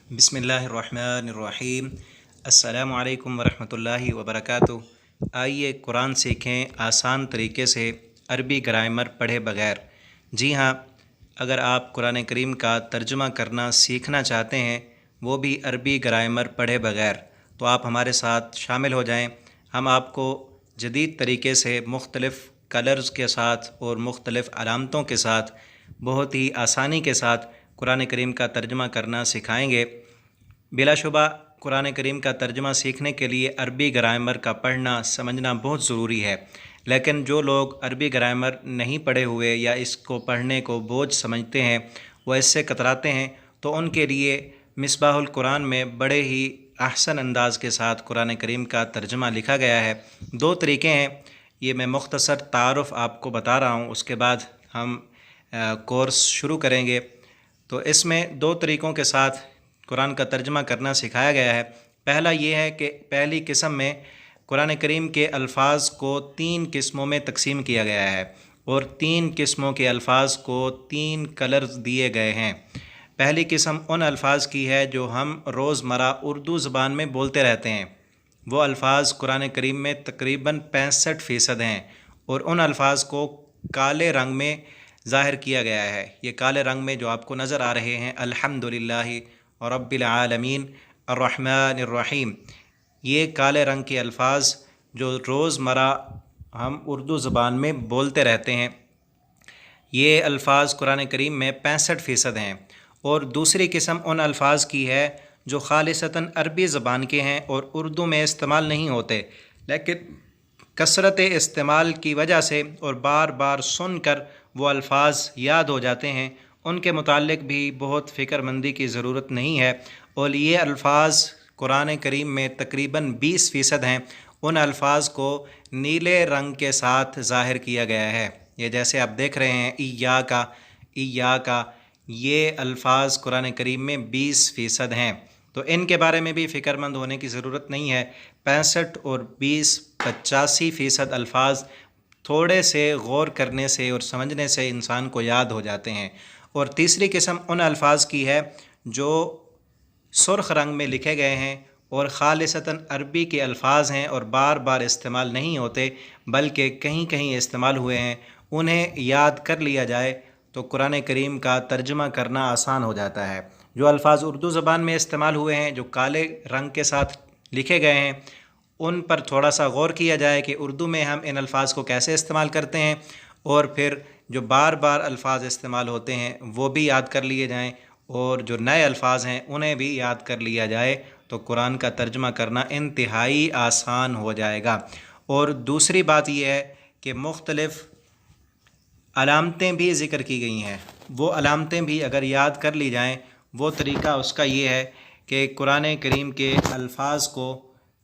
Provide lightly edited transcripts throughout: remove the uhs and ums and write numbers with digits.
بسم اللہ الرحمن الرحیم۔ السلام علیکم ورحمۃ اللہ وبرکاتہ۔ آئیے قرآن سیکھیں آسان طریقے سے، عربی گرامر پڑھے بغیر۔ جی ہاں، اگر آپ قرآن کریم کا ترجمہ کرنا سیکھنا چاہتے ہیں، وہ بھی عربی گرامر پڑھے بغیر، تو آپ ہمارے ساتھ شامل ہو جائیں۔ ہم آپ کو جدید طریقے سے مختلف کلرز کے ساتھ اور مختلف علامتوں کے ساتھ بہت ہی آسانی کے ساتھ قرآن کریم کا ترجمہ کرنا سکھائیں گے۔ بلا شبہ قرآن کریم کا ترجمہ سیکھنے کے لیے عربی گرامر کا پڑھنا سمجھنا بہت ضروری ہے، لیکن جو لوگ عربی گرامر نہیں پڑھے ہوئے یا اس کو پڑھنے کو بوجھ سمجھتے ہیں، وہ اس سے کتراتے ہیں، تو ان کے لیے مصباح القرآن میں بڑے ہی احسن انداز کے ساتھ قرآن کریم کا ترجمہ لکھا گیا ہے۔ دو طریقے ہیں، یہ میں مختصر تعارف آپ کو بتا رہا ہوں، اس کے بعد ہم کورس شروع کریں گے۔ تو اس میں دو طریقوں کے ساتھ قرآن کا ترجمہ کرنا سکھایا گیا ہے۔ پہلا یہ ہے کہ پہلی قسم میں قرآن کریم کے الفاظ کو 3 قسموں میں تقسیم کیا گیا ہے، اور 3 قسموں کے الفاظ کو 3 کلرز دیے گئے ہیں۔ پہلی قسم ان الفاظ کی ہے جو ہم روزمرہ اردو زبان میں بولتے رہتے ہیں۔ وہ الفاظ قرآن کریم میں تقریباً 65% ہیں، اور ان الفاظ کو کالے رنگ میں ظاہر کیا گیا ہے۔ یہ کالے رنگ میں جو آپ کو نظر آ رہے ہیں، الحمدللہ رب العالمین الرحمن الرحیم، یہ کالے رنگ کے الفاظ جو روزمرہ ہم اردو زبان میں بولتے رہتے ہیں، یہ الفاظ قرآن کریم میں 65% ہیں۔ اور دوسری قسم ان الفاظ کی ہے جو خالصتاً عربی زبان کے ہیں اور اردو میں استعمال نہیں ہوتے، لیکن کثرت استعمال کی وجہ سے اور بار بار سن کر وہ الفاظ یاد ہو جاتے ہیں۔ ان کے متعلق بھی بہت فکر مندی کی ضرورت نہیں ہے، اور یہ الفاظ قرآن کریم میں تقریباً 20% ہیں۔ ان الفاظ کو نیلے رنگ کے ساتھ ظاہر کیا گیا ہے۔ یہ جیسے آپ دیکھ رہے ہیں، ایاکا، یہ الفاظ قرآن کریم میں 20% ہیں۔ تو ان کے بارے میں بھی فکر مند ہونے کی ضرورت نہیں ہے۔ 65 اور 20، 85% الفاظ تھوڑے سے غور کرنے سے اور سمجھنے سے انسان کو یاد ہو جاتے ہیں۔ اور تیسری قسم ان الفاظ کی ہے جو سرخ رنگ میں لکھے گئے ہیں اور خالصتاً عربی کے الفاظ ہیں اور بار بار استعمال نہیں ہوتے، بلکہ کہیں کہیں استعمال ہوئے ہیں۔ انہیں یاد کر لیا جائے تو قرآن کریم کا ترجمہ کرنا آسان ہو جاتا ہے۔ جو الفاظ اردو زبان میں استعمال ہوئے ہیں، جو کالے رنگ کے ساتھ لکھے گئے ہیں، ان پر تھوڑا سا غور کیا جائے کہ اردو میں ہم ان الفاظ کو کیسے استعمال کرتے ہیں، اور پھر جو بار بار الفاظ استعمال ہوتے ہیں وہ بھی یاد کر لیے جائیں، اور جو نئے الفاظ ہیں انہیں بھی یاد کر لیا جائے، تو قرآن کا ترجمہ کرنا انتہائی آسان ہو جائے گا۔ اور دوسری بات یہ ہے کہ مختلف علامتیں بھی ذکر کی گئی ہیں، وہ علامتیں بھی اگر یاد کر لی جائیں، وہ طریقہ اس کا یہ ہے کہ قرآن کریم کے الفاظ کو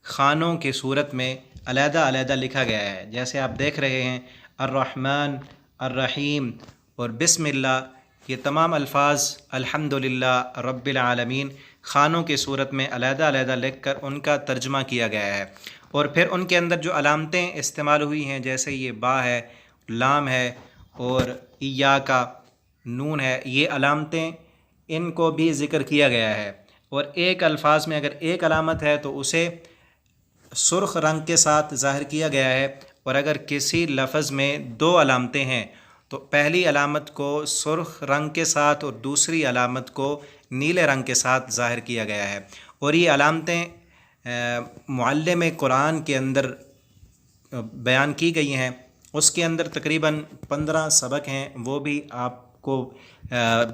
خانوں کی صورت میں علیحدہ علیحدہ لکھا گیا ہے۔ جیسے آپ دیکھ رہے ہیں، الرحمن، الرحیم اور بسم اللہ، یہ تمام الفاظ الحمدللہ رب العالمین خانوں کی صورت میں علیحدہ علیحدہ لکھ کر ان کا ترجمہ کیا گیا ہے۔ اور پھر ان کے اندر جو علامتیں استعمال ہوئی ہیں، جیسے یہ با ہے، لام ہے اور ایاکا، نون ہے، یہ علامتیں ان کو بھی ذکر کیا گیا ہے۔ اور ایک الفاظ میں اگر ایک علامت ہے تو اسے سرخ رنگ کے ساتھ ظاہر کیا گیا ہے، اور اگر کسی لفظ میں 2 علامتیں ہیں تو پہلی علامت کو سرخ رنگ کے ساتھ اور دوسری علامت کو نیلے رنگ کے ساتھ ظاہر کیا گیا ہے۔ اور یہ علامتیں معلم قرآن کے اندر بیان کی گئی ہیں، اس کے اندر تقریباً 15 سبق ہیں، وہ بھی آپ کو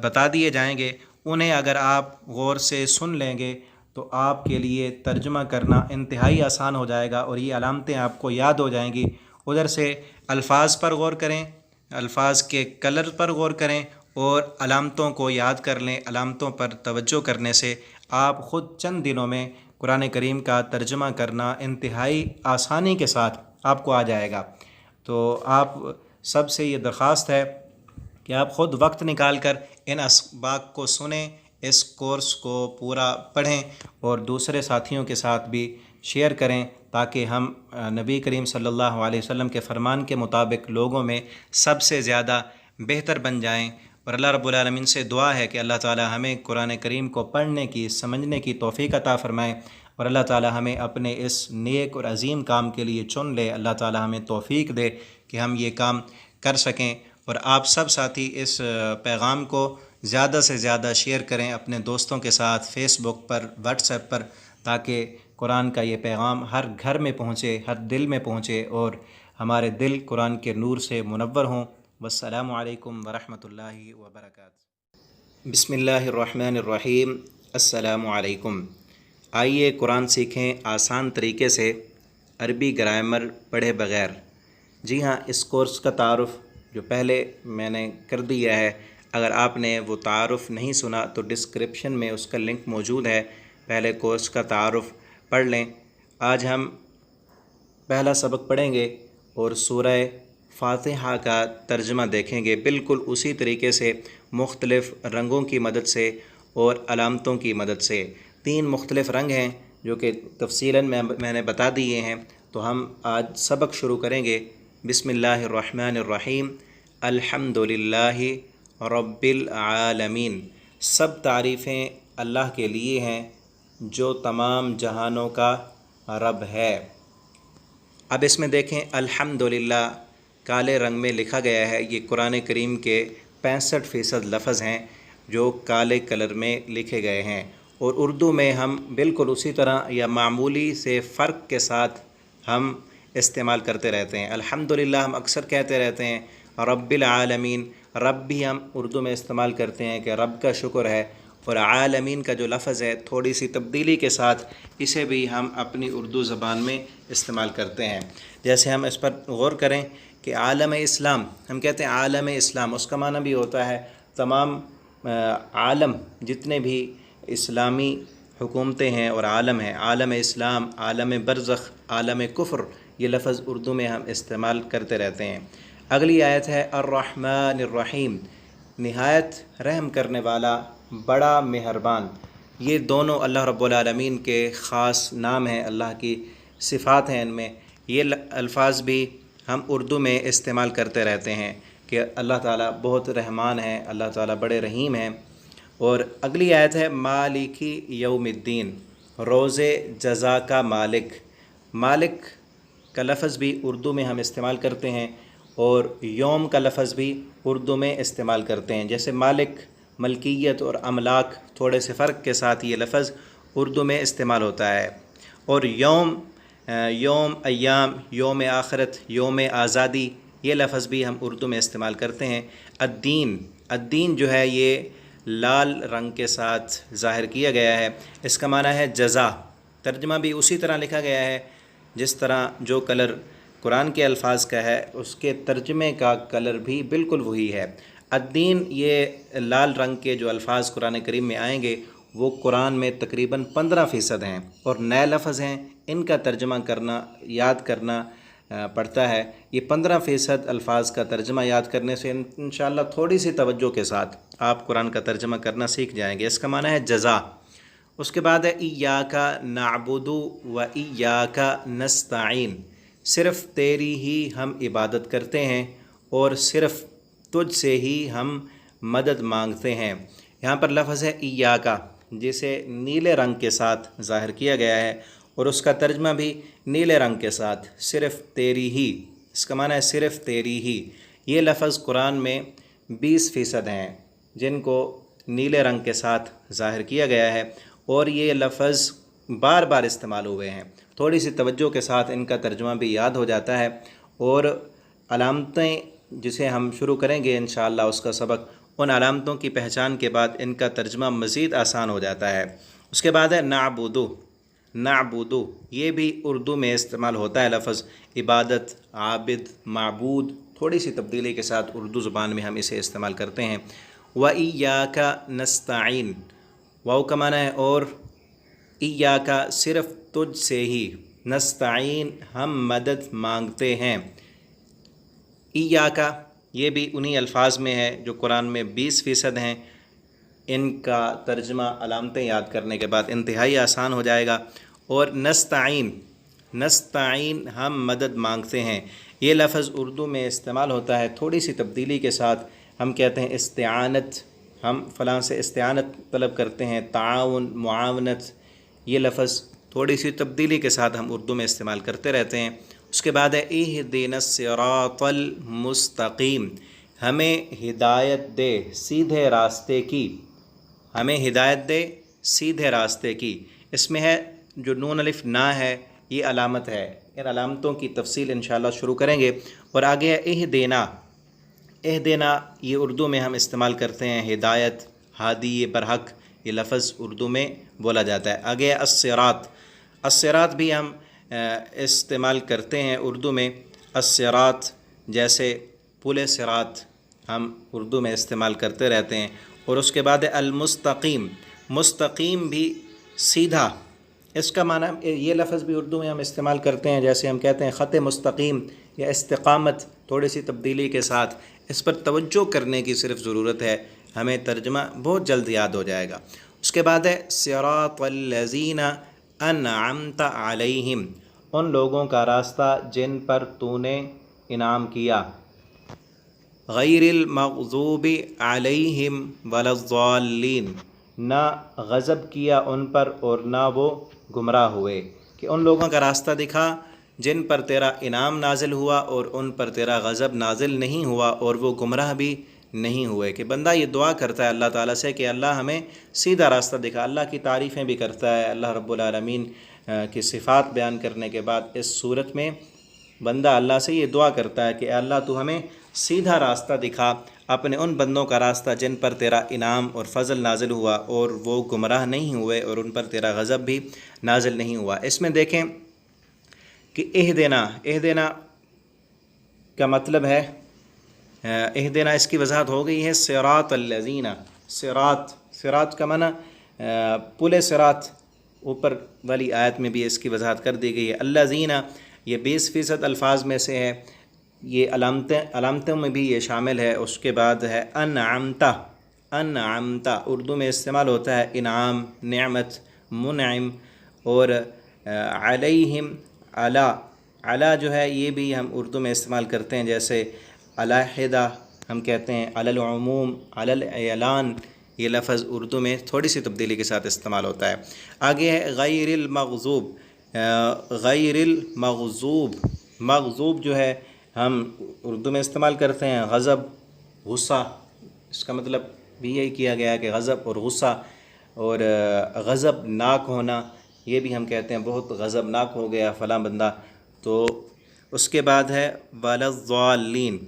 بتا دیے جائیں گے۔ انہیں اگر آپ غور سے سن لیں گے تو آپ کے لیے ترجمہ کرنا انتہائی آسان ہو جائے گا، اور یہ علامتیں آپ کو یاد ہو جائیں گی۔ ادھر سے الفاظ پر غور کریں، الفاظ کے کلر پر غور کریں، اور علامتوں کو یاد کر لیں۔ علامتوں پر توجہ کرنے سے آپ خود چند دنوں میں قرآن کریم کا ترجمہ کرنا انتہائی آسانی کے ساتھ آپ کو آ جائے گا۔ تو آپ سب سے یہ درخواست ہے کہ آپ خود وقت نکال کر ان اسباق کو سنیں، اس کورس کو پورا پڑھیں، اور دوسرے ساتھیوں کے ساتھ بھی شیئر کریں، تاکہ ہم نبی کریم صلی اللہ علیہ وسلم کے فرمان کے مطابق لوگوں میں سب سے زیادہ بہتر بن جائیں، اور اللہ رب العالمین سے دعا ہے کہ اللہ تعالی ہمیں قرآن کریم کو پڑھنے کی سمجھنے کی توفیق عطا فرمائے، اور اللہ تعالی ہمیں اپنے اس نیک اور عظیم کام کے لیے چن لے۔ اللہ تعالی ہمیں توفیق دے کہ ہم یہ کام کر سکیں۔ اور آپ سب ساتھی اس پیغام کو زیادہ سے زیادہ شیئر کریں اپنے دوستوں کے ساتھ، فیس بک پر، واٹس ایپ پر، تاکہ قرآن کا یہ پیغام ہر گھر میں پہنچے، ہر دل میں پہنچے، اور ہمارے دل قرآن کے نور سے منور ہوں۔ والسلام علیکم ورحمۃ اللہ وبرکاتہ۔ بسم اللہ الرحمن الرحیم۔ السلام علیکم۔ آئیے قرآن سیکھیں آسان طریقے سے، عربی گرامر پڑھے بغیر۔ جی ہاں، اس کورس کا تعارف جو پہلے میں نے کر دیا ہے، اگر آپ نے وہ تعارف نہیں سنا تو ڈسکرپشن میں اس کا لنک موجود ہے، پہلے کورس کا تعارف پڑھ لیں۔ آج ہم پہلا سبق پڑھیں گے اور سورہ فاتحہ کا ترجمہ دیکھیں گے، بالکل اسی طریقے سے، مختلف رنگوں کی مدد سے اور علامتوں کی مدد سے۔ 3 مختلف رنگ ہیں جو کہ تفصیلاً میں نے بتا دیے ہیں۔ تو ہم آج سبق شروع کریں گے۔ بسم اللہ الرحمن الرحیم۔ الحمد للہ رب العالمین۔ سب تعریفیں اللہ کے لیے ہیں جو تمام جہانوں کا رب ہے۔ اب اس میں دیکھیں، الحمدللہ کالے رنگ میں لکھا گیا ہے۔ یہ قرآن کریم کے 65% لفظ ہیں جو کالے کلر میں لکھے گئے ہیں، اور اردو میں ہم بالکل اسی طرح یا معمولی سے فرق کے ساتھ ہم استعمال کرتے رہتے ہیں۔ الحمدللہ ہم اکثر کہتے رہتے ہیں، رب العالمین، رب بھی ہم اردو میں استعمال کرتے ہیں کہ رب کا شکر ہے، اور عالمین کا جو لفظ ہے تھوڑی سی تبدیلی کے ساتھ اسے بھی ہم اپنی اردو زبان میں استعمال کرتے ہیں۔ جیسے ہم اس پر غور کریں کہ عالم اسلام، ہم کہتے ہیں عالم اسلام، اس کا معنی بھی ہوتا ہے تمام عالم، جتنے بھی اسلامی حکومتیں ہیں اور عالم ہیں، عالم اسلام، عالم برزخ، عالم کفر، یہ لفظ اردو میں ہم استعمال کرتے رہتے ہیں۔ اگلی آیت ہے الرحمن الرحیم، نہایت رحم کرنے والا، بڑا مہربان۔ یہ دونوں اللہ رب العالمین کے خاص نام ہیں، اللہ کی صفات ہیں۔ ان میں یہ الفاظ بھی ہم اردو میں استعمال کرتے رہتے ہیں کہ اللہ تعالیٰ بہت رحمان ہیں، اللہ تعالیٰ بڑے رحیم ہیں۔ اور اگلی آیت ہے مالکی یوم الدین، روز جزا کا مالک۔ مالک کا لفظ بھی اردو میں ہم استعمال کرتے ہیں، اور یوم کا لفظ بھی اردو میں استعمال کرتے ہیں۔ جیسے مالک، ملکیت اور املاک، تھوڑے سے فرق کے ساتھ یہ لفظ اردو میں استعمال ہوتا ہے۔ اور یوم، یوم ایام، یوم آخرت، یوم آزادی، یہ لفظ بھی ہم اردو میں استعمال کرتے ہیں۔ الدین، الدین جو ہے یہ لال رنگ کے ساتھ ظاہر کیا گیا ہے، اس کا معنی ہے جزا۔ ترجمہ بھی اسی طرح لکھا گیا ہے جس طرح جو کلر قرآن کے الفاظ کا ہے، اس کے ترجمے کا کلر بھی بالکل وہی ہے۔ الدین، یہ لال رنگ کے جو الفاظ قرآن کریم میں آئیں گے وہ قرآن میں تقریباً 15% ہیں، اور نئے لفظ ہیں، ان کا ترجمہ کرنا، یاد کرنا پڑتا ہے۔ یہ 15% الفاظ کا ترجمہ یاد کرنے سے انشاءاللہ تھوڑی سی توجہ کے ساتھ آپ قرآن کا ترجمہ کرنا سیکھ جائیں گے۔ اس کا معنی ہے جزا۔ اس کے بعد ہے ایاک نعبد و ایاک نستعین، صرف تیری ہی ہم عبادت کرتے ہیں اور صرف تجھ سے ہی ہم مدد مانگتے ہیں۔ یہاں پر لفظ ہے ایاک، جسے نیلے رنگ کے ساتھ ظاہر کیا گیا ہے، اور اس کا ترجمہ بھی نیلے رنگ کے ساتھ، صرف تیری ہی۔ اس کا معنی ہے صرف تیری ہی۔ یہ لفظ قرآن میں 20% ہیں جن کو نیلے رنگ کے ساتھ ظاہر کیا گیا ہے، اور یہ لفظ بار بار استعمال ہوئے ہیں۔ تھوڑی سی توجہ کے ساتھ ان کا ترجمہ بھی یاد ہو جاتا ہے، اور علامتیں جسے ہم شروع کریں گے انشاءاللہ اس کا سبق، ان علامتوں کی پہچان کے بعد ان کا ترجمہ مزید آسان ہو جاتا ہے۔ اس کے بعد ہے نعبدو، نعبدو، یہ بھی اردو میں استعمال ہوتا ہے لفظ، عبادت، عابد، معبود، تھوڑی سی تبدیلی کے ساتھ اردو زبان میں ہم اسے استعمال کرتے ہیں۔ وَإِيَّاكَ نَسْتَعِينُ، واو کا معنی ہے اور، ایاک صرف تجھ سے ہی، نستعین ہم مدد مانگتے ہیں۔ ایاک یہ بھی انہی الفاظ میں ہے جو قرآن میں 20% ہیں۔ ان کا ترجمہ علامتیں یاد کرنے کے بعد انتہائی آسان ہو جائے گا۔ اور نستعین، نستعین ہم مدد مانگتے ہیں، یہ لفظ اردو میں استعمال ہوتا ہے تھوڑی سی تبدیلی کے ساتھ ہم کہتے ہیں استعانت، ہم فلاں سے استعانت طلب کرتے ہیں، تعاون، معاونت، یہ لفظ تھوڑی سی تبدیلی کے ساتھ ہم اردو میں استعمال کرتے رہتے ہیں۔ اس کے بعد ہے اہدنا الصراط المستقیم، ہمیں ہدایت دے سیدھے راستے کی، ہمیں ہدایت دے سیدھے راستے کی۔ اس میں ہے جو نون الف نا ہے، یہ علامت ہے، ان علامتوں کی تفصیل انشاءاللہ شروع کریں گے۔ اور آگے ہے اہدنا، اہدنا یہ اردو میں ہم استعمال کرتے ہیں ہدایت، ہادی برحق، یہ لفظ اردو میں بولا جاتا ہے۔ آگے ہے الصراط، الصراط بھی ہم استعمال کرتے ہیں اردو میں، الصراط جیسے پل صراط ہم اردو میں استعمال کرتے رہتے ہیں۔ اور اس کے بعد ہے المستقیم، مستقیم بھی سیدھا، اس کا معنی یہ لفظ بھی اردو میں ہم استعمال کرتے ہیں، جیسے ہم کہتے ہیں خط مستقیم یا استقامت، تھوڑی سی تبدیلی کے ساتھ۔ اس پر توجہ کرنے کی صرف ضرورت ہے، ہمیں ترجمہ بہت جلد یاد ہو جائے گا۔ اس کے بعد ہے صراط الذین انعمت علیہم، ان لوگوں کا راستہ جن پر تو نے انعام کیا، غیر المغضوب علیہم ولا الضالین، نہ غضب کیا ان پر اور نہ وہ گمراہ ہوئے، کہ ان لوگوں کا راستہ دکھا جن پر تیرا انعام نازل ہوا اور ان پر تیرا غضب نازل نہیں ہوا اور وہ گمراہ بھی نہیں ہوئے۔ کہ بندہ یہ دعا کرتا ہے اللہ تعالیٰ سے کہ اللہ ہمیں سیدھا راستہ دکھا، اللہ کی تعریفیں بھی کرتا ہے۔ اللہ رب العالمین کی صفات بیان کرنے کے بعد اس صورت میں بندہ اللہ سے یہ دعا کرتا ہے کہ اے اللہ تو ہمیں سیدھا راستہ دکھا، اپنے ان بندوں کا راستہ جن پر تیرا انعام اور فضل نازل ہوا اور وہ گمراہ نہیں ہوئے اور ان پر تیرا غضب بھی نازل نہیں ہوا۔ اس میں دیکھیں کہ اہدنا کا مطلب ہے، اہدنا اس کی وضاحت ہو گئی ہے، صراط الذین، صراط کا معنی پل صراط، اوپر والی آیت میں بھی اس کی وضاحت کر دی گئی ہے۔ الذین یہ 20% الفاظ میں سے ہے، یہ علامتوں میں بھی یہ شامل ہے۔ اس کے بعد ہے انعمت، اردو میں استعمال ہوتا ہے انعام، نعمت، منعم، اور علیہم، علی جو ہے یہ بھی ہم اردو میں استعمال کرتے ہیں، جیسے علیحدہ ہم کہتے ہیں، علی العموم، علی الاعلان، یہ لفظ اردو میں تھوڑی سی تبدیلی کے ساتھ استعمال ہوتا ہے۔ آگے ہے غیر المغضوب، غیر المغضوب، مغضوب جو ہے ہم اردو میں استعمال کرتے ہیں غضب، غصہ، اس کا مطلب بھی یہی کیا گیا ہے کہ غضب اور غصہ، اور غضب ناک ہونا، یہ بھی ہم کہتے ہیں بہت غضب ناک ہو گیا فلاں بندہ۔ تو اس کے بعد ہے ولا الضالین،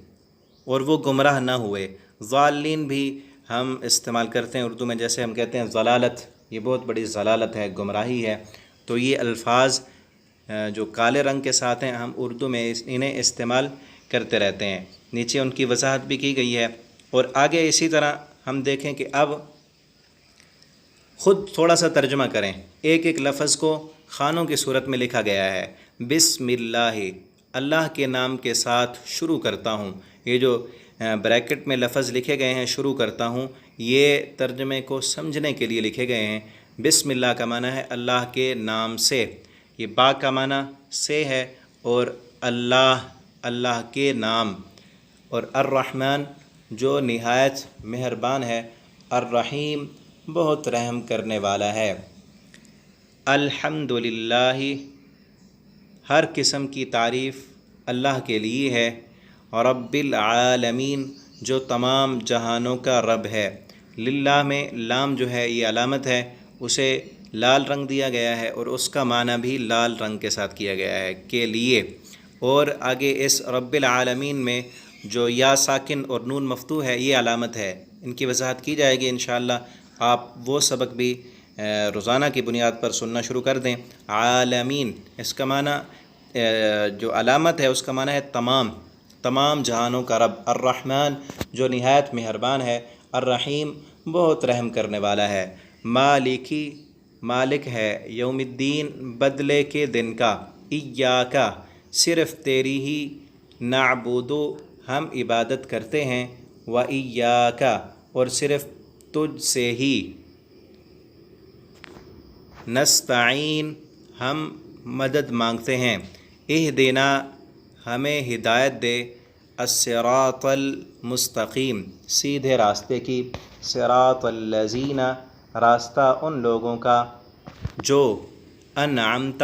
اور وہ گمراہ نہ ہوئے، ضالین بھی ہم استعمال کرتے ہیں اردو میں، جیسے ہم کہتے ہیں ضلالت، یہ بہت بڑی ضلالت ہے، گمراہی ہے۔ تو یہ الفاظ جو کالے رنگ کے ساتھ ہیں ہم اردو میں انہیں استعمال کرتے رہتے ہیں، نیچے ان کی وضاحت بھی کی گئی ہے۔ اور آگے اسی طرح ہم دیکھیں کہ اب خود تھوڑا سا ترجمہ کریں، ایک ایک لفظ کو خانوں کی صورت میں لکھا گیا ہے۔ بسم اللہ، اللہ کے نام کے ساتھ شروع کرتا ہوں، یہ جو بریکٹ میں لفظ لکھے گئے ہیں شروع کرتا ہوں، یہ ترجمے کو سمجھنے کے لیے لکھے گئے ہیں۔ بسم اللہ کا معنی ہے اللہ کے نام سے، یہ با کا معنی سے ہے، اور اللہ کے نام، اور الرحمن جو نہایت مہربان ہے، الرحیم بہت رحم کرنے والا ہے۔ الحمدللہ، ہر قسم کی تعریف اللہ کے لیے ہے، رب العالمین جو تمام جہانوں کا رب ہے۔ للہ میں لام جو ہے یہ علامت ہے، اسے لال رنگ دیا گیا ہے اور اس کا معنی بھی لال رنگ کے ساتھ کیا گیا ہے، کے لیے۔ اور آگے اس رب العالمین میں جو یا ساکن اور نون مفتوح ہے یہ علامت ہے، ان کی وضاحت کی جائے گی انشاءاللہ۔ آپ وہ سبق بھی روزانہ کی بنیاد پر سننا شروع کر دیں۔ عالمین اس کا معنی جو علامت ہے اس کا معنی ہے تمام جہانوں کا رب۔ الرحمن جو نہایت مہربان ہے، الرحیم بہت رحم کرنے والا ہے۔ مالکی مالک ہے، یوم الدین بدلے کے دن کا، ایاکا صرف تیری ہی، نعبدو ہم عبادت کرتے ہیں، و ایاکا اور صرف تجھ سے ہی، نستعین ہم مدد مانگتے ہیں، اہدنا ہمیں ہدایت دے، الصراط المستقیم، سیدھے راستے کی، صراط الذین، راستہ ان لوگوں کا جو انعمت،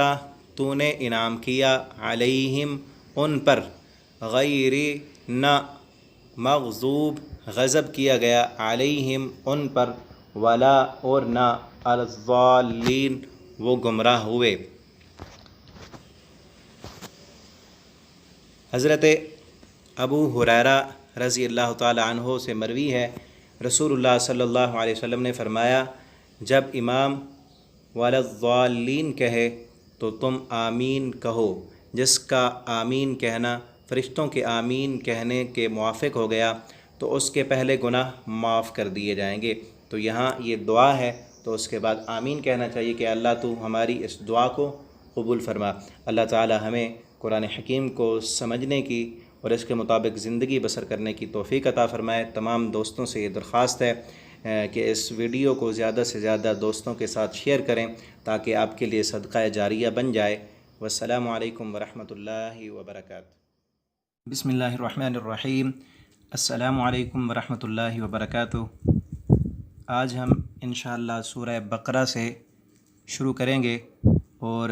تو نے انعام کیا، علیہم، ان پر، غیر، نہ، مغضوب، غضب کیا گیا، علیہم، ان پر، ولا، اور نہ، الضالین، وہ گمراہ ہوئے۔ حضرت ابو ہریرہ رضی اللہ تعالی عنہ سے مروی ہے، رسول اللہ صلی اللہ علیہ وسلم نے فرمایا، جب امام والضالین کہے تو تم آمین کہو، جس کا آمین کہنا فرشتوں کے آمین کہنے کے موافق ہو گیا تو اس کے پہلے گناہ معاف کر دیے جائیں گے۔ تو یہاں یہ دعا ہے تو اس کے بعد آمین کہنا چاہیے کہ اللہ تو ہماری اس دعا کو قبول فرما۔ اللہ تعالی ہمیں قرآن حکیم کو سمجھنے کی اور اس کے مطابق زندگی بسر کرنے کی توفیق عطا فرمائے۔ تمام دوستوں سے یہ درخواست ہے کہ اس ویڈیو کو زیادہ سے زیادہ دوستوں کے ساتھ شیئر کریں تاکہ آپ کے لیے صدقہ جاریہ بن جائے۔ والسلام علیکم ورحمۃ اللہ وبرکاتہ۔ بسم اللہ الرحمن الرحیم۔ السلام علیکم ورحمۃ اللہ وبرکاتہ۔ آج ہم انشاءاللہ سورہ بقرہ سے شروع کریں گے اور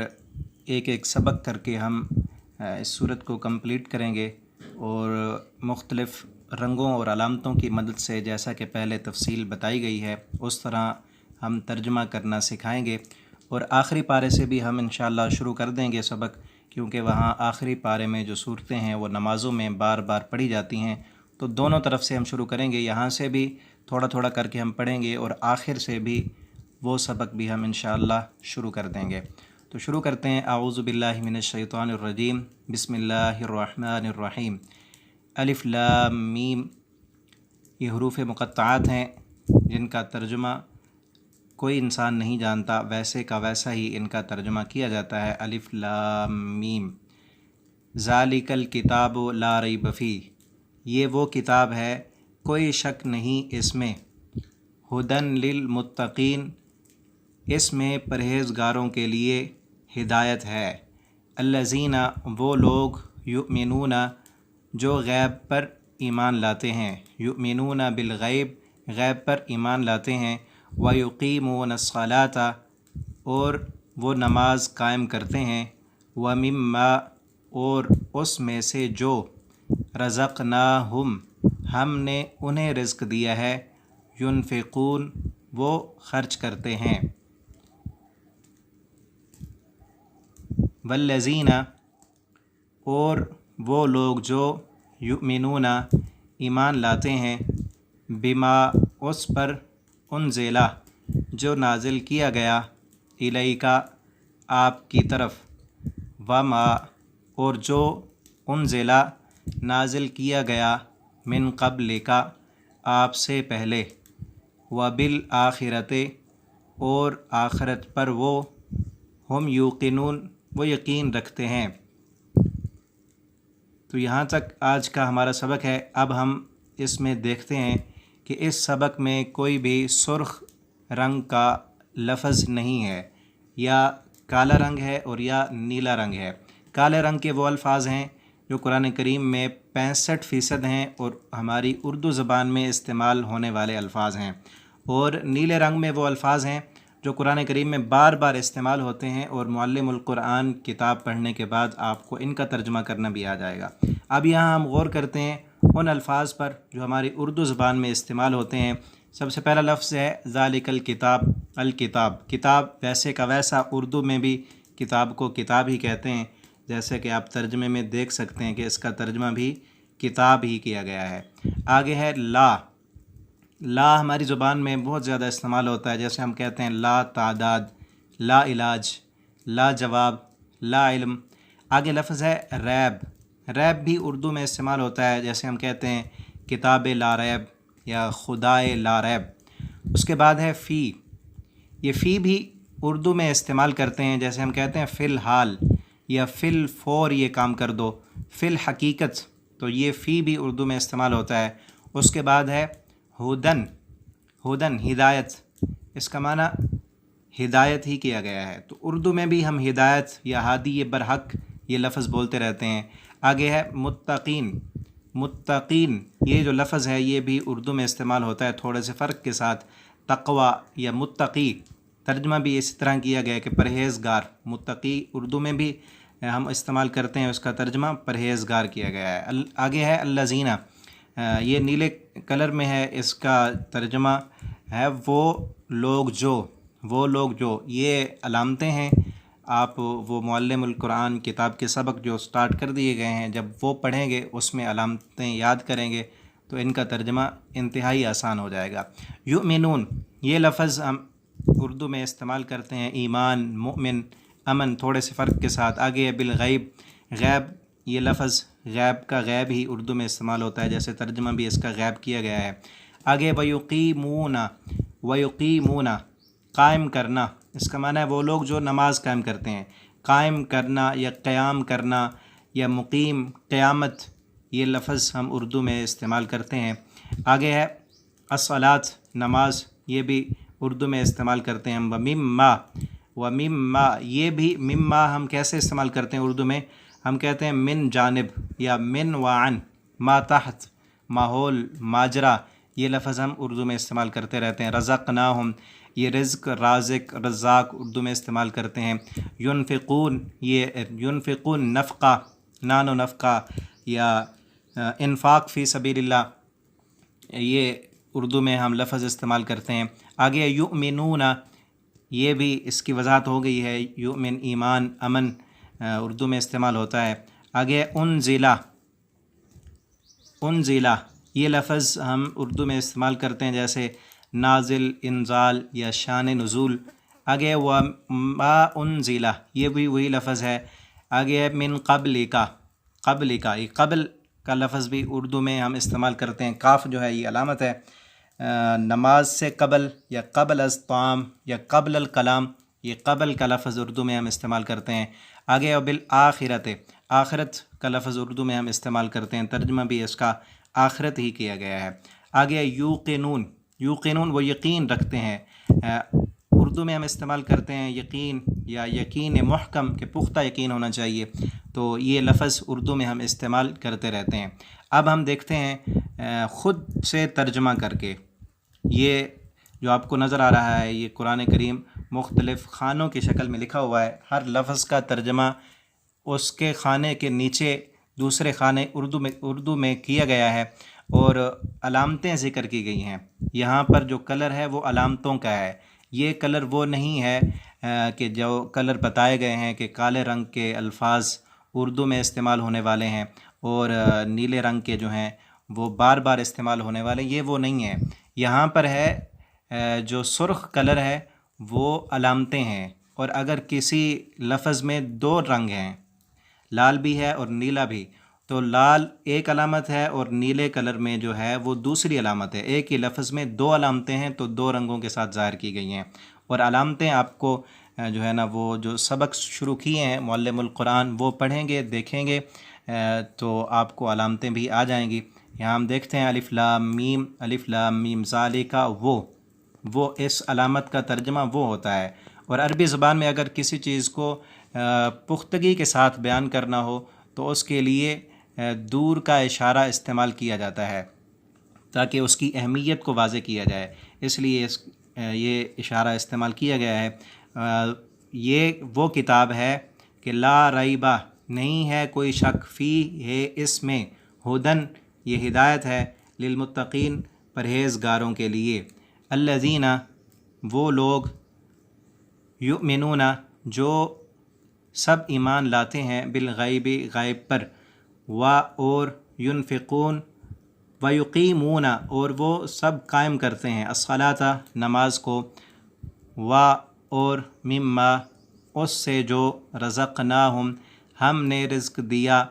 ایک ایک سبق کر کے ہم اس سورت کو کمپلیٹ کریں گے، اور مختلف رنگوں اور علامتوں کی مدد سے، جیسا کہ پہلے تفصیل بتائی گئی ہے، اس طرح ہم ترجمہ کرنا سکھائیں گے۔ اور آخری پارے سے بھی ہم انشاءاللہ شروع کر دیں گے سبق، کیونکہ وہاں آخری پارے میں جو صورتیں ہیں وہ نمازوں میں بار بار پڑھی جاتی ہیں، تو دونوں طرف سے ہم شروع کریں گے، یہاں سے بھی تھوڑا تھوڑا کر کے ہم پڑھیں گے اور آخر سے بھی وہ سبق بھی ہم انشاءاللہ شروع کر دیں گے۔ تو شروع کرتے ہیں۔ اعوذ باللہ من الشیطان الرجیم، بسم اللہ الرحمن الرحیم۔ الف لام میم، یہ حروف مقطعات ہیں جن کا ترجمہ کوئی انسان نہیں جانتا، ویسے کا ویسا ہی ان کا ترجمہ کیا جاتا ہے۔ الف لام میم، ذالک الکتاب لا ریب فیہ، یہ وہ کتاب ہے کوئی شک نہیں اس میں، ھدی للمتقین، اس میں پرہیزگاروں کے لیے ہدایت ہے، الذین، وہ لوگ، یؤمنون، جو غیب پر ایمان لاتے ہیں، یؤمنون بالغیب، غیب پر ایمان لاتے ہیں، ویقیمون الصلاۃ، اور وہ نماز قائم کرتے ہیں، ومما، اور اس میں سے جو، رزقناہم، ہم نے انہیں رزق دیا ہے، ینفقون، وہ خرچ کرتے ہیں، والذین، اور وہ لوگ جو، یؤمنون، ایمان لاتے ہیں، بما، اس پر، انزل، جو نازل کیا گیا، الیک، آپ کی طرف، وما، اور جو، انزل، نازل کیا گیا، من قبلک، آپ سے پہلے، وبالآخرۃ، اور آخرت پر وہ، ہم یوقنون، وہ یقین رکھتے ہیں۔ تو یہاں تک آج کا ہمارا سبق ہے۔ اب ہم اس میں دیکھتے ہیں کہ اس سبق میں کوئی بھی سرخ رنگ کا لفظ نہیں ہے، یا کالا رنگ ہے اور یا نیلا رنگ ہے۔ کالے رنگ کے وہ الفاظ ہیں جو قرآن کریم میں 65% ہیں اور ہماری اردو زبان میں استعمال ہونے والے الفاظ ہیں، اور نیلے رنگ میں وہ الفاظ ہیں جو قرآن کریم میں بار بار استعمال ہوتے ہیں، اور معلم القرآن کتاب پڑھنے کے بعد آپ کو ان کا ترجمہ کرنا بھی آ جائے گا۔ اب یہاں ہم غور کرتے ہیں ان الفاظ پر جو ہماری اردو زبان میں استعمال ہوتے ہیں۔ سب سے پہلا لفظ ہے ذالک الکتاب، الکتاب، کتاب ویسے کا ویسا اردو میں بھی کتاب کو کتاب ہی کہتے ہیں، جیسے کہ آپ ترجمے میں دیکھ سکتے ہیں کہ اس کا ترجمہ بھی کتاب ہی کیا گیا ہے۔ آگے ہے لا، لا ہماری زبان میں بہت زیادہ استعمال ہوتا ہے، جیسے ہم کہتے ہیں لا تعداد، لا علاج، لا جواب، لا علم۔ آگے لفظ ہے ریب، ریب بھی اردو میں استعمال ہوتا ہے، جیسے ہم کہتے ہیں کتاب لا ریب یا خدائے لا ریب۔ اس کے بعد ہے فی، یہ فی بھی اردو میں استعمال کرتے ہیں، جیسے ہم کہتے ہیں فی الحال یا فی الفور، یہ کام کر دو، فی الحقیقت، تو یہ فی بھی اردو میں استعمال ہوتا ہے۔ اس کے بعد ہے ہدن، ہدن ہدایت، اس کا معنی ہدایت ہی کیا گیا ہے، تو اردو میں بھی ہم ہدایت یا ہادی برحق یہ لفظ بولتے رہتے ہیں۔ آگے ہے متقین، متقین یہ جو لفظ ہے یہ بھی اردو میں استعمال ہوتا ہے تھوڑے سے فرق کے ساتھ. تقوی یا متقی ترجمہ بھی اسی طرح کیا گیا ہے کہ پرہیزگار. متقی اردو میں بھی ہم استعمال کرتے ہیں، اس کا ترجمہ پرہیزگار کیا گیا ہے. آگے ہے الذین، یہ نیلے کلر میں ہے، اس کا ترجمہ ہے وہ لوگ جو. یہ علامتیں ہیں. آپ وہ معلم القرآن کتاب کے سبق جو سٹارٹ کر دیے گئے ہیں، جب وہ پڑھیں گے اس میں علامتیں یاد کریں گے تو ان کا ترجمہ انتہائی آسان ہو جائے گا. یؤمنون یہ لفظ ہم اردو میں استعمال کرتے ہیں ایمان، مؤمن، امن، تھوڑے سے فرق کے ساتھ. آگے بالغیب، غیب یہ لفظ غیب کا غیب ہی اردو میں استعمال ہوتا ہے، جیسے ترجمہ بھی اس کا غیب کیا گیا ہے. آگے ویقیمون قائم کرنا، اس کا معنی ہے وہ لوگ جو نماز قائم کرتے ہیں. قائم کرنا یا قیام کرنا یا مقیم، قیامت یہ لفظ ہم اردو میں استعمال کرتے ہیں. آگے ہے الصلاۃ نماز، یہ بھی اردو میں استعمال کرتے ہیں. ومما یہ بھی مما ہم کیسے استعمال کرتے ہیں اردو میں؟ ہم کہتے ہیں من جانب یا من وعن، ما تحت، ماحول، ماجرا یہ لفظ ہم اردو میں استعمال کرتے رہتے ہیں. رزقناہم یہ رزق، رازق، رزاق اردو میں استعمال کرتے ہیں. ينفقون یہ ينفقون نفقہ، نان و نفقہ یا انفاق فی سبیل اللہ یہ اردو میں ہم لفظ استعمال کرتے ہیں. آگے یؤمنون یہ بھی اس کی وضاحت ہو گئی ہے. یؤمن ایمان، امن اردو میں استعمال ہوتا ہے. آگے انزلہ یہ لفظ ہم اردو میں استعمال کرتے ہیں جیسے نازل، انزال یا شان نزول. آگے وما انزلہ یہ بھی وہی لفظ ہے. آگے ہے من قبل کا یہ قبل کا لفظ بھی اردو میں ہم استعمال کرتے ہیں. کاف جو ہے یہ علامت ہے. نماز سے قبل یا قبل از طعام یا قبل الکلام یہ قبل کا لفظ اردو میں ہم استعمال کرتے ہیں. آگے وبالآخرۃ آخرت کا لفظ اردو میں ہم استعمال کرتے ہیں، ترجمہ بھی اس کا آخرت ہی کیا گیا ہے. آگے یوقنون وہ یقین رکھتے ہیں، اردو میں ہم استعمال کرتے ہیں یقین یا یقین محکم کہ پختہ یقین ہونا چاہیے، تو یہ لفظ اردو میں ہم استعمال کرتے رہتے ہیں. اب ہم دیکھتے ہیں خود سے ترجمہ کر کے. یہ جو آپ کو نظر آ رہا ہے یہ قرآن کریم مختلف خانوں کی شکل میں لکھا ہوا ہے. ہر لفظ کا ترجمہ اس کے خانے کے نیچے دوسرے خانے اردو میں کیا گیا ہے اور علامتیں ذکر کی گئی ہیں. یہاں پر جو کلر ہے وہ علامتوں کا ہے. یہ کلر وہ نہیں ہے کہ جو کلر بتائے گئے ہیں کہ کالے رنگ کے الفاظ اردو میں استعمال ہونے والے ہیں اور نیلے رنگ کے جو ہیں وہ بار بار استعمال ہونے والے، یہ وہ نہیں ہے. یہاں پر ہے جو سرخ کلر ہے وہ علامتیں ہیں، اور اگر کسی لفظ میں دو رنگ ہیں، لال بھی ہے اور نیلا بھی، تو لال ایک علامت ہے اور نیلے کلر میں جو ہے وہ دوسری علامت ہے. ایک ہی لفظ میں دو علامتیں ہیں تو دو رنگوں کے ساتھ ظاہر کی گئی ہیں. اور علامتیں آپ کو جو ہے نا وہ جو سبق شروع کیے ہیں معلم القرآن وہ پڑھیں گے، دیکھیں گے تو آپ کو علامتیں بھی آ جائیں گی. یہاں ہم دیکھتے ہیں الف لام میم ذالک وہ اس علامت کا ترجمہ وہ ہوتا ہے. اور عربی زبان میں اگر کسی چیز کو پختگی کے ساتھ بیان کرنا ہو تو اس کے لیے دور کا اشارہ استعمال کیا جاتا ہے تاکہ اس کی اہمیت کو واضح کیا جائے، اس لیے یہ اشارہ استعمال کیا گیا ہے. یہ وہ کتاب ہے کہ لا ریبہ نہیں ہے کوئی شک، فی ہے اس میں، ہدن یہ ہدایت ہے، للمتقین پرہیزگاروں کے لیے. الذین وہ لوگ، یؤمنون جو سب ایمان لاتے ہیں، بالغیب غیب پر، اور ینفقون ویقیمون اور وہ سب قائم کرتے ہیں، الصلاۃ نماز کو، اور مما اس سے جو رزقناہم ہم نے رزق دیا،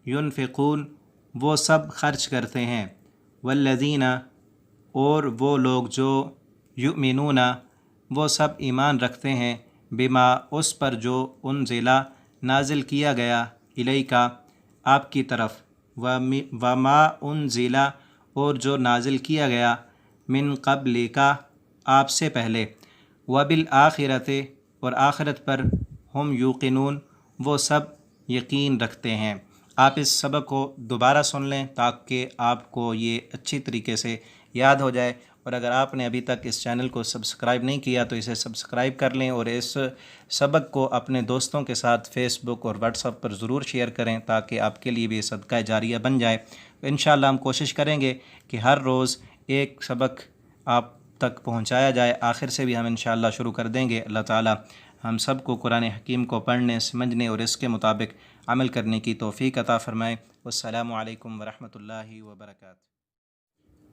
ینفقون وہ سب خرچ کرتے ہیں، والذین اور وہ لوگ جو یؤمنون وہ سب ایمان رکھتے ہیں، بما اس پر جو انزلا نازل کیا گیا، الیک آپ کی طرف، وما انزلا اور جو نازل کیا گیا، من قبلک آپ سے پہلے، وبالآخرۃ اور آخرت پر، ہم یوقنون وہ سب یقین رکھتے ہیں. آپ اس سبق کو دوبارہ سن لیں تاکہ آپ کو یہ اچھی طریقے سے یاد ہو جائے، اور اگر آپ نے ابھی تک اس چینل کو سبسکرائب نہیں کیا تو اسے سبسکرائب کر لیں، اور اس سبق کو اپنے دوستوں کے ساتھ فیس بک اور واٹس ایپ پر ضرور شیئر کریں تاکہ آپ کے لیے بھی صدقہ جاریہ بن جائے۔ انشاءاللہ ہم کوشش کریں گے کہ ہر روز ایک سبق آپ تک پہنچایا جائے۔ آخر سے بھی ہم انشاءاللہ شروع کر دیں گے۔ اللہ تعالی ہم سب کو قرآن حکیم کو پڑھنے، سمجھنے اور اس کے مطابق عمل کرنے کی توفیق عطا فرمائے۔ والسلام علیکم ورحمۃ اللہ وبرکاتہ۔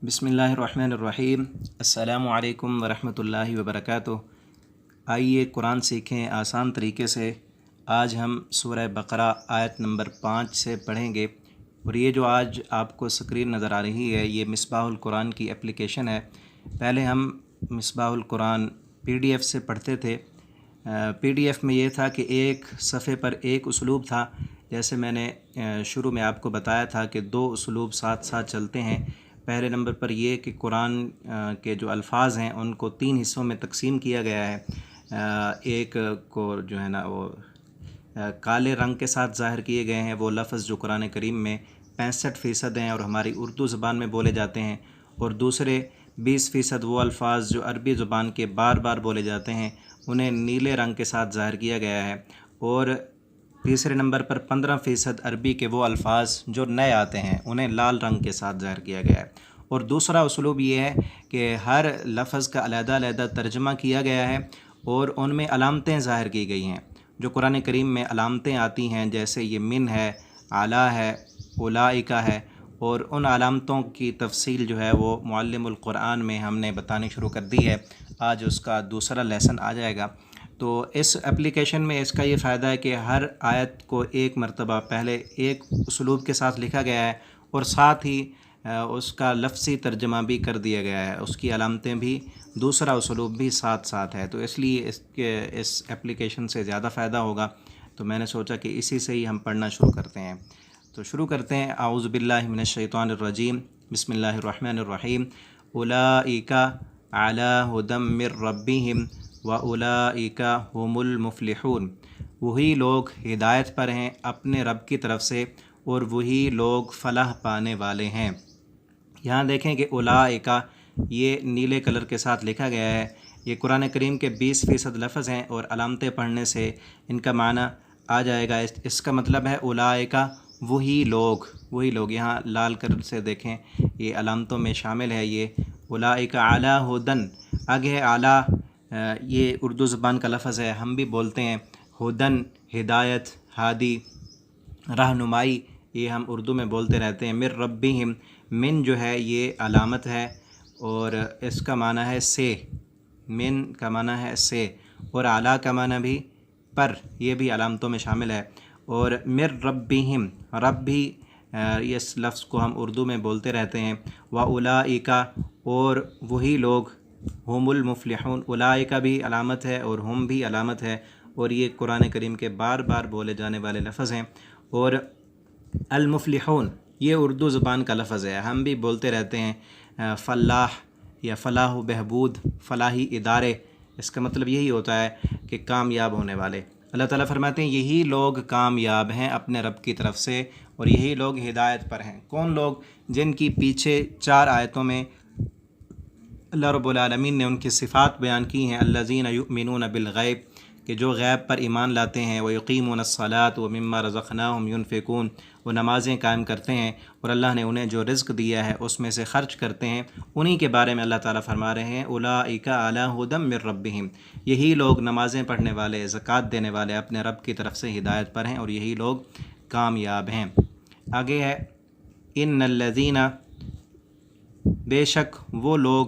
بسم اللہ الرحمن الرحیم۔ السلام علیکم ورحمۃ اللہ وبرکاتہ۔ آئیے قرآن سیکھیں آسان طریقے سے۔ آج ہم سورہ بقرہ آیت نمبر 5 سے پڑھیں گے، اور یہ جو آج آپ کو اسکرین نظر آ رہی ہے یہ مصباح القرآن کی اپلیکیشن ہے۔ پہلے ہم مصباح القرآن PDF سے پڑھتے تھے۔ PDF میں یہ تھا کہ ایک صفحے پر ایک اسلوب تھا، جیسے میں نے شروع میں آپ کو بتایا تھا کہ 2 اسلوب ساتھ ساتھ چلتے ہیں۔ پہلے نمبر پر یہ کہ قرآن کے جو الفاظ ہیں ان کو 3 حصوں میں تقسیم کیا گیا ہے۔ ایک کو جو ہے نا وہ کالے رنگ کے ساتھ ظاہر کیے گئے ہیں، وہ لفظ جو قرآن کریم میں 65% ہیں اور ہماری اردو زبان میں بولے جاتے ہیں، اور دوسرے 20% وہ الفاظ جو عربی زبان کے بار بار بولے جاتے ہیں، انہیں نیلے رنگ کے ساتھ ظاہر کیا گیا ہے، اور تیسرے نمبر پر 15% عربی کے وہ الفاظ جو نئے آتے ہیں انہیں لال رنگ کے ساتھ ظاہر کیا گیا ہے۔ اور دوسرا اسلوب یہ ہے کہ ہر لفظ کا علیحدہ علیحدہ ترجمہ کیا گیا ہے اور ان میں علامتیں ظاہر کی گئی ہیں۔ جو قرآن کریم میں علامتیں آتی ہیں جیسے یہ من ہے، اعلیٰ ہے، اولئک ہے، اور ان علامتوں کی تفصیل جو ہے وہ معلم القرآن میں ہم نے بتانی شروع کر دی ہے۔ آج اس کا دوسرا لیسن آ جائے گا۔ تو اس اپلیکیشن میں اس کا یہ فائدہ ہے کہ ہر آیت کو ایک مرتبہ پہلے ایک اسلوب کے ساتھ لکھا گیا ہے، اور ساتھ ہی اس کا لفظی ترجمہ بھی کر دیا گیا ہے، اس کی علامتیں بھی، دوسرا اسلوب بھی ساتھ ساتھ ہے۔ تو اس لیے اس اپلیکیشن سے زیادہ فائدہ ہوگا، تو میں نے سوچا کہ اسی سے ہی ہم پڑھنا شروع کرتے ہیں۔ تو شروع کرتے ہیں۔ اعوذ باللہ من الشیطان الرجیم، بسم اللہ الرحمن الرحیم۔ اولئک علی ھدی من ربہم واولئک ھم المفلحون۔ وہی لوگ ہدایت پر ہیں اپنے رب کی طرف سے، اور وہی لوگ فلاح پانے والے ہیں۔ یہاں دیکھیں کہ اولئک یہ نیلے کلر کے ساتھ لکھا گیا ہے۔ یہ قرآن کریم کے 20% لفظ ہیں، اور علامتیں پڑھنے سے ان کا معنی آ جائے گا۔ اس کا مطلب ہے اولئک وہی لوگ یہاں لال کلر سے دیکھیں، یہ علامتوں میں شامل ہے۔ یہ اولئک علی ھدی، آگے ہے اعلیٰ، یہ اردو زبان کا لفظ ہے، ہم بھی بولتے ہیں ھدی، ہدایت، ہادی، رہنمائی، یہ ہم اردو میں بولتے رہتے ہیں۔ من ربہم، من جو ہے یہ علامت ہے، اور اس کا معنی ہے سے، من کا معنی ہے سے، اور اعلیٰ کا معنی بھی پر، یہ بھی علامتوں میں شامل ہے۔ اور من ربہم، رب بھی اس لفظ کو ہم اردو میں بولتے رہتے ہیں۔ واولئک، اور وہی لوگ، ہم المفلحون، اولئک بھی علامت ہے اور ہم بھی علامت ہے، اور یہ قرآن کریم کے بار بار بولے جانے والے لفظ ہیں۔ اور المفلحون یہ اردو زبان کا لفظ ہے، ہم بھی بولتے رہتے ہیں فلاح یا فلاح و بہبود، فلاحی ادارے، اس کا مطلب یہی ہوتا ہے کہ کامیاب ہونے والے۔ اللہ تعالیٰ فرماتے ہیں یہی لوگ کامیاب ہیں اپنے رب کی طرف سے، اور یہی لوگ ہدایت پر ہیں۔ کون لوگ؟ جن کی پیچھے 4 آیتوں میں اللہ رب العالمین نے ان کی صفات بیان کی ہیں۔ الذین یؤمنون بالغیب، کہ جو غیب پر ایمان لاتے ہیں، ویقیمون الصلاۃ ومما رزقناہم ینفقون، وہ نمازیں قائم کرتے ہیں اور اللہ نے انہیں جو رزق دیا ہے اس میں سے خرچ کرتے ہیں۔ انہی کے بارے میں اللہ تعالیٰ فرما رہے ہیں اولئک علی ھدی من ربہم، یہی لوگ نمازیں پڑھنے والے، زکوٰۃ دینے والے اپنے رب کی طرف سے ہدایت پر ہیں، اور یہی لوگ کامیاب ہیں۔ آگے ہے ان الذین، بے شک وہ لوگ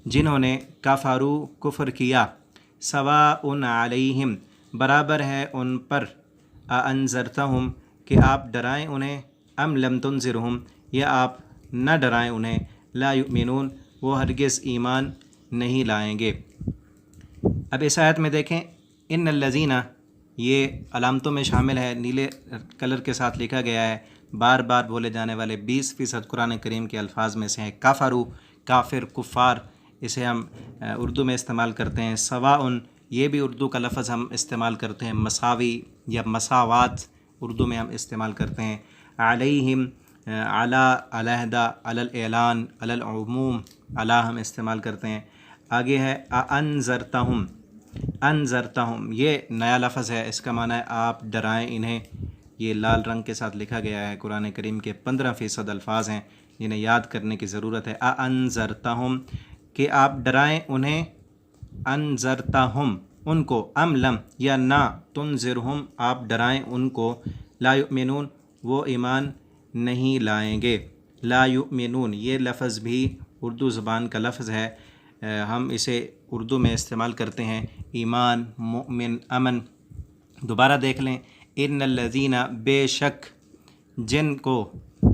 جنہوں نے کفروا، کفر کیا، سواء علیہم، برابر ہے ان پر، اانذرتہم، کہ آپ ڈرائیں انہیں، ام لم تنذرہم، یا آپ نہ ڈرائیں انہیں، لا یؤمنون، وہ ہرگز ایمان نہیں لائیں گے۔ اب اس آیت میں دیکھیں ان الذین، یہ علامتوں میں شامل ہے، نیلے کلر کے ساتھ لکھا گیا ہے، بار بار بولے جانے والے 20% قرآن کریم کے الفاظ میں سے ہے۔ کفروا، کافر، کفار، اسے ہم اردو میں استعمال کرتے ہیں۔ سواء، یہ بھی اردو کا لفظ ہم استعمال کرتے ہیں، مساوی یا مساوات، اردو میں ہم استعمال کرتے ہیں، علیہم علی علیحدہ، علی الاعلان، علی العموم، علی ہم استعمال کرتے ہیں۔ آگے ہے انذرتہم، انذرتہم یہ نیا لفظ ہے، اس کا معنی ہے آپ ڈرائیں انہیں۔ یہ لال رنگ کے ساتھ لکھا گیا ہے، قرآن کریم کے 15% الفاظ ہیں جنہیں یاد کرنے کی ضرورت ہے۔ انذرتہم کہ آپ ڈرائیں انہیں، انذرتہم ان کو، ام لم یا نہ، تنذرہم آپ ڈرائیں ان کو، لا یؤمنون وہ ایمان نہیں لائیں گے۔ لا یؤمنون یہ لفظ بھی اردو زبان کا لفظ ہے، ہم اسے اردو میں استعمال کرتے ہیں ایمان، مؤمن، امن۔ دوبارہ دیکھ لیں، ان الذین بے شک، جن کو،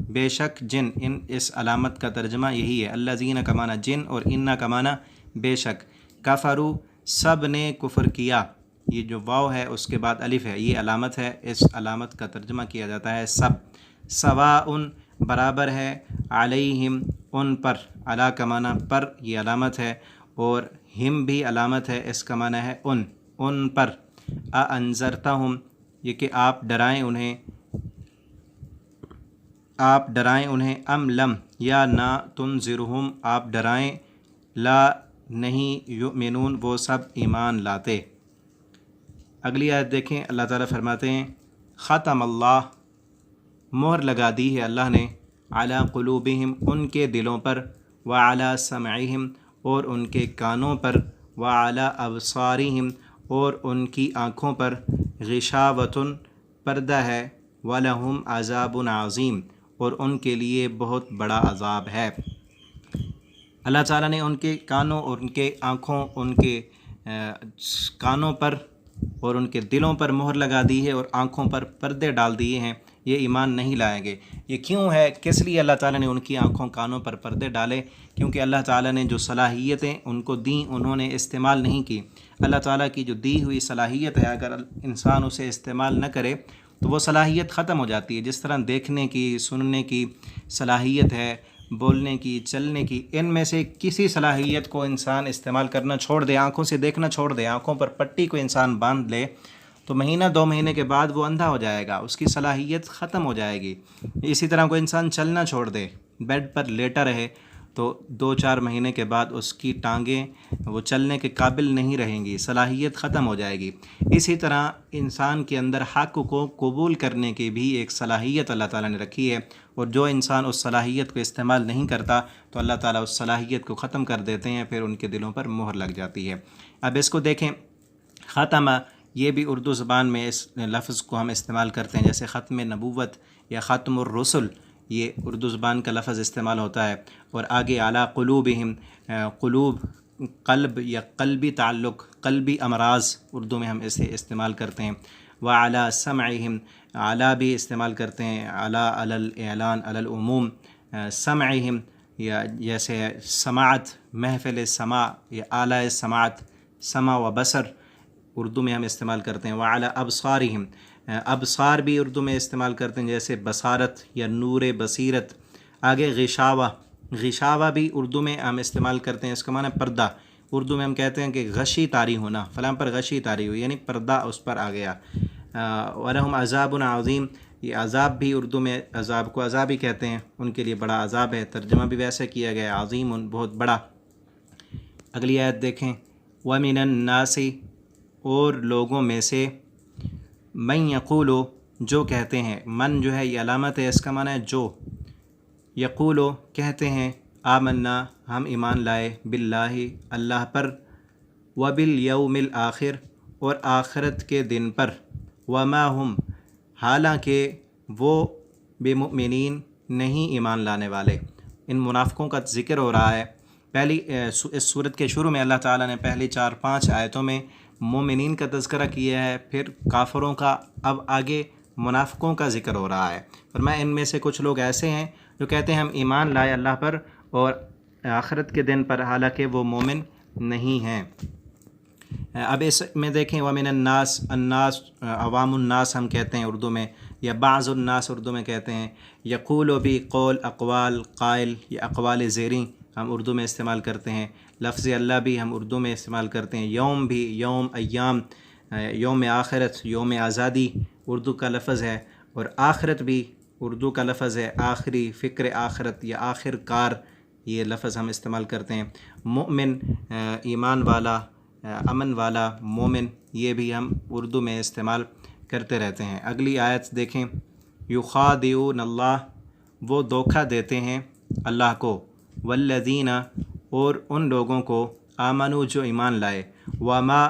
بے شک جن، ان اس علامت کا ترجمہ یہی ہے، الذین کا معنی جن اور ان کا معنی بے شک، کفروا سب نے کفر کیا، یہ جو واو ہے اس کے بعد الف ہے، یہ علامت ہے، اس علامت کا ترجمہ کیا جاتا ہے سب۔ سواء برابر ہے، علیہم ان پر، علی کا معنی پر یہ علامت ہے، اور ہم بھی علامت ہے، اس کا معنی ہے ان پر۔ انذرتہم یہ کہ آپ ڈرائیں انہیں، آپ ڈرائیں انہیں، ام لم یا نہ، تنذرہم آپ ڈرائیں، لا نہیں، یؤمنون وہ سب ایمان لاتے۔ اگلی آیت دیکھیں، اللہ تعالیٰ فرماتے ہیں ختم اللہ مہر لگا دی ہے اللہ نے، علی قلوبہم ان کے دلوں پر، وعلی سمعہم اور ان کے کانوں پر، وعلی ابصارہم اور ان کی آنکھوں پر، غشاوۃ پردہ ہے، ولہم عذاب عظیم اور ان کے لیے بہت بڑا عذاب ہے۔ اللہ تعالیٰ نے ان کے کانوں اور ان کے آنکھوں، ان کے کانوں پر اور ان کے دلوں پر مہر لگا دی ہے، اور آنکھوں پر پردے ڈال دیے ہیں، یہ ایمان نہیں لائیں گے۔ یہ کیوں ہے، کس لیے اللہ تعالیٰ نے ان کی آنکھوں کانوں پر پردے ڈالے؟ کیونکہ اللہ تعالیٰ نے جو صلاحیتیں ان کو دیں انہوں نے استعمال نہیں کی۔ اللہ تعالیٰ کی جو دی ہوئی صلاحیت ہے، اگر انسان اسے استعمال نہ کرے تو وہ صلاحیت ختم ہو جاتی ہے۔ جس طرح دیکھنے کی، سننے کی صلاحیت ہے، بولنے کی، چلنے کی، ان میں سے کسی صلاحیت کو انسان استعمال کرنا چھوڑ دے، آنکھوں سے دیکھنا چھوڑ دے، آنکھوں پر پٹی کو انسان باندھ لے تو مہینہ 2 مہینے کے بعد وہ اندھا ہو جائے گا، اس کی صلاحیت ختم ہو جائے گی۔ اسی طرح کوئی انسان چلنا چھوڑ دے، بیڈ پر لیٹا رہے تو 2-4 مہینے کے بعد اس کی ٹانگیں وہ چلنے کے قابل نہیں رہیں گی، صلاحیت ختم ہو جائے گی۔ اسی طرح انسان کے اندر حق کو قبول کرنے کی بھی ایک صلاحیت اللہ تعالیٰ نے رکھی ہے، اور جو انسان اس صلاحیت کو استعمال نہیں کرتا تو اللہ تعالیٰ اس صلاحیت کو ختم کر دیتے ہیں، پھر ان کے دلوں پر مہر لگ جاتی ہے۔ اب اس کو دیکھیں، ختمہ یہ بھی اردو زبان میں اس لفظ کو ہم استعمال کرتے ہیں، جیسے ختم نبوت یا ختم الرسل، یہ اردو زبان کا لفظ استعمال ہوتا ہے۔ اور آگے اعلیٰ قلوبہم، قلوب قلب یا قلبی تعلق، قلبی امراض اردو میں ہم اسے استعمال کرتے ہیں۔ وعلی سمعہم، اعلیٰ بھی استعمال کرتے ہیں، اعلیٰ علی الاعلان، علی العموم، سمعہم یا جیسے سماعت، محفل سماع یا اعلیٰ سماعت، سمع و بصر اردو میں ہم استعمال کرتے ہیں۔ وعلی ابصارہم، ابصار بھی اردو میں استعمال کرتے ہیں، جیسے بصارت یا نور بصیرت۔ آگے غشاوہ، غشاوہ بھی اردو میں ہم استعمال کرتے ہیں، اس کا معنی پردہ۔ اردو میں ہم کہتے ہیں کہ غشی طاری ہونا، فلاں پر غشی طاری ہوئی، یعنی پردہ اس پر آ گیا۔ وَلَهُمْ عَذَابٌ عَظِيمٌ، یہ عذاب بھی اردو میں عذاب کو عذاب ہی کہتے ہیں، ان کے لیے بڑا عذاب ہے، ترجمہ بھی ویسے کیا گیا ہے، عظیم بہت بڑا۔ اگلی آیت دیکھیں، وَمِنَ النَّاسِ اور لوگوں میں سے، من یقولو جو کہتے ہیں، من جو ہے یہ علامت ہے، اس کا معنی ہے جو، یقولو کہتے ہیں، آمنا ہم ایمان لائے، باللہ اللہ پر، وبالیوم الآخر اور آخرت کے دن پر، وما ہم حالانکہ وہ بمؤمنین نہیں ایمان لانے والے۔ ان منافقوں کا ذکر ہو رہا ہے۔ پہلی اس صورت کے شروع میں اللہ تعالیٰ نے پہلی 4-5 آیتوں میں مومنین کا تذکرہ کیا ہے، پھر کافروں کا، اب آگے منافقوں کا ذکر ہو رہا ہے۔ فرمایا ان میں سے کچھ لوگ ایسے ہیں جو کہتے ہیں ہم ایمان لائے اللہ پر اور آخرت کے دن پر، حالانکہ وہ مومن نہیں ہیں۔ اب اس میں دیکھیں، وَمِنَ النَّاسِ، الناس عوام الناس ہم کہتے ہیں اردو میں، یا بعض الناس اردو میں کہتے ہیں۔ یقول بھی قول، اقوال، قائل یا اقوال زیریں ہم اردو میں استعمال کرتے ہیں۔ لفظ اللہ بھی ہم اردو میں استعمال کرتے ہیں۔ یوم بھی، یوم، ایام، یوم آخرت، یوم آزادی اردو کا لفظ ہے۔ اور آخرت بھی اردو کا لفظ ہے، آخری، فکر آخرت یا آخر کار یہ لفظ ہم استعمال کرتے ہیں۔ مؤمن ایمان والا، امن والا، مومن، یہ بھی ہم اردو میں استعمال کرتے رہتے ہیں۔ اگلی آیت دیکھیں، یخادعون اللہ، وہ دھوکہ دیتے ہیں اللہ کو، والذین، اور ان لوگوں کو، آمنو، جو ایمان لائے، وما،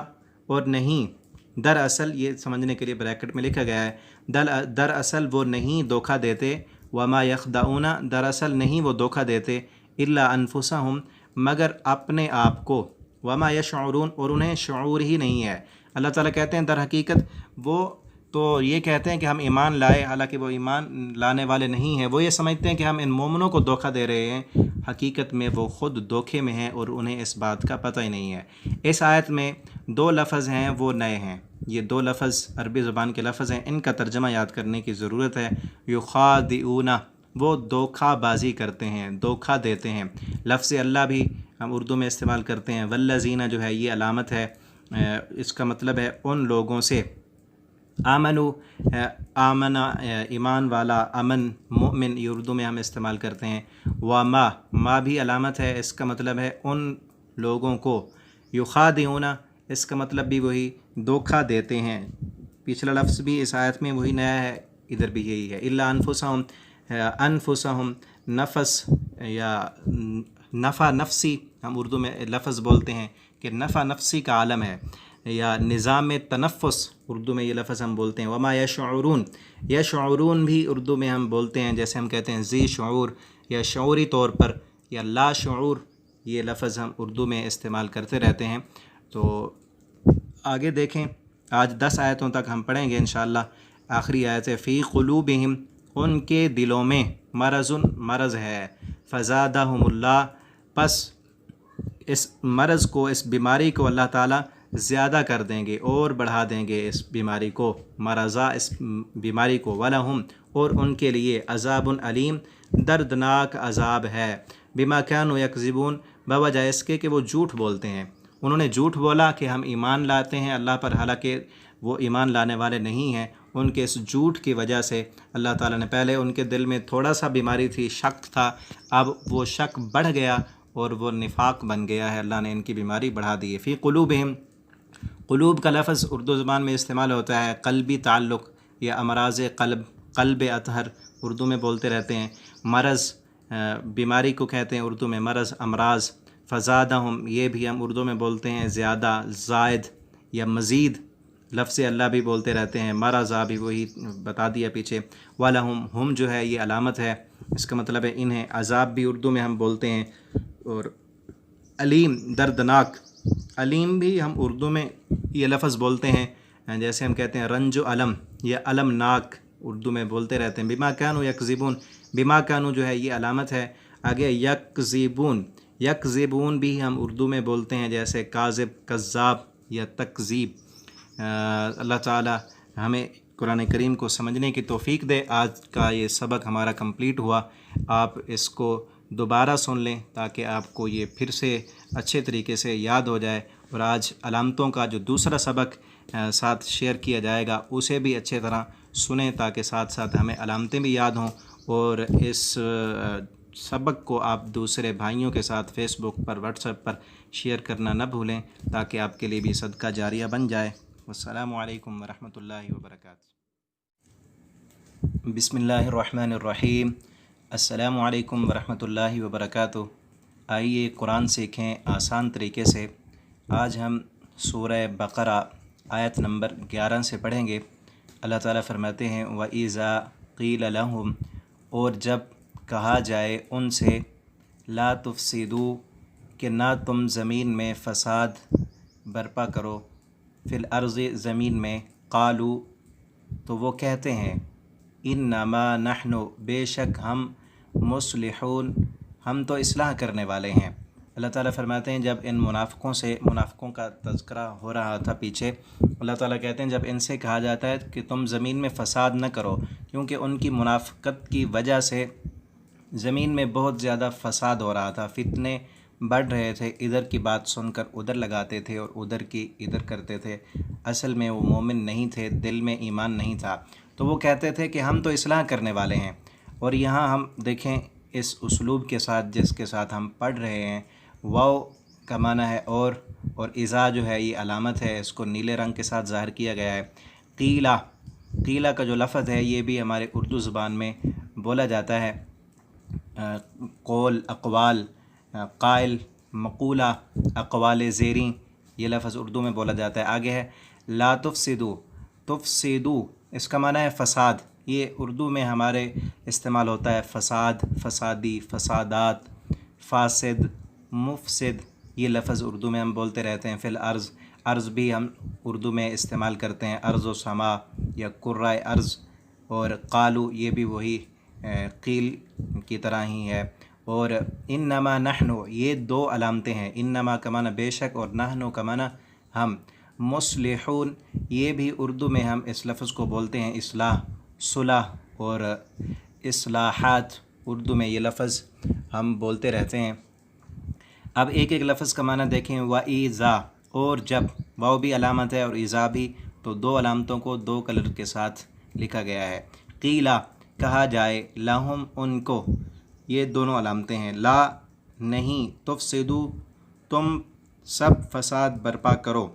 اور نہیں، دراصل یہ سمجھنے کے لیے بریکٹ میں لکھا گیا ہے، دراصل وہ نہیں دھوکہ دیتے، وما یخدعون، دراصل نہیں وہ دھوکہ دیتے، الا انفسہم، مگر اپنے آپ کو، وما یشعرون، اور انہیں شعور ہی نہیں ہے۔ اللہ تعالیٰ کہتے ہیں در حقیقت وہ تو یہ کہتے ہیں کہ ہم ایمان لائے، حالانکہ وہ ایمان لانے والے نہیں ہیں۔ وہ یہ سمجھتے ہیں کہ ہم ان مومنوں کو دھوکہ دے رہے ہیں، حقیقت میں وہ خود دھوکے میں ہیں اور انہیں اس بات کا پتہ ہی نہیں ہے۔ اس آیت میں دو لفظ ہیں وہ نئے ہیں، یہ دو لفظ عربی زبان کے لفظ ہیں، ان کا ترجمہ یاد کرنے کی ضرورت ہے۔ یخادعون، وہ دھوکہ بازی کرتے ہیں، دھوکہ دیتے ہیں۔ لفظ اللہ بھی ہم اردو میں استعمال کرتے ہیں، والذین جو ہے یہ علامت ہے، اس کا مطلب ہے ان لوگوں سے، آمنو، آمنا ایمان والا، امن مؤمن، یہ اردو میں ہم استعمال کرتے ہیں۔ وما، ما بھی علامت ہے، اس کا مطلب ہے ان لوگوں کو۔ یخادعون، اس کا مطلب بھی وہی، دھوکہ دیتے ہیں۔ پچھلا لفظ بھی اس آیت میں وہی نیا ہے، ادھر بھی یہی ہے۔ الا انفسہم، انفسہم نفس یا نفع نفسی، ہم اردو میں لفظ بولتے ہیں کہ نفع نفسی کا عالم ہے، یا نظام تنفس اردو میں یہ لفظ ہم بولتے ہیں۔ وما یشعرون، یشعرون بھی اردو میں ہم بولتے ہیں، جیسے ہم کہتے ہیں ذی شعور، یا شعوری طور پر، یا لا شعور، یہ لفظ ہم اردو میں استعمال کرتے رہتے ہیں۔ تو آگے دیکھیں، آج 10 آیتوں تک ہم پڑھیں گے انشاءاللہ۔ آخری آیت ہے، فی قلوبہم، ان کے دلوں میں، مرض، مرض ہے، فزادہم اللہ، پس اس مرض کو، اس بیماری کو اللہ تعالیٰ زیادہ کر دیں گے اور بڑھا دیں گے اس بیماری کو، مرضا، اس بیماری کو، وَلَهُمْ، اور ان کے لیے، عذاب علیم، دردناک عذاب ہے، بما كانوا یکذبون، بوجہ اس کے کہ وہ جھوٹ بولتے ہیں۔ انہوں نے جھوٹ بولا کہ ہم ایمان لاتے ہیں اللہ پر، حالانکہ وہ ایمان لانے والے نہیں ہیں۔ ان کے اس جھوٹ کی وجہ سے اللہ تعالیٰ نے، پہلے ان کے دل میں تھوڑا سا بیماری تھی، شک تھا، اب وہ شک بڑھ گیا اور وہ نفاق بن گیا ہے، اللہ نے ان کی بیماری بڑھا دی ہے۔ فی قلوبہم، قلوب کا لفظ اردو زبان میں استعمال ہوتا ہے قلبی تعلق یا امراض قلب، قلب اطہر اردو میں بولتے رہتے ہیں۔ مرض، بیماری کو کہتے ہیں اردو میں مرض، امراض۔ فزادہم، یہ بھی ہم اردو میں بولتے ہیں زیادہ، زائد یا مزید، لفظ اللہ بھی بولتے رہتے ہیں، مرضا بھی وہی بتا دیا پیچھے۔ وَلَهُمْ، ہم جو ہے یہ علامت ہے، اس کا مطلب ہے انہیں، عذاب بھی اردو میں ہم بولتے ہیں، اور علیم، دردناک، علیم بھی ہم اردو میں یہ لفظ بولتے ہیں، جیسے ہم کہتے ہیں رنج و علم یا المناک، اردو میں بولتے رہتے ہیں۔ بما كانوا یکذبون، بما كانوا جو ہے یہ علامت ہے۔ آگے یکذبون، یکذبون بھی ہم اردو میں بولتے ہیں، جیسے کاذب، کذاب یا تکذیب۔ اللہ تعالی ہمیں قرآن کریم کو سمجھنے کی توفیق دے۔ آج کا یہ سبق ہمارا کمپلیٹ ہوا، آپ اس کو دوبارہ سن لیں تاکہ آپ کو یہ پھر سے اچھے طریقے سے یاد ہو جائے، اور آج علامتوں کا جو دوسرا سبق ساتھ شیئر کیا جائے گا اسے بھی اچھے طرح سنیں تاکہ ساتھ ساتھ ہمیں علامتیں بھی یاد ہوں، اور اس سبق کو آپ دوسرے بھائیوں کے ساتھ فیس بک پر، واٹس ایپ پر شیئر کرنا نہ بھولیں تاکہ آپ کے لیے بھی صدقہ جاریہ بن جائے۔ والسلام علیکم ورحمۃ اللہ وبرکاتہ۔ بسم اللہ الرحمن الرحیم۔ السلام علیکم ورحمۃ اللہ وبرکاتہ۔ آئیے قرآن سیکھیں آسان طریقے سے۔ آج ہم سورہ بقرہ آیت نمبر 11 سے پڑھیں گے۔ اللہ تعالیٰ فرماتے ہیں، وَإِذَا قِيلَ لَهُمْ، اور جب کہا جائے ان سے، لا تفسدوا، کہ نہ تم زمین میں فساد برپا کرو، فی الارض، زمین میں، قالوا، تو وہ کہتے ہیں، انما نحن، بے شک ہم، مصلحون، ہم تو اصلاح کرنے والے ہیں۔ اللہ تعالیٰ فرماتے ہیں جب ان منافقوں کا تذکرہ ہو رہا تھا پیچھے، اللہ تعالیٰ کہتے ہیں جب ان سے کہا جاتا ہے کہ تم زمین میں فساد نہ کرو، کیونکہ ان کی منافقت کی وجہ سے زمین میں بہت زیادہ فساد ہو رہا تھا، فتنے بڑھ رہے تھے، ادھر کی بات سن کر ادھر لگاتے تھے اور ادھر کی ادھر کرتے تھے، اصل میں وہ مومن نہیں تھے، دل میں ایمان نہیں تھا، تو وہ کہتے تھے کہ ہم تو اصلاح کرنے والے ہیں۔ اور یہاں ہم دیکھیں اس اسلوب کے ساتھ جس کے ساتھ ہم پڑھ رہے ہیں، واو کا معنی ہے اور اذا جو ہے یہ علامت ہے، اس کو نیلے رنگ کے ساتھ ظاہر کیا گیا ہے۔ قیلہ، قیلہ کا جو لفظ ہے یہ بھی ہمارے اردو زبان میں بولا جاتا ہے، قول، اقوال، قائل، مقولہ، اقوال زیریں، یہ لفظ اردو میں بولا جاتا ہے۔ آگے ہے لا تفسدو، تفسدو اس کا معنی ہے فساد، یہ اردو میں ہمارے استعمال ہوتا ہے، فساد، فسادی، فسادات، فاسد، مفسد، یہ لفظ اردو میں ہم بولتے رہتے ہیں۔ فی الارض، ارض بھی ہم اردو میں استعمال کرتے ہیں، ارض و سما یا کرۂ ارض، اور قالو یہ بھی وہی قیل کی طرح ہی ہے۔ اور انما نحن، یہ دو علامتیں ہیں، انما کا معنی بے شک اور نحن کا معنی ہم، مصلحون یہ بھی اردو میں ہم اس لفظ کو بولتے ہیں اصلاح، صلح اور اصلاحات، اردو میں یہ لفظ ہم بولتے رہتے ہیں۔ اب ایک ایک لفظ کا معنی دیکھیں، وَإِذَا، اور جب، واو بھی علامت ہے اور اذا بھی، تو دو علامتوں کو دو کلر کے ساتھ لکھا گیا ہے۔ قیلہ کہا جائے، لہم ان کو، یہ دونوں علامتیں ہیں، لا نہیں، تفسدو تم سب فساد برپا کرو،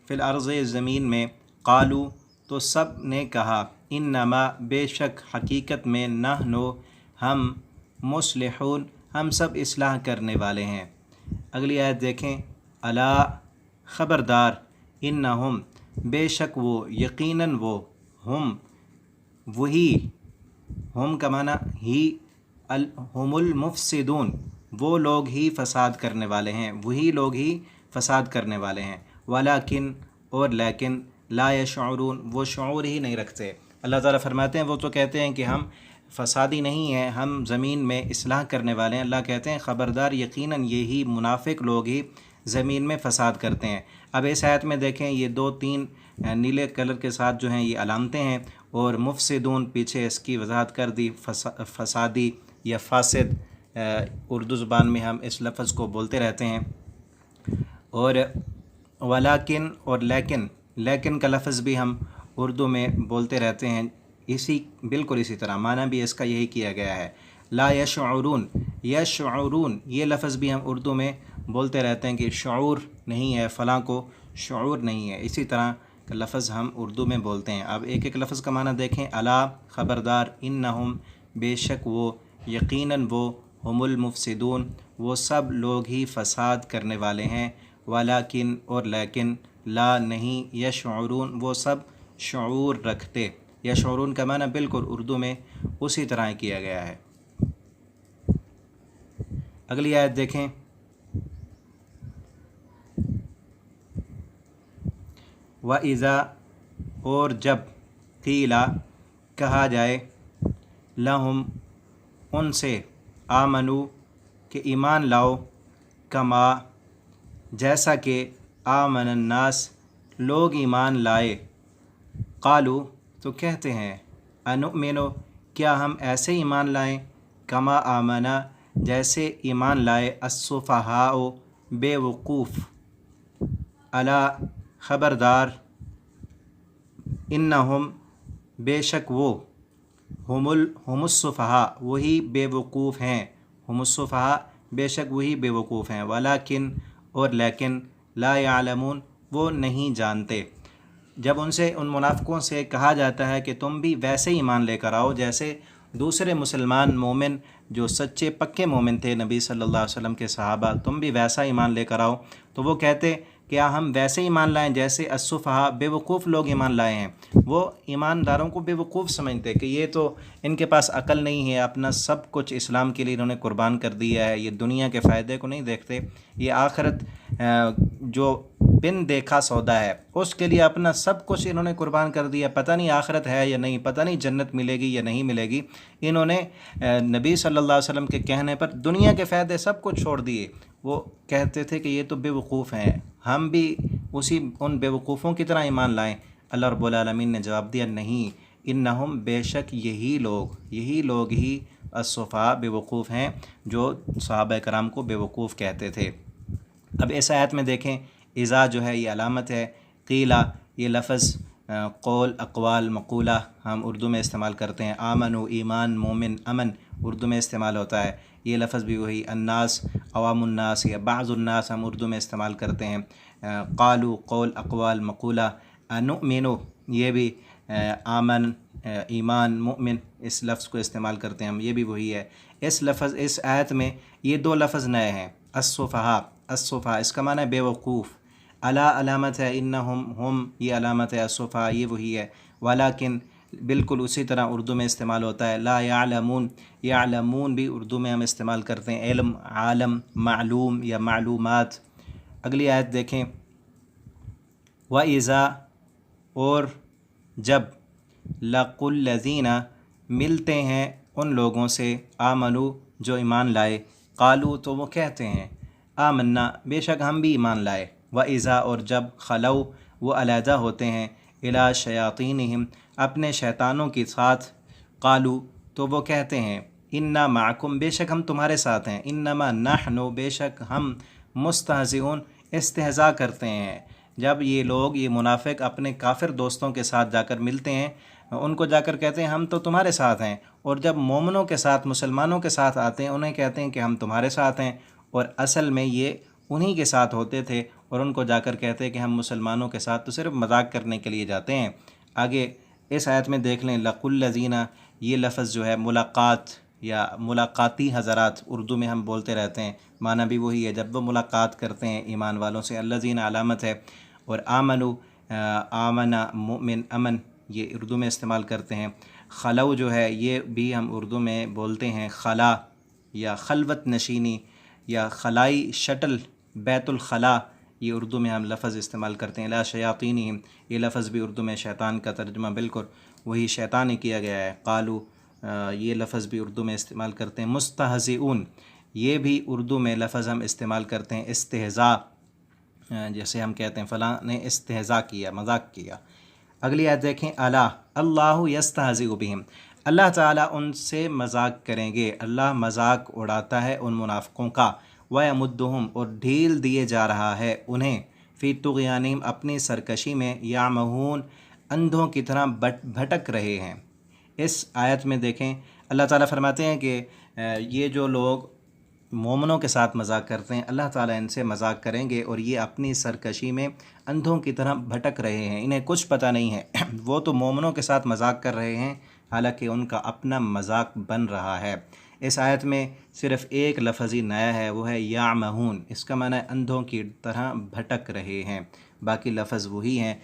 فی الارض زمین میں، قالو تو سب نے کہا، انما بے شک، حقیقت میں، نحنو ہم، مصلحون ہم سب اصلاح کرنے والے ہیں۔ اگلی آیت دیکھیں، الا خبردار، انہم بے شک وہ، یقیناً وہ، ہم وہی، ہم کا معنی ہی، ہم المفسدون وہ لوگ ہی فساد کرنے والے ہیں، وہی لوگ ہی فساد کرنے والے ہیں، ولیکن اور لیکن، لا یشعرون وہ شعور ہی نہیں رکھتے۔ اللہ تعالیٰ فرماتے ہیں وہ تو کہتے ہیں کہ ہم فسادی نہیں ہیں، ہم زمین میں اصلاح کرنے والے ہیں، اللہ کہتے ہیں خبردار، یقیناً یہی منافق لوگ ہی زمین میں فساد کرتے ہیں۔ اب اس آیت میں دیکھیں، یہ دو تین نیلے کلر کے ساتھ جو ہیں یہ علامتیں ہیں، اور مفسدون پیچھے اس کی وضاحت کر دی، فسادی یا فاسد، اردو زبان میں ہم اس لفظ کو بولتے رہتے ہیں۔ اور ولیکن اور لیکن، لیکن کا لفظ بھی ہم اردو میں بولتے رہتے ہیں، بالکل اسی طرح معنی بھی اس کا یہی کیا گیا ہے۔ لا یشعرون، یشعرون یہ لفظ بھی ہم اردو میں بولتے رہتے ہیں کہ شعور نہیں ہے، فلاں کو شعور نہیں ہے، اسی طرح کا لفظ ہم اردو میں بولتے ہیں۔ اب ایک ایک لفظ کا معنی دیکھیں، الا خبردار، انہم بے شک وہ، یقیناً وہ، ہم المفسدون وہ سب لوگ ہی فساد کرنے والے ہیں، ولیکن اور لیکن، لا نہیں، یشعرون وہ سب شعور رکھتے، یشعرون کا معنی بالکل اردو میں اسی طرح کیا گیا ہے۔ اگلی آیت دیکھیں، وَإِذَا اور جب، قیلا کہا جائے، لہم ان سے، آمنو کہ ایمان لاؤ، کما جیسا کہ، آمن الناس لوگ ایمان لائے، قالو تو کہتے ہیں، انؤمنو کیا ہم ایسے ایمان لائیں، کما آمنا جیسے ایمان لائے، السفہاء بے وقوف، الا خبردار، انہم بے شک وہ، ہم السفہاء وہی بے وقوف ہیں، ہم السفہاء بے شک وہی بے وقوف ہیں، ولیکن اور لیکن، لا یعلمون وہ نہیں جانتے۔ جب ان سے، ان منافقوں سے کہا جاتا ہے کہ تم بھی ویسے ایمان لے کر آؤ جیسے دوسرے مسلمان مومن جو سچے پکے مومن تھے، نبی صلی اللہ علیہ وسلم کے صحابہ، تم بھی ویسا ایمان لے کر آؤ، تو وہ کہتے کیا ہم ویسے ایمان لائیں جیسے السفہاء بے وقوف لوگ ایمان لائے ہیں۔ وہ ایمانداروں کو بے وقوف سمجھتے کہ یہ تو ان کے پاس عقل نہیں ہے، اپنا سب کچھ اسلام کے لیے انہوں نے قربان کر دیا ہے، یہ دنیا کے فائدے کو نہیں دیکھتے، یہ آخرت جو بن دیکھا سودا ہے اس کے لیے اپنا سب کچھ انہوں نے قربان کر دیا، پتہ نہیں آخرت ہے یا نہیں، پتہ نہیں جنت ملے گی یا نہیں ملے گی، انہوں نے نبی صلی اللہ علیہ وسلم کے کہنے پر دنیا کے فائدے سب کچھ چھوڑ دیے۔ وہ کہتے تھے کہ یہ تو بے وقوف ہیں، ہم بھی ان بے وقوفوں کی طرح ایمان لائیں۔ اللہ رب العالمین نے جواب دیا، نہیں، انہم بے شک یہی لوگ ہی الصفحاء بیوقوف ہیں جو صحابہ کرام کو بیوقوف کہتے تھے۔ اب اس آیت میں دیکھیں اذا جو ہے یہ علامت ہے، قیلا یہ لفظ قول، اقوال، مقولہ ہم اردو میں استعمال کرتے ہیں، آمنو ایمان، مومن امن اردو میں استعمال ہوتا ہے، یہ لفظ بھی وہی، الناس عوام الناس یا بعض الناس ہم اردو میں استعمال کرتے ہیں، قالو قول، اقوال، مقولہ، نؤمنو یہ بھی آمن، ایمان، مؤمن اس لفظ کو استعمال کرتے ہیں ہم، یہ بھی وہی ہے۔ اس آیت میں یہ دو لفظ نئے ہیں، الصفحاء، الصفحاء اس کا معنی ہے بے وقوف، الا علامت ہے، انہم ہم یہ علامت ہے، الصفحاء یہ وہی ہے، ولیکن بالکل اسی طرح اردو میں استعمال ہوتا ہے، لا یعلمون، یعلمون بھی اردو میں ہم استعمال کرتے ہیں، علم، عالم، معلوم یا معلومات۔ اگلی آیت دیکھیں، وَإِذَا اور جب، لَقُوا الَّذِينَ ملتے ہیں ان لوگوں سے، آمنو جو ایمان لائے، قالو تو وہ کہتے ہیں، آمنا بے شک ہم بھی ایمان لائے، وَإِذَا اور جب، خلو وہ علیحدہ ہوتے ہیں، الی شیاطینہم اپنے شیطانوں کے ساتھ، قالو تو وہ کہتے ہیں، انا معکم بے شک ہم تمہارے ساتھ ہیں، انما نحن بے شک ہم، مستہزئون استہزاء کرتے ہیں۔ جب یہ لوگ، یہ منافق اپنے کافر دوستوں کے ساتھ جا کر ملتے ہیں، ان کو جا کر کہتے ہیں ہم تو تمہارے ساتھ ہیں، اور جب مومنوں کے ساتھ، مسلمانوں کے ساتھ آتے ہیں انہیں کہتے ہیں کہ ہم تمہارے ساتھ ہیں، اور اصل میں یہ انہی کے ساتھ ہوتے تھے، اور ان کو جا کر کہتے ہیں کہ ہم مسلمانوں کے ساتھ تو صرف مذاق کرنے کے لیے جاتے ہیں۔ آگے اس آیت میں دیکھ لیں، لَقُوا الَّذِينَ یہ لفظ جو ہے ملاقات یا ملاقاتی حضرات اردو میں ہم بولتے رہتے ہیں، معنی بھی وہی ہے، جب وہ ملاقات کرتے ہیں ایمان والوں سے، الذین علامت ہے، اور آمنو آمنا مؤمن امن یہ اردو میں استعمال کرتے ہیں، خلو جو ہے یہ بھی ہم اردو میں بولتے ہیں خلا یا خلوت نشینی یا خلائی شٹل، بیت الخلا یہ اردو میں ہم لفظ استعمال کرتے ہیں، لا شیاطینہم یہ لفظ بھی اردو میں شیطان کا ترجمہ بالکل وہی شیطان ہی کیا گیا ہے، قالو یہ لفظ بھی اردو میں استعمال کرتے ہیں، مستہزئون یہ بھی اردو میں لفظ ہم استعمال کرتے ہیں، استہزاء جیسے ہم کہتے ہیں فلاں نے استہزاء کیا، مذاق کیا۔ اگلی آیت دیکھیں، الا اللہ یستہزئ بہم اللہ تعالیٰ ان سے مذاق کریں گے، اللہ مذاق اڑاتا ہے ان منافقوں کا، وَيَمُدُّهُمْ اور ڈھیل دیے جا رہا ہے انہیں، فی طغیانہم اپنی سرکشی میں، یعمہون اندھوں کی طرح بھٹک رہے ہیں۔ اس آیت میں دیکھیں اللہ تعالیٰ فرماتے ہیں کہ یہ جو لوگ مومنوں کے ساتھ مذاق کرتے ہیں اللہ تعالیٰ ان سے مذاق کریں گے، اور یہ اپنی سرکشی میں اندھوں کی طرح بھٹک رہے ہیں، انہیں کچھ پتہ نہیں ہے وہ تو مومنوں کے ساتھ مذاق کر رہے ہیں حالانکہ ان کا اپنا مذاق بن رہا ہے۔ اس آیت میں صرف ایک لفظ ہی نیا ہے، وہ ہے یعمہون، اس کا معنی ہے اندھوں کی طرح بھٹک رہے ہیں، باقی لفظ وہی ہیں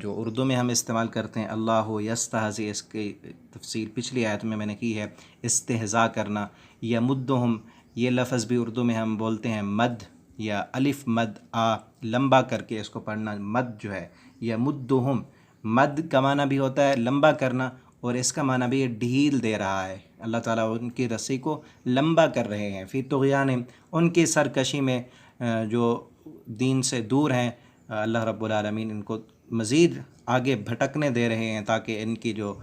جو اردو میں ہم استعمال کرتے ہیں، اللہ یستہزئ اس کی تفصیل پچھلی آیت میں نے کی ہے، استہزاء کرنا، یمدہم یہ لفظ بھی اردو میں ہم بولتے ہیں مد یا الف مد آ لمبا کر کے اس کو پڑھنا، مد جو ہے یمدہم، مد کا معنی بھی ہوتا ہے لمبا کرنا، اور اس کا معنی بھی یہ ڈھیل دے رہا ہے، اللہ تعالیٰ ان کی رسی کو لمبا کر رہے ہیں، فی طغیانہم ان کی سرکشی میں، جو دین سے دور ہیں، اللہ رب العالمین ان کو مزید آگے بھٹکنے دے رہے ہیں تاکہ ان کی جو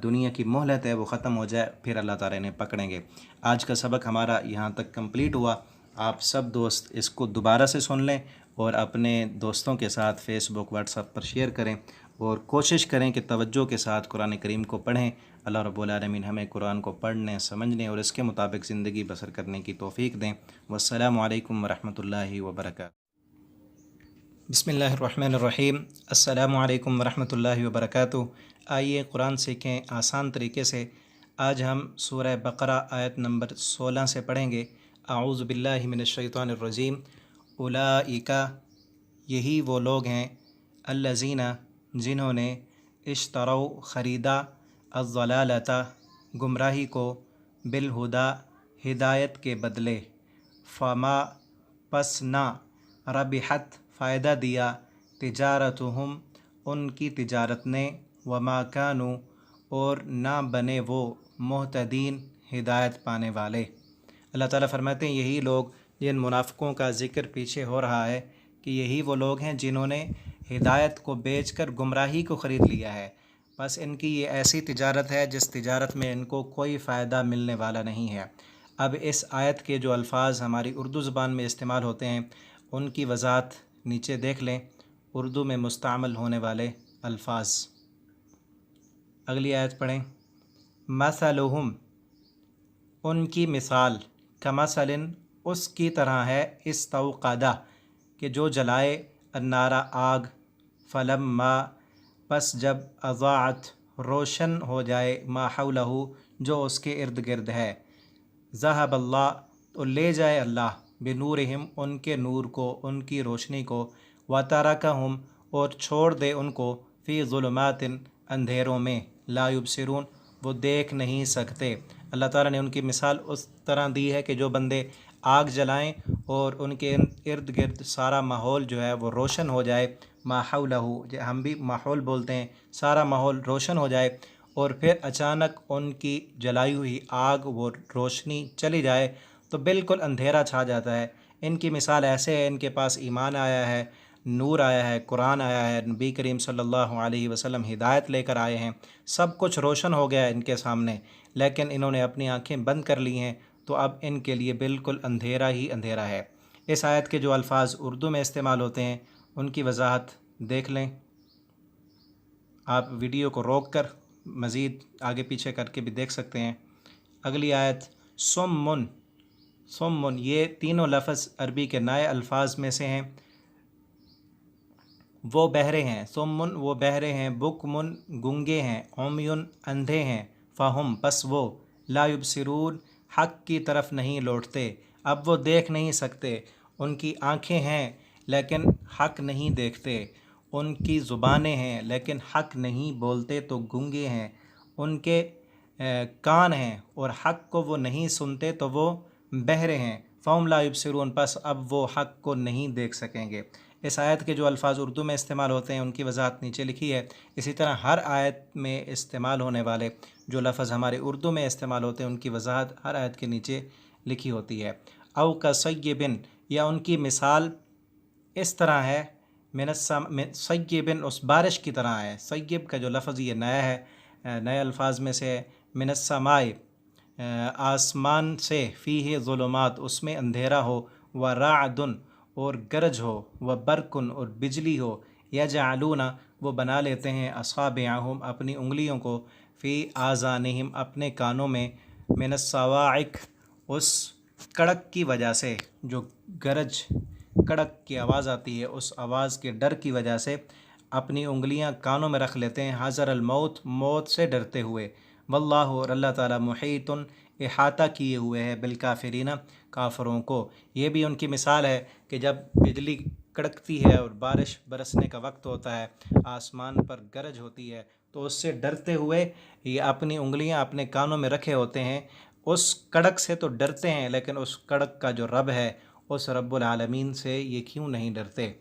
دنیا کی مہلت ہے وہ ختم ہو جائے، پھر اللہ تعالیٰ انہیں پکڑیں گے۔ آج کا سبق ہمارا یہاں تک کمپلیٹ ہوا، آپ سب دوست اس کو دوبارہ سے سن لیں اور اپنے دوستوں کے ساتھ فیس بک، واٹس ایپ پر شیئر کریں، اور کوشش کریں کہ توجہ کے ساتھ قرآن کریم کو پڑھیں۔ اللہ رب العالمین ہمیں قرآن کو پڑھنے، سمجھنے اور اس کے مطابق زندگی بسر کرنے کی توفیق دیں۔ والسلام علیکم ورحمۃ اللہ وبرکاتہ۔ بسم اللہ الرحمن الرحیم، السلام علیکم ورحمۃ اللہ وبرکاتہ۔ آئیے قرآن سیکھیں آسان طریقے سے۔ آج ہم سورہ بقرہ آیت نمبر 16 سے پڑھیں گے۔ اعوذ باللہ من الشیطان الرجیم، اولئک یہی وہ لوگ ہیں، الذین جنہوں نے، اشتروا خریدا، الضلالۃ گمراہی کو، بالہدیٰ ہدایت کے بدلے، فما پس نہ، ربحت فائدہ دیا، تجارتہم ان کی تجارت نے، وما کانوا اور نہ بنے وہ، مہتدین ہدایت پانے والے۔ اللہ تعالیٰ فرماتے ہیں یہی لوگ، جن منافقوں کا ذکر پیچھے ہو رہا ہے کہ یہی وہ لوگ ہیں جنہوں نے ہدایت کو بیچ کر گمراہی کو خرید لیا ہے، بس ان کی یہ ایسی تجارت ہے جس تجارت میں ان کو کوئی فائدہ ملنے والا نہیں ہے۔ اب اس آیت کے جو الفاظ ہماری اردو زبان میں استعمال ہوتے ہیں ان کی وضاحت نیچے دیکھ لیں، اردو میں مستعمل ہونے والے الفاظ۔ اگلی آیت پڑھیں۔ مثلہم، ان کی مثال، کمثل، اس کی طرح ہے، استوقدہ، کہ جو جلائے، النار، آگ، فلما، پس جب، اضاعت، روشن ہو جائے، ما حولہ، جو اس کے ارد گرد ہے، ذہب اللہ، تو لے جائے اللہ، بنورہم، ان کے نور کو، ان کی روشنی کو، وترکہم، اور چھوڑ دے ان کو، فی ظلمات، اندھیروں میں، لا یبصرون، وہ دیکھ نہیں سکتے۔ اللہ تعالیٰ نے ان کی مثال اس طرح دی ہے کہ جو بندے آگ جلائیں اور ان کے ارد گرد سارا ماحول جو ہے وہ روشن ہو جائے، ما حولہ، ہم بھی ماحول بولتے ہیں، سارا ماحول روشن ہو جائے، اور پھر اچانک ان کی جلائی ہوئی آگ وہ روشنی چلی جائے تو بالکل اندھیرا چھا جاتا ہے۔ ان کی مثال ایسے ہے، ان کے پاس ایمان آیا ہے، نور آیا ہے، قرآن آیا ہے، نبی کریم صلی اللہ علیہ وسلم ہدایت لے کر آئے ہیں، سب کچھ روشن ہو گیا ہے ان کے سامنے، لیکن انہوں نے اپنی آنکھیں بند کر لی ہیں، تو اب ان کے لیے بالکل اندھیرا ہی اندھیرا ہے۔ اس آیت کے جو الفاظ اردو میں استعمال ہوتے ہیں ان کی وضاحت دیکھ لیں۔ آپ ویڈیو کو روک کر مزید آگے پیچھے کر کے بھی دیکھ سکتے ہیں۔ اگلی آیت، سمن، سمن، یہ تینوں لفظ عربی کے نئے الفاظ میں سے ہیں۔ وہ بہرے ہیں، سمن وہ بہرے ہیں، بکمن گنگے ہیں، عمیٌ اندھے ہیں، فہم پس وہ، لا یبصرون حق کی طرف نہیں لوٹتے، اب وہ دیکھ نہیں سکتے، ان کی آنکھیں ہیں لیکن حق نہیں دیکھتے، ان کی زبانیں ہیں لیکن حق نہیں بولتے تو گنگے ہیں، ان کے کان ہیں اور حق کو وہ نہیں سنتے تو وہ بہرے ہیں، فہم لا یبصرون پس اب وہ حق کو نہیں دیکھ سکیں گے۔ اس آیت کے جو الفاظ اردو میں استعمال ہوتے ہیں ان کی وضاحت نیچے لکھی ہے۔ اسی طرح ہر آیت میں استعمال ہونے والے جو لفظ ہمارے اردو میں استعمال ہوتے ہیں ان کی وضاحت ہر آیت کے نیچے لکھی ہوتی ہے۔ او کصیب، یا ان کی مثال اس طرح ہے، صیب، اس بارش کی طرح ہے۔ صیب کا جو لفظ یہ نیا ہے، نئے الفاظ میں سے، من السماء، آسمان سے، فیہ ظلمات، اس میں اندھیرا ہو، ورعد، اور گرج ہو، وبرق، اور بجلی ہو، یجعلون، وہ بنا لیتے ہیں، اصابعہم، اپنی انگلیوں کو، فی آذانہم، اپنے کانوں میں، من الصواعق، اس کڑک کی وجہ سے، جو گرج کڑک کی آواز آتی ہے اس آواز کے ڈر کی وجہ سے اپنی انگلیاں کانوں میں رکھ لیتے ہیں، حذر الموت، موت سے ڈرتے ہوئے، واللہ، اور اللہ تعالیٰ، محیط، احاطہ کیے ہوئے ہے، بالکافرین، کافروں کو۔ یہ بھی ان کی مثال ہے کہ جب بجلی کڑکتی ہے اور بارش برسنے کا وقت ہوتا ہے، آسمان پر گرج ہوتی ہے، تو اس سے ڈرتے ہوئے یہ اپنی انگلیاں اپنے کانوں میں رکھے ہوتے ہیں، اس کڑک سے تو ڈرتے ہیں لیکن اس کڑک کا جو رب ہے، اس رب العالمین سے یہ کیوں نہیں ڈرتے؟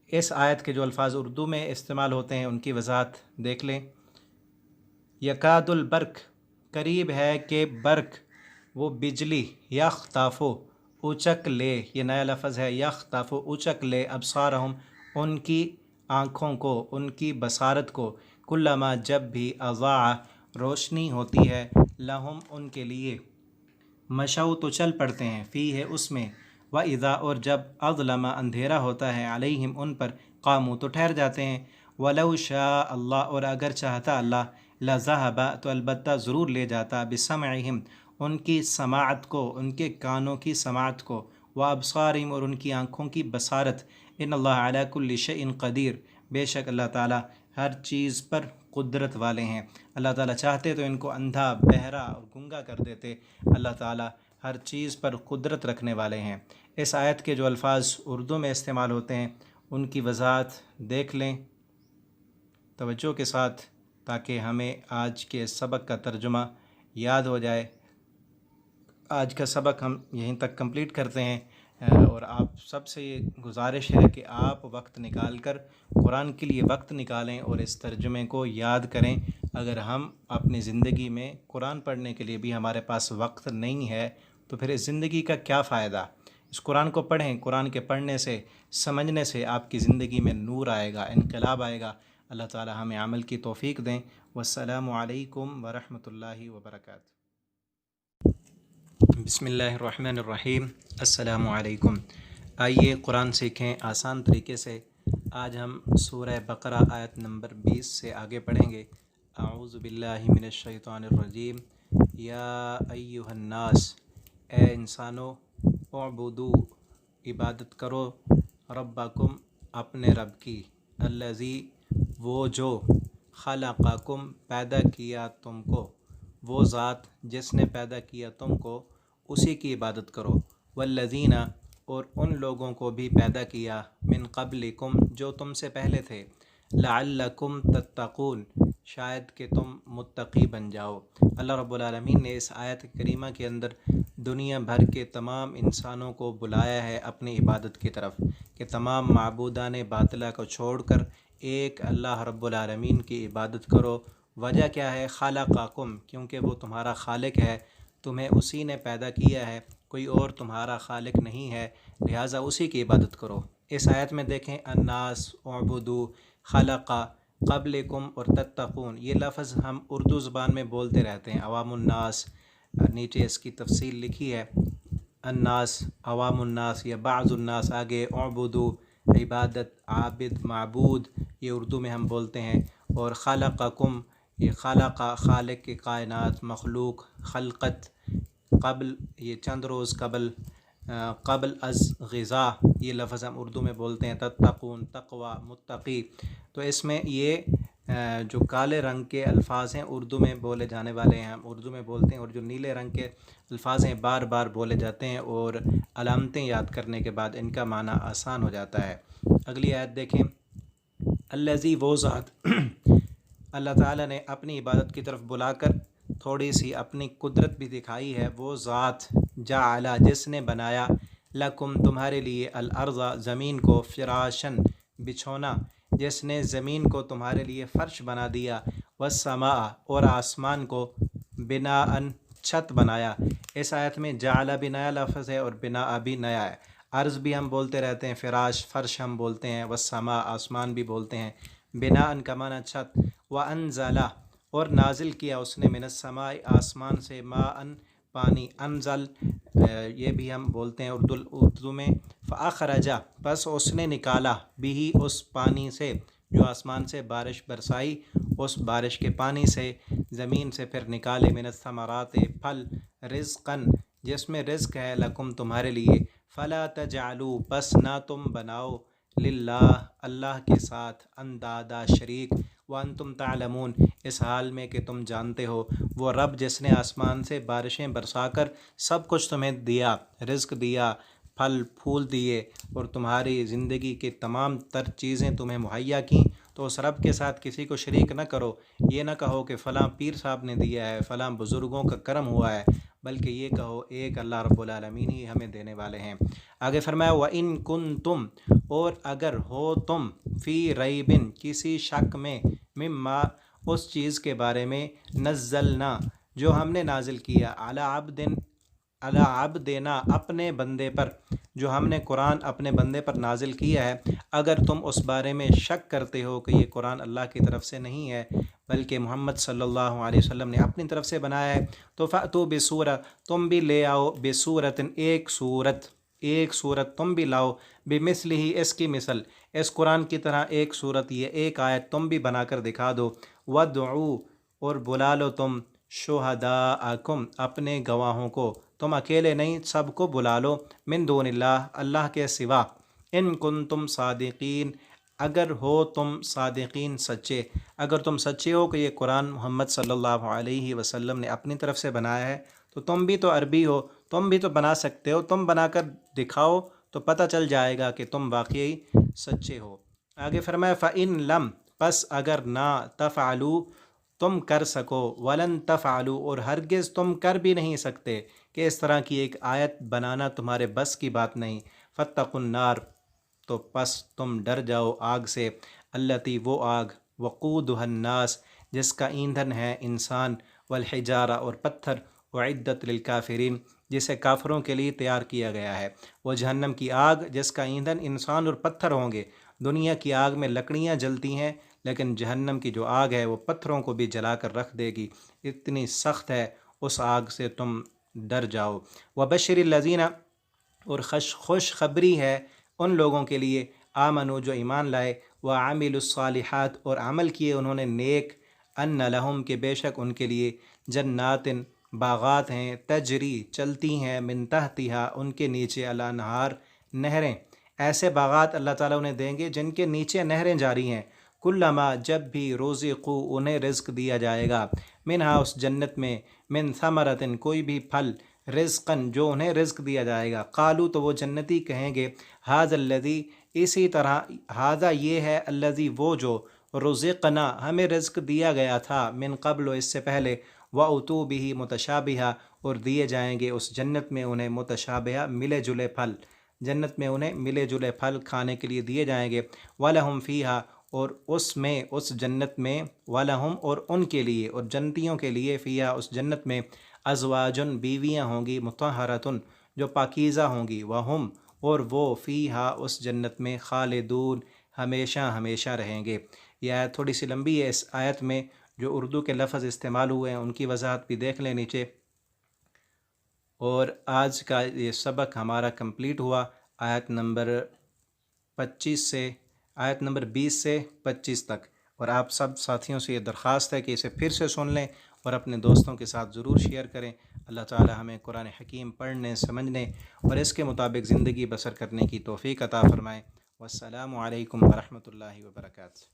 اس آیت کے جو الفاظ اردو میں استعمال ہوتے ہیں ان کی وضاحت دیکھ لیں۔ یکاد البرق، قریب ہے کہ برق، وہ بجلی، یخطف، اچک لے، یہ نیا لفظ ہے، یخطف، اچک لے، ابصارہم، ان کی آنکھوں کو، ان کی بصارت کو، کلما، جب بھی، اضاع، روشنی ہوتی ہے، لہم، ان کے لیے، مشوا، تو چل پڑتے ہیں، فی ہے اس میں، وَإِذَا، اور جب، اظلم، اندھیرا ہوتا ہے، علیہم، ان پر، قاموا، تو ٹھہر جاتے ہیں، وَلَوْ شَاءَ اللہ، اور اگر چاہتا اللہ، لَذَهَبَ، تو البتہ ضرور لے جاتا، بِسَمْعِهِمْ، ان کی سماعت کو، ان کے کانوں کی سماعت کو، وَأَبْصَارِهِمْ، اور ان کی آنکھوں کی بصارت، ان اللہ علی کل شیء قدیر، بے شک اللہ تعالیٰ ہر چیز پر قدرت والے ہیں۔ اللہ تعالیٰ چاہتے تو ان کو اندھا، بہرا اور گنگا کر دیتے، اللہ تعالیٰ ہر چیز پر قدرت رکھنے والے ہیں۔ اس آیت کے جو الفاظ اردو میں استعمال ہوتے ہیں ان کی وضاحت دیکھ لیں توجہ کے ساتھ، تاکہ ہمیں آج کے سبق کا ترجمہ یاد ہو جائے۔ آج کا سبق ہم یہیں تک کمپلیٹ کرتے ہیں، اور آپ سب سے یہ گزارش ہے کہ آپ وقت نکال کر قرآن کے لیے وقت نکالیں اور اس ترجمے کو یاد کریں۔ اگر ہم اپنی زندگی میں قرآن پڑھنے کے لیے بھی ہمارے پاس وقت نہیں ہے تو پھر اس زندگی کا کیا فائدہ؟ اس قرآن کو پڑھیں، قرآن کے پڑھنے سے، سمجھنے سے آپ کی زندگی میں نور آئے گا، انقلاب آئے گا، اللہ تعالی ہمیں عمل کی توفیق دیں۔ والسلام علیکم ورحمۃ اللہ وبرکاتہ۔ بسم اللہ الرحمن الرحیم۔ السلام علیکم۔ آئیے قرآن سیکھیں آسان طریقے سے۔ آج ہم سورہ بقرہ آیت نمبر 20 سے آگے پڑھیں گے۔ اعوذ باللہ من الشیطان الرجیم۔ یا ایہا الناس، اے انسانو، اعبدو، عبادت کرو، ربکم، اپنے رب کی، الذی، وہ جو، خلقکم، پیدا کیا تم کو، وہ ذات جس نے پیدا کیا تم کو، اسی کی عبادت کرو، والذین، اور ان لوگوں کو بھی پیدا کیا، من قبلکم، جو تم سے پہلے تھے، لعلکم تتقون، شاید کہ تم متقی بن جاؤ۔ اللہ رب العالمین نے اس آیت کریمہ کے اندر دنیا بھر کے تمام انسانوں کو بلایا ہے اپنی عبادت کی طرف، کہ تمام معبودان باطلہ کو چھوڑ کر ایک اللہ رب العالمین کی عبادت کرو۔ وجہ کیا ہے؟ خلقکم، کیونکہ وہ تمہارا خالق ہے، تمہیں اسی نے پیدا کیا ہے، کوئی اور تمہارا خالق نہیں ہے، لہٰذا اسی کی عبادت کرو۔ اس آیت میں دیکھیں، الناس، اعبدو، خلق، قبلکم اور تتقون، یہ لفظ ہم اردو زبان میں بولتے رہتے ہیں، عوام الناس، نیچے اس کی تفصیل لکھی ہے، الناس، عوام الناس یا بعض الناس، آگے اعبدو، عبادت، عابد، معبود، یہ اردو میں ہم بولتے ہیں، اور خلقکم، یہ خالق، خالق کی کائنات، مخلوق، خلقت، قبل، یہ چند روز قبل، قبل از غذا، یہ لفظ ہم اردو میں بولتے ہیں، تتقون، تقوی، متقی۔ تو اس میں یہ جو کالے رنگ کے الفاظ ہیں اردو میں بولے جانے والے ہیں، ہم اردو میں بولتے ہیں، اور جو نیلے رنگ کے الفاظ ہیں بار بار بولے جاتے ہیں، اور علامتیں یاد کرنے کے بعد ان کا معنی آسان ہو جاتا ہے۔ اگلی آیت دیکھیں، الذی، وہ ذات، اللہ تعالیٰ نے اپنی عبادت کی طرف بلا کر تھوڑی سی اپنی قدرت بھی دکھائی ہے، وہ ذات، جعل، جس نے بنایا، لکم، تمہارے لیے، الارض، زمین کو، فراشن، بچھونا، جس نے زمین کو تمہارے لیے فرش بنا دیا، والسماء، اور آسمان کو، بناء، چھت بنایا۔ اس آیت میں جعل بھی نیا لفظ ہے اور بناء بھی نیا ہے۔ ارض بھی ہم بولتے رہتے ہیں، فراش، فرش ہم بولتے ہیں، والسماء، آسمان بھی بولتے ہیں، بناء کا معنی چھت، وانزل، اور نازل کیا اس نے، من السماء، آسمان سے، ماء، پانی، انزل، یہ بھی ہم بولتے ہیں اردو میں، فاخرج، بس اس نے نکالا، بھی، اس پانی سے، جو آسمان سے بارش برسائی، اس بارش کے پانی سے، زمین سے پھر نکالے، من الثمرات، پھل، رزقاً، جس میں رزق ہے، لکم، تمہارے لیے، فلا تجعلوا، بس نہ تم بناؤ، للہ، اللہ کے ساتھ، اندادا، شریک، وانتم تعلمون، اس حال میں کہ تم جانتے ہو، وہ رب جس نے آسمان سے بارشیں برسا کر سب کچھ تمہیں دیا، رزق دیا، پھل پھول دیے، اور تمہاری زندگی کے تمام تر چیزیں تمہیں مہیا کیں، تو اس رب کے ساتھ کسی کو شریک نہ کرو۔ یہ نہ کہو کہ فلاں پیر صاحب نے دیا ہے، فلاں بزرگوں کا کرم ہوا ہے، بلکہ یہ کہو ایک اللہ رب العالمین ہی ہمیں دینے والے ہیں۔ آگے فرمایا، وَإِن كُنتُمْ، اور اگر ہو تم، فی ریبن، کسی شک میں، مما، اس چیز کے بارے میں، نزلنا، جو ہم نے نازل کیا، علی عبدنا، اپنے بندے پر، جو ہم نے قرآن اپنے بندے پر نازل کیا ہے، اگر تم اس بارے میں شک کرتے ہو کہ یہ قرآن اللہ کی طرف سے نہیں ہے بلکہ محمد صلی اللہ علیہ وسلم نے اپنی طرف سے بنایا ہے، تو فأتوا بسورہ، تم بھی لے آؤ، بسورۃ، ایک سورت تم بھی لاؤ، بمثلہ، اس کی مثل، اس قرآن کی طرح ایک سورت، یہ ایک آیت تم بھی بنا کر دکھا دو، وادعوا، اور بلا لو تم، شہداءکم، اپنے گواہوں کو، تم اکیلے نہیں، سب کو بلا لو، من دون اللہ، اللہ کے سوا، ان کنتم صادقین، اگر ہو تم صادقین، سچے، اگر تم سچے ہو کہ یہ قرآن محمد صلی اللہ علیہ وسلم نے اپنی طرف سے بنایا ہے، تو تم بھی تو عربی ہو، تم بھی تو بنا سکتے ہو، تم بنا کر دکھاؤ تو پتہ چل جائے گا کہ تم واقعی سچے ہو۔ آگے فرمایا، فَإِن لَمْ، پس اگر نہ، تفعلوا، تم کر سکو، ولن تفعلوا، اور ہرگز تم کر بھی نہیں سکتے کہ اس طرح کی ایک آیت بنانا تمہارے بس کی بات نہیں، فاتقوا النار، تو پس تم ڈر جاؤ آگ سے، التی، وہ آگ، وقودها الناس، جس کا ایندھن ہے انسان، والحجارہ، اور پتھر، اعدت للکافرین، جسے کافروں کے لیے تیار کیا گیا ہے، وہ جہنم کی آگ جس کا ایندھن انسان اور پتھر ہوں گے۔ دنیا کی آگ میں لکڑیاں جلتی ہیں لیکن جہنم کی جو آگ ہے وہ پتھروں کو بھی جلا کر رکھ دے گی، اتنی سخت ہے، اس آگ سے تم ڈر جاؤ۔ وبشر الذین، اور خوشخبری ہے ان لوگوں کے لیے، آمنو جو ایمان لائے، وعملوا الصالحات اور عمل کیے انہوں نے نیک، ان لہم کہ بے شک ان کے لیے، جنات باغات ہیں، تجری چلتی ہیں، من تحتہا ان کے نیچے، الانہار نہریں، ایسے باغات اللہ تعالیٰ انہیں دیں گے جن کے نیچے نہریں جاری ہیں، کلما جب بھی رزقو انہیں رزق دیا جائے گا، منہا اس جنت میں، من ثمرۃ کوئی بھی پھل، رزقاً جو انہیں رزق دیا جائے گا، قالو تو وہ جنتی کہیں گے، ھذا الذی اسی طرح، ھذا یہ ہے، الذی وہ جو، رزقنا ہمیں رزق دیا گیا تھا، من قبل اس سے پہلے، وَأُتُوا بِهِ متشابہا اور دیے جائیں گے اس جنت میں انہیں متشابہہ ملے جلے پھل، جنت میں انہیں ملے جلے پھل کھانے کے لیے دیے جائیں گے، وَلَهُمْ فِيهَا اور اس میں اس جنت میں، وَلَهُمْ اور ان کے لیے اور جنتیوں کے لیے، فِيهَا اس جنت میں، ازواجن بیویاں ہوں گی، مطہرتن جو پاکیزہ ہوں گی، وہم اور وہ، فِيهَا اس جنت میں، خالدون ہمیشہ ہمیشہ رہیں گے۔ یہ آیت تھوڑی سی لمبی ہے، اس آیت میں جو اردو کے لفظ استعمال ہوئے ہیں ان کی وضاحت بھی دیکھ لیں نیچے۔ اور آج کا یہ سبق ہمارا کمپلیٹ ہوا آیت نمبر 25 سے، آیت نمبر 20 سے 25 تک، اور آپ سب ساتھیوں سے یہ درخواست ہے کہ اسے پھر سے سن لیں اور اپنے دوستوں کے ساتھ ضرور شیئر کریں۔ اللہ تعالی ہمیں قرآن حکیم پڑھنے، سمجھنے اور اس کے مطابق زندگی بسر کرنے کی توفیق عطا فرمائے۔ والسلام علیکم ورحمۃ اللہ وبرکاتہ۔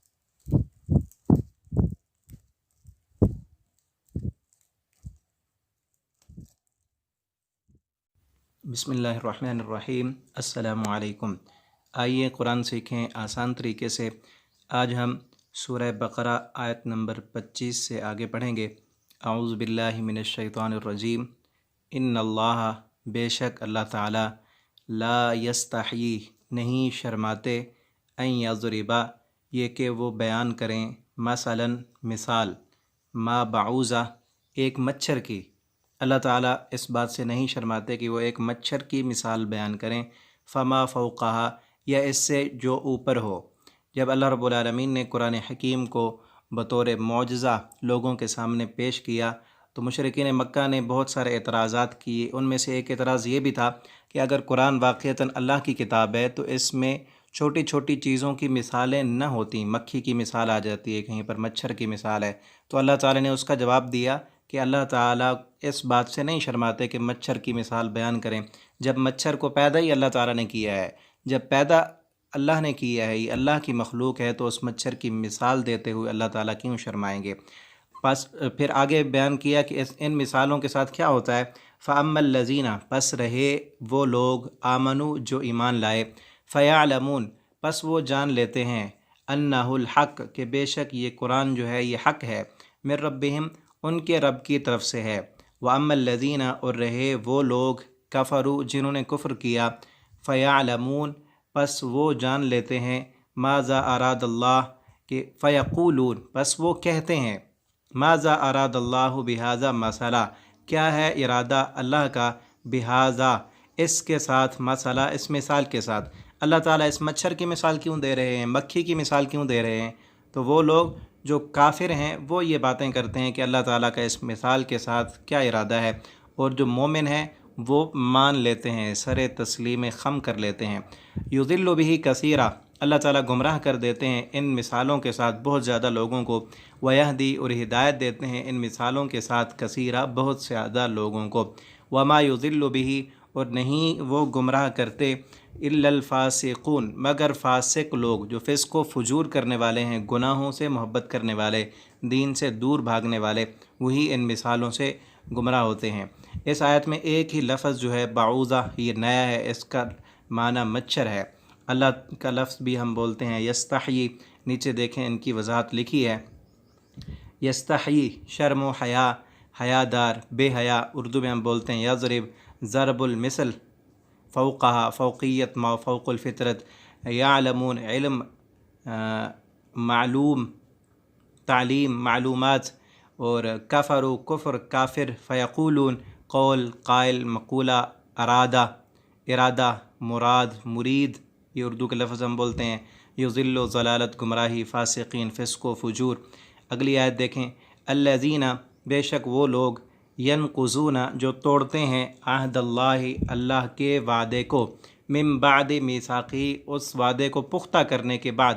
بسم اللہ الرحمن الرحیم۔ السلام علیکم۔ آئیے قرآن سیکھیں آسان طریقے سے۔ آج ہم سورہ بقرہ آیت نمبر 25 سے آگے پڑھیں گے۔ اعوذ باللہ من الشیطان الرجیم۔ ان اللہ بے شک اللہ تعالی، لا یستحیی نہیں شرماتے، ان یضربا یہ کہ وہ بیان کریں، مثلاً مثال، ما بعوضہ ایک مچھر کی، اللہ تعالیٰ اس بات سے نہیں شرماتے کہ وہ ایک مچھر کی مثال بیان کریں، فما فوقہا یا اس سے جو اوپر ہو۔ جب اللہ رب العالمین نے قرآن حکیم کو بطور معجزہ لوگوں کے سامنے پیش کیا تو مشرکین مکہ نے بہت سارے اعتراضات کیے۔ ان میں سے ایک اعتراض یہ بھی تھا کہ اگر قرآن واقعتاً اللہ کی کتاب ہے تو اس میں چھوٹی چھوٹی چیزوں کی مثالیں نہ ہوتیں، مکھی کی مثال آ جاتی ہے، کہیں پر مچھر کی مثال ہے، تو اللہ تعالیٰ نے اس کا جواب دیا کہ اللہ تعالیٰ اس بات سے نہیں شرماتے کہ مچھر کی مثال بیان کریں، جب مچھر کو پیدا ہی اللہ تعالیٰ نے کیا ہے، جب پیدا اللہ نے کیا ہے، یہ اللہ کی مخلوق ہے، تو اس مچھر کی مثال دیتے ہوئے اللہ تعالیٰ کیوں شرمائیں گے؟ پس پھر آگے بیان کیا کہ ان مثالوں کے ساتھ کیا ہوتا ہے، فَأَمَّا الَّذِينَ پس رہے وہ لوگ، آمنو جو ایمان لائے، فَيَعْلَمُونَ پس وہ جان لیتے ہیں، أَنَّهُ الْحَقُّ کہ بے شک یہ قرآن جو ہے یہ حق ہے، مِن ربہم ان کے رب کی طرف سے ہے، وَأَمَّا الَّذِينَ اور رہے وہ لوگ، کفروا جنہوں نے کفر کیا، فَيَعْلَمُونَ پس وہ جان لیتے ہیں، ماذا اراد اللہ کہ فیقولون پس وہ کہتے ہیں، ماذا اراد اللہ بہذا مسئلہ کیا ہے ارادہ اللہ کا، بہذا اس کے ساتھ، مسئلہ اس مثال کے ساتھ، اللہ تعالیٰ اس مچھر کی مثال کیوں دے رہے ہیں، مکھی کی مثال کیوں دے رہے ہیں؟ تو وہ لوگ جو کافر ہیں وہ یہ باتیں کرتے ہیں کہ اللہ تعالیٰ کا اس مثال کے ساتھ کیا ارادہ ہے، اور جو مومن ہیں وہ مان لیتے ہیں، سر تسلیم خم کر لیتے ہیں۔ یضل بہ کثیرا اللہ تعالیٰ گمراہ کر دیتے ہیں ان مثالوں کے ساتھ بہت زیادہ لوگوں کو، ویہدی اور ہدایت دیتے ہیں ان مثالوں کے ساتھ، کثیرا بہت زیادہ لوگوں کو، وما یضل بہ اور نہیں وہ گمراہ کرتے، الا الفاسقون مگر فاسق لوگ، جو فسق و فجور کرنے والے ہیں، گناہوں سے محبت کرنے والے، دین سے دور بھاگنے والے، وہی ان مثالوں سے گمراہ ہوتے ہیں۔ اس آیت میں ایک ہی لفظ جو ہے بعوضہ، یہ نیا ہے، اس کا معنی مچھر ہے۔ اللہ کا لفظ بھی ہم بولتے ہیں یستحیی، نیچے دیکھیں ان کی وضاحت لکھی ہے، یستحیی شرم و حیا، حیا دار، بے حیا، اردو میں ہم بولتے ہیں یضرب، ضرب المثل، فوقہا فوقیت، ما فوق الفطرت، یعلمون علم، معلوم تعلیم، معلومات، اور کفروا کفر، کافر، فیقولون قول، قائل، مقولہ، ارادہ، ارادہ، مراد، مرید، یہ اردو کے لفظ ہم بولتے ہیں، یضل ضلالت گمراہی، فاسقین فسق و فجور۔ اگلی آیت دیکھیں، الذین بے شک وہ لوگ، ینقضون جو توڑتے ہیں، عہد اللہ اللہ کے وعدے کو، من بعد میثاقہ اس وعدے کو پختہ کرنے کے بعد،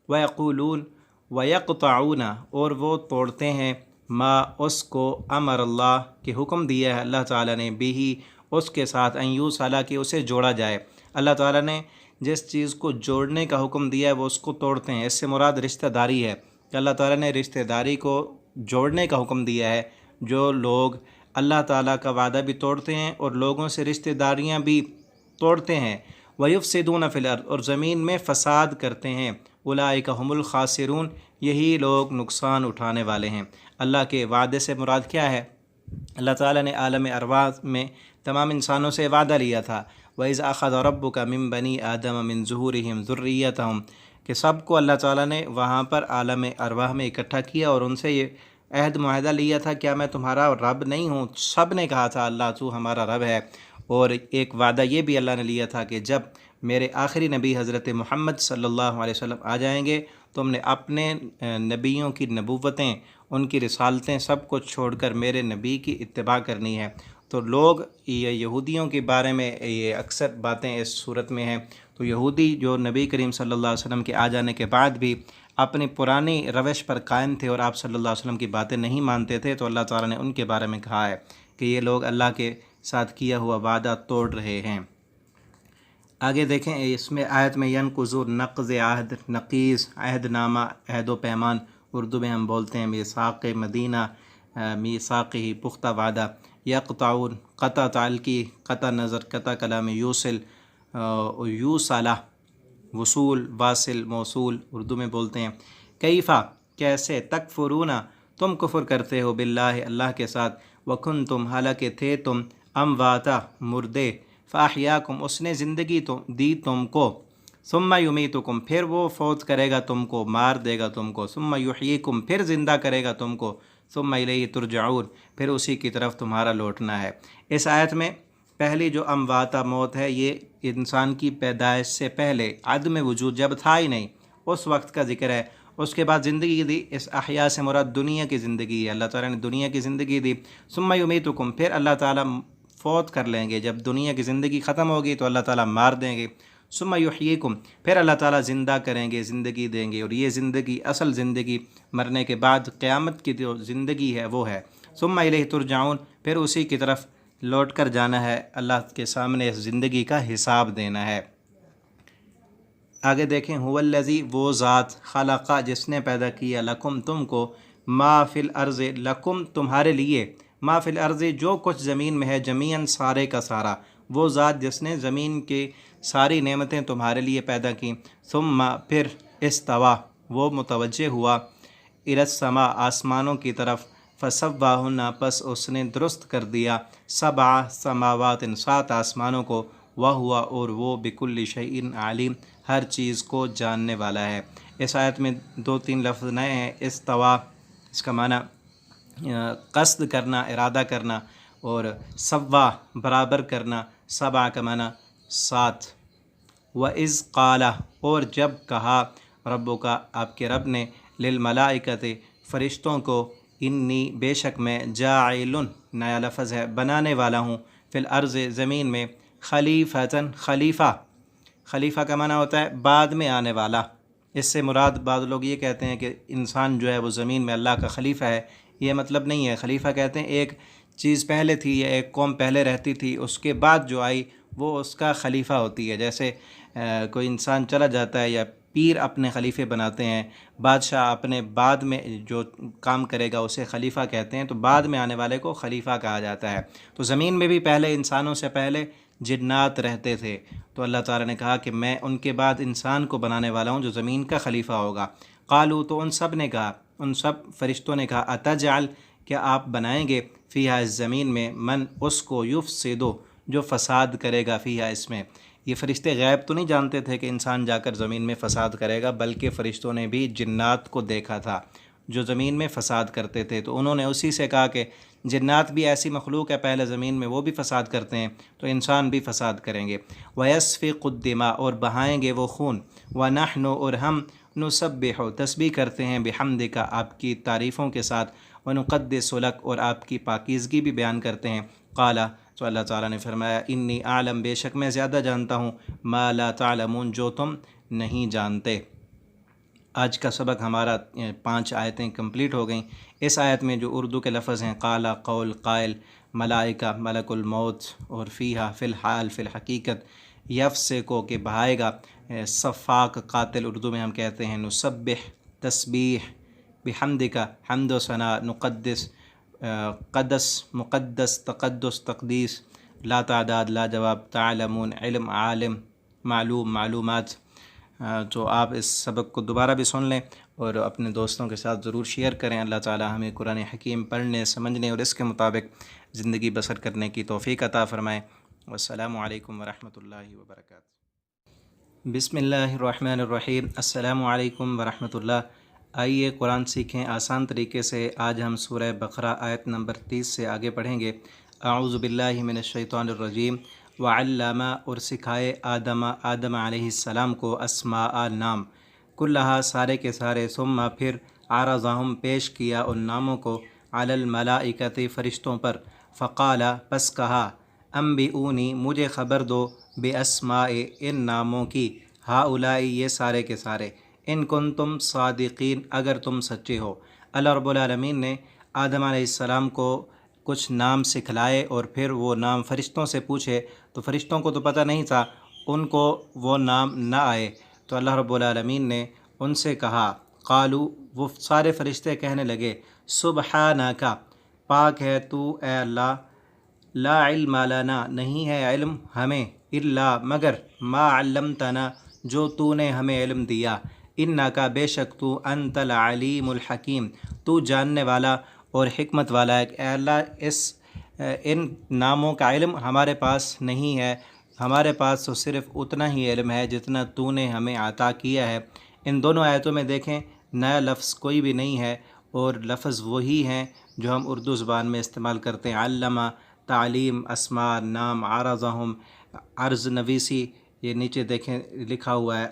ویقولون ویقطعون اور وہ توڑتے ہیں، ما اس کو، امر اللہ کہ حکم دیا ہے اللہ تعالیٰ نے، بھی اس کے ساتھ، ان یوصل کہ اسے جوڑا جائے۔ اللہ تعالیٰ نے جس چیز کو جوڑنے کا حکم دیا ہے وہ اس کو توڑتے ہیں۔ اس سے مراد رشتہ داری ہے کہ اللہ تعالیٰ نے رشتہ داری کو جوڑنے کا حکم دیا ہے۔ جو لوگ اللہ تعالیٰ کا وعدہ بھی توڑتے ہیں اور لوگوں سے رشتہ داریاں بھی توڑتے ہیں، وَيُفْسِدُونَ فِي الْأَرْضِ اور زمین میں فساد کرتے ہیں، اولئک هم الخاسرون یہی لوگ نقصان اٹھانے والے ہیں۔ اللہ کے وعدے سے مراد کیا ہے؟ اللہ تعالیٰ نے عالم ارواح میں تمام انسانوں سے وعدہ لیا تھا، وَإِذْ أَخَذَ رَبُّكَ مِن بَنِي آدَمَ مِن ظُهُورِهِمْ ذُرِّيَّتَهُمْ کہ سب کو اللہ تعالیٰ نے وہاں پر عالم ارواح میں اکٹھا کیا اور ان سے یہ عہد معاہدہ لیا تھا، کیا میں تمہارا رب نہیں ہوں؟ سب نے کہا تھا اللہ تو ہمارا رب ہے۔ اور ایک وعدہ یہ بھی اللہ نے لیا تھا کہ جب میرے آخری نبی حضرت محمد صلی اللہ علیہ وسلم آ جائیں گے تم نے اپنے نبیوں کی نبوتیں، ان کی رسالتیں سب کو چھوڑ کر میرے نبی کی اتباع کرنی ہے۔ تو لوگ یہ یہودیوں کے بارے میں یہ اکثر باتیں اس صورت میں ہیں، تو یہودی جو نبی کریم صلی اللہ علیہ وسلم کے آ جانے کے بعد بھی اپنی پرانی روش پر قائم تھے اور آپ صلی اللہ علیہ وسلم کی باتیں نہیں مانتے تھے، تو اللہ تعالیٰ نے ان کے بارے میں کہا ہے کہ یہ لوگ اللہ کے ساتھ کیا ہوا وعدہ توڑ رہے ہیں۔ آگے دیکھیں اس میں آیت میں ینقضون نقض عہد، نقیض عہد نامہ، عہد و پیمان، اردو میں ہم بولتے ہیں میثاق مدینہ، میثاق ہی پختہ وعدہ، یقطعون قطع تعلقی، قطع نظر، قطع کلام، یوصل یوصلہ وصول، واصل موصول اردو میں بولتے ہیں۔ کیفا کیسے، تکفرون تم کفر کرتے ہو، باللہ اللہ کے ساتھ، وکنتم حالانکہ تھے تم، امواتا مردے، فاحیاکم اس نے زندگی دی تم کو، ثم یمیتکم پھر وہ فوت کرے گا تم کو، مار دے گا تم کو، ثم یحییکم پھر زندہ کرے گا تم کو، ثم الیہ ترجعون پھر اسی کی طرف تمہارا لوٹنا ہے۔ اس آیت میں پہلی جو امواتا موت ہے یہ انسان کی پیدائش سے پہلے عدم وجود جب تھا ہی نہیں اس وقت کا ذکر ہے۔ اس کے بعد زندگی دی، اس احیاء سے مراد دنیا کی زندگی ہے، اللہ تعالیٰ نے دنیا کی زندگی دی۔ ثم یمیتکم پھر اللہ تعالیٰ فوت کر لیں گے، جب دنیا کی زندگی ختم ہوگی تو اللہ تعالیٰ مار دیں گے۔ ثم یحییکم پھر اللہ تعالیٰ زندہ کریں گے، زندگی دیں گے، اور یہ زندگی اصل زندگی مرنے کے بعد قیامت کی جو زندگی ہے وہ ہے۔ ثم الیہ ترجعون پھر اسی کی طرف لوٹ کر جانا ہے، اللہ کے سامنے اس زندگی کا حساب دینا ہے۔ آگے دیکھیں، هو الذی وہ ذات، خلق جس نے پیدا کیا، لکم تم کو، ما فی الارض لکم تمہارے لیے، ما فی الارض جو کچھ زمین میں ہے، جمیعاً سارے کا سارا، وہ ذات جس نے زمین کی ساری نعمتیں تمہارے لیے پیدا کیں، ثم پھر استوا وہ متوجہ ہوا، الی السماء آسمانوں کی طرف، فسواہن پس اس نے درست کر دیا، سبع سماوات 7 آسمانوں کو، وہوا اور وہ بکل شیء علیم ہر چیز کو جاننے والا ہے۔ اس آیت میں 2-3 لفظ نئے ہیں۔ استوا اس کا معنی قصد کرنا، ارادہ کرنا، اور سوا برابر کرنا، سبع کا معنی 7۔ وَإِذْ قَالَ اور جب کہا، ربک آپ کے رب نے، للملائکۃ فرشتوں کو، انی بے شک میں، جاعل نیا لفظ ہے، بنانے والا ہوں، فی الارض زمین میں، خلیفتاً خلیفہ، خلیفہ کا معنی ہوتا ہے بعد میں آنے والا۔ اس سے مراد بعض لوگ یہ کہتے ہیں کہ انسان جو ہے وہ زمین میں اللہ کا خلیفہ ہے، یہ مطلب نہیں ہے۔ خلیفہ کہتے ہیں ایک چیز پہلے تھی یا ایک قوم پہلے رہتی تھی، اس کے بعد جو آئی وہ اس کا خلیفہ ہوتی ہے۔ جیسے کوئی انسان چلا جاتا ہے یا پیر اپنے خلیفے بناتے ہیں، بادشاہ اپنے بعد میں جو کام کرے گا اسے خلیفہ کہتے ہیں، تو بعد میں آنے والے کو خلیفہ کہا جاتا ہے۔ تو زمین میں بھی پہلے انسانوں سے پہلے جنات رہتے تھے، تو اللہ تعالیٰ نے کہا کہ میں ان کے بعد انسان کو بنانے والا ہوں جو زمین کا خلیفہ ہوگا۔ قالوا تو ان سب نے کہا، ان سب فرشتوں نے کہا، اتجعل کیا آپ بنائیں گے، فیہا اس زمین میں، من اس کو، یفسد جو فساد کرے گا، فیہا اس میں۔ یہ فرشتے غیب تو نہیں جانتے تھے کہ انسان جا کر زمین میں فساد کرے گا، بلکہ فرشتوں نے بھی جنات کو دیکھا تھا، جو زمین میں فساد کرتے تھے۔ تو انہوں نے اسی سے کہا کہ جنات بھی ایسی مخلوق ہے پہلے زمین میں، وہ بھی فساد کرتے ہیں، تو انسان بھی فساد کریں گے۔ وَيَسْفِقُ الدِّمَاءَ اور بہائیں گے وہ خون۔ وَنَحْنُ اور ہم نُسَبِّحُ تسبیح کرتے ہیں بِحَمْدِکَ آپ کی تعریفوں کے ساتھ، وَنُقَدِّسُ لَكَ اور آپ کی پاکیزگی بھی بیان کرتے ہیں۔ قال تو اللہ تعالیٰ نے فرمایا انی اعلم بے شک میں زیادہ جانتا ہوں، ما لا تعلمون جو تم نہیں جانتے۔ آج کا سبق ہمارا 5 آیتیں کمپلیٹ ہو گئیں۔ اس آیت میں جو اردو کے لفظ ہیں قال، قول، قائل، ملائکہ، ملک الموت، اور فیہا فی الحال، فی الحقیقت، یفسکو کہ بہائے گا، صفاق قاتل اردو میں ہم کہتے ہیں، نسبح تسبیح، بحمدکا حمد و ثنا، نقدس قدس مقدس تقدس تقدیس، لا تعداد لا جواب، تعلمون علم عالم، معلوم معلومات۔ تو آپ اس سبق کو دوبارہ بھی سن لیں اور اپنے دوستوں کے ساتھ ضرور شیئر کریں۔ اللہ تعالی ہمیں قرآن حکیم پڑھنے، سمجھنے اور اس کے مطابق زندگی بسر کرنے کی توفیق عطا فرمائے۔ والسلام علیکم ورحمۃ اللہ وبرکاتہ۔ بسم اللہ الرحمن الرحیم۔ السلام علیکم ورحمۃ اللہ۔ آئیے قرآن سیکھیں آسان طریقے سے۔ آج ہم سورہ بقرہ آیت نمبر 30 سے آگے پڑھیں گے۔ اعوذ باللہ من الشیطان الرجیم۔ وعلم اور سکھائے آدم علیہ السلام کو اسماء نام، کلہا سارے کے سارے، ثم پھر عرضہم پیش کیا ان ناموں کو، علی الملائکۃ فرشتوں پر، فقال پس کہا، انبئونی مجھے خبر دو، باسماء ان ناموں کی، ہؤلاء یہ سارے کے سارے، ان کنتم صادقین اگر تم سچے ہو۔ اللہ رب العالمین نے آدم علیہ السلام کو کچھ نام سکھلائے اور پھر وہ نام فرشتوں سے پوچھے، تو فرشتوں کو تو پتہ نہیں تھا، ان کو وہ نام نہ آئے، تو اللہ رب العالمین نے ان سے کہا، قالو وہ سارے فرشتے کہنے لگے، سبحانک پاک ہے تو اے اللہ، لا علم لنا نہیں ہے علم ہمیں، الا مگر، ما علمتنا جو تو نے ہمیں علم دیا، انکا بے شک تو، انت العلیم الحکیم تو جاننے والا اور حکمت والا ہے۔ اے اللہ ان ناموں کا علم ہمارے پاس نہیں ہے، ہمارے پاس تو صرف اتنا ہی علم ہے جتنا تو نے ہمیں عطا کیا ہے۔ ان دونوں آیتوں میں دیکھیں نیا لفظ کوئی بھی نہیں ہے اور لفظ وہی ہیں جو ہم اردو زبان میں استعمال کرتے ہیں، علامہ، تعلیم، اسماء، نام، عرضہم، عرض نویسی، یہ نیچے دیکھیں لکھا ہوا ہے،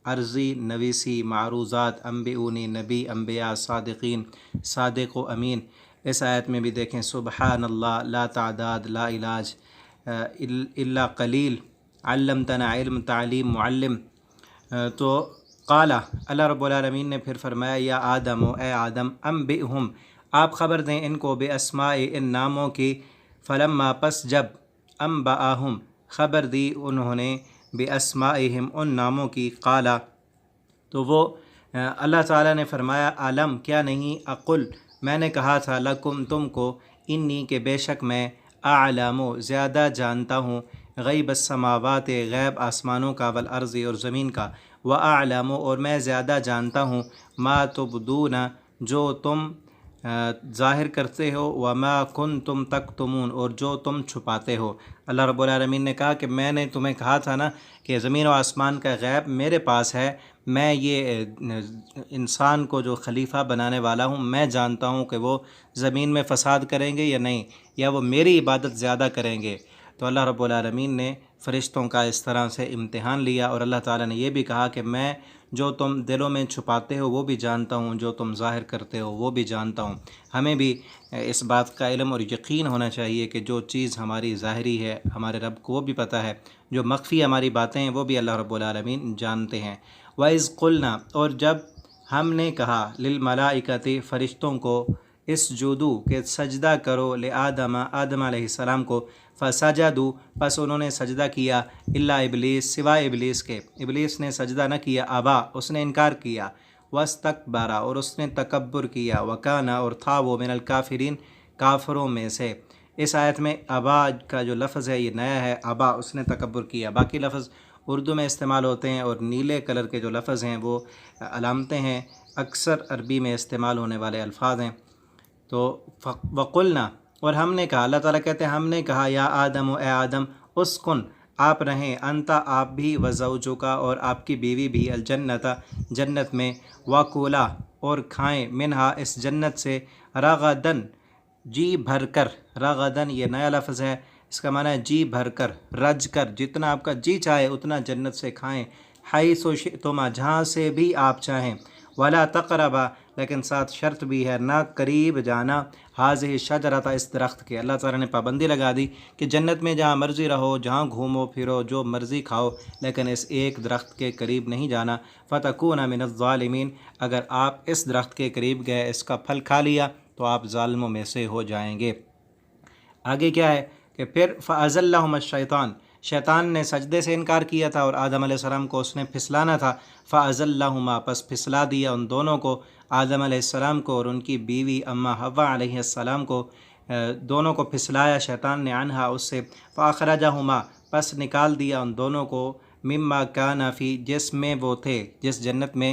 عرضی نویسی، معروضات، انبئونی نبی، انبیاء، صادقین، صادق و امین۔ اس آیت میں بھی دیکھیں سبحان اللہ، لا تعداد، لا علاج الا قلیل، علمتنا علم، تعلیم، معلم۔ تو قال اللہ رب العالمین نے پھر فرمایا، یا آدم اے آدم، انبئہم آپ خبر دیں ان کو، باسماء ان ناموں کی، فلما پس جب، انبأہم خبر دی انہوں نے، باسمائہم ان ناموں کی، قال تو وہ اللہ تعالیٰ نے فرمایا، عالم کیا نہیں، اقل میں نے کہا تھا، لکم تم کو، انی کہ بے شک میں، اعلم زیادہ جانتا ہوں، غیب السماوات غیب آسمانوں کا، والارض اور زمین کا، واعلم اور میں زیادہ جانتا ہوں، ما تبدون جو تم ظاہر کرتے ہو، وما کنتم تکتمون اور جو تم چھپاتے ہو۔ اللہ رب العالمین نے کہا کہ میں نے تمہیں کہا تھا نا کہ زمین و آسمان کا غیب میرے پاس ہے، میں یہ انسان کو جو خلیفہ بنانے والا ہوں، میں جانتا ہوں کہ وہ زمین میں فساد کریں گے یا نہیں، یا وہ میری عبادت زیادہ کریں گے۔ تو اللہ رب العالمین نے فرشتوں کا اس طرح سے امتحان لیا، اور اللہ تعالیٰ نے یہ بھی کہا کہ میں جو تم دلوں میں چھپاتے ہو وہ بھی جانتا ہوں، جو تم ظاہر کرتے ہو وہ بھی جانتا ہوں۔ ہمیں بھی اس بات کا علم اور یقین ہونا چاہیے کہ جو چیز ہماری ظاہری ہے ہمارے رب کو وہ بھی پتہ ہے، جو مخفی ہماری باتیں ہیں وہ بھی اللہ رب العالمین جانتے ہیں۔ وَإِذْ قُلْنَا اور جب ہم نے کہا، للملائکۃ فرشتوں کو، اسجدوا کہ سجدہ کرو، لآدم آدم علیہ السلام کو، فسجدوا پس انہوں نے سجدہ کیا، الا ابلیس سوائے ابلیس کے، ابلیس نے سجدہ نہ کیا، ابا اس نے انکار کیا، واستکبر اور اس نے تکبر کیا، وکان اور تھا وہ، من الکافرین کافروں میں سے۔ اس آیت میں ابا کا جو لفظ ہے یہ نیا ہے، ابا اس نے تکبر کیا، باقی لفظ اردو میں استعمال ہوتے ہیں، اور نیلے کلر کے جو لفظ ہیں وہ علامتیں ہیں، اکثر عربی میں استعمال ہونے والے الفاظ ہیں۔ تو وقلنا اور ہم نے کہا، اللہ تعالیٰ کہتے ہیں ہم نے کہا، یا آدم اے آدم، اسکن آپ رہیں، انتا آپ بھی، وزوجک اور آپ کی بیوی بھی، الجنت جنت میں، وکولا اور کھائیں منہا اس جنت سے رغدن جی بھر کر، رغدن یہ نیا لفظ ہے، اس کا معنی ہے جی بھر کر، رج کر، جتنا آپ کا جی چاہے اتنا جنت سے کھائیں، حیث شئتما جہاں سے بھی آپ چاہیں، ولا تقربا لیکن ساتھ شرط بھی ہے نہ قریب جانا، حاضہ شجرۃ اس درخت کے۔ اللہ تعالیٰ نے پابندی لگا دی کہ جنت میں جہاں مرضی رہو، جہاں گھومو پھرو، جو مرضی کھاؤ، لیکن اس ایک درخت کے قریب نہیں جانا، فتکون من الظالمین اگر آپ اس درخت کے قریب گئے، اس کا پھل کھا لیا تو آپ ظالموں میں سے ہو جائیں گے۔ آگے کیا ہے کہ پھر فَأَزَلَّهُمَا الشَّيْطَانُ شیطان نے سجدے سے انکار کیا تھا اور آدم علیہ السلام کو اس نے پھسلانا تھا، فَأَزَلَّهُمَا پس پھسلا دیا ان دونوں کو، آدم علیہ السلام کو اور ان کی بیوی اماں حوا علیہ السلام کو، دونوں کو پھسلایا شیطان نے عنہا اس سے، فَأَخْرَجَهُمَا پس نکال دیا ان دونوں کو، مما کان فی جس میں وہ تھے، جس جنت میں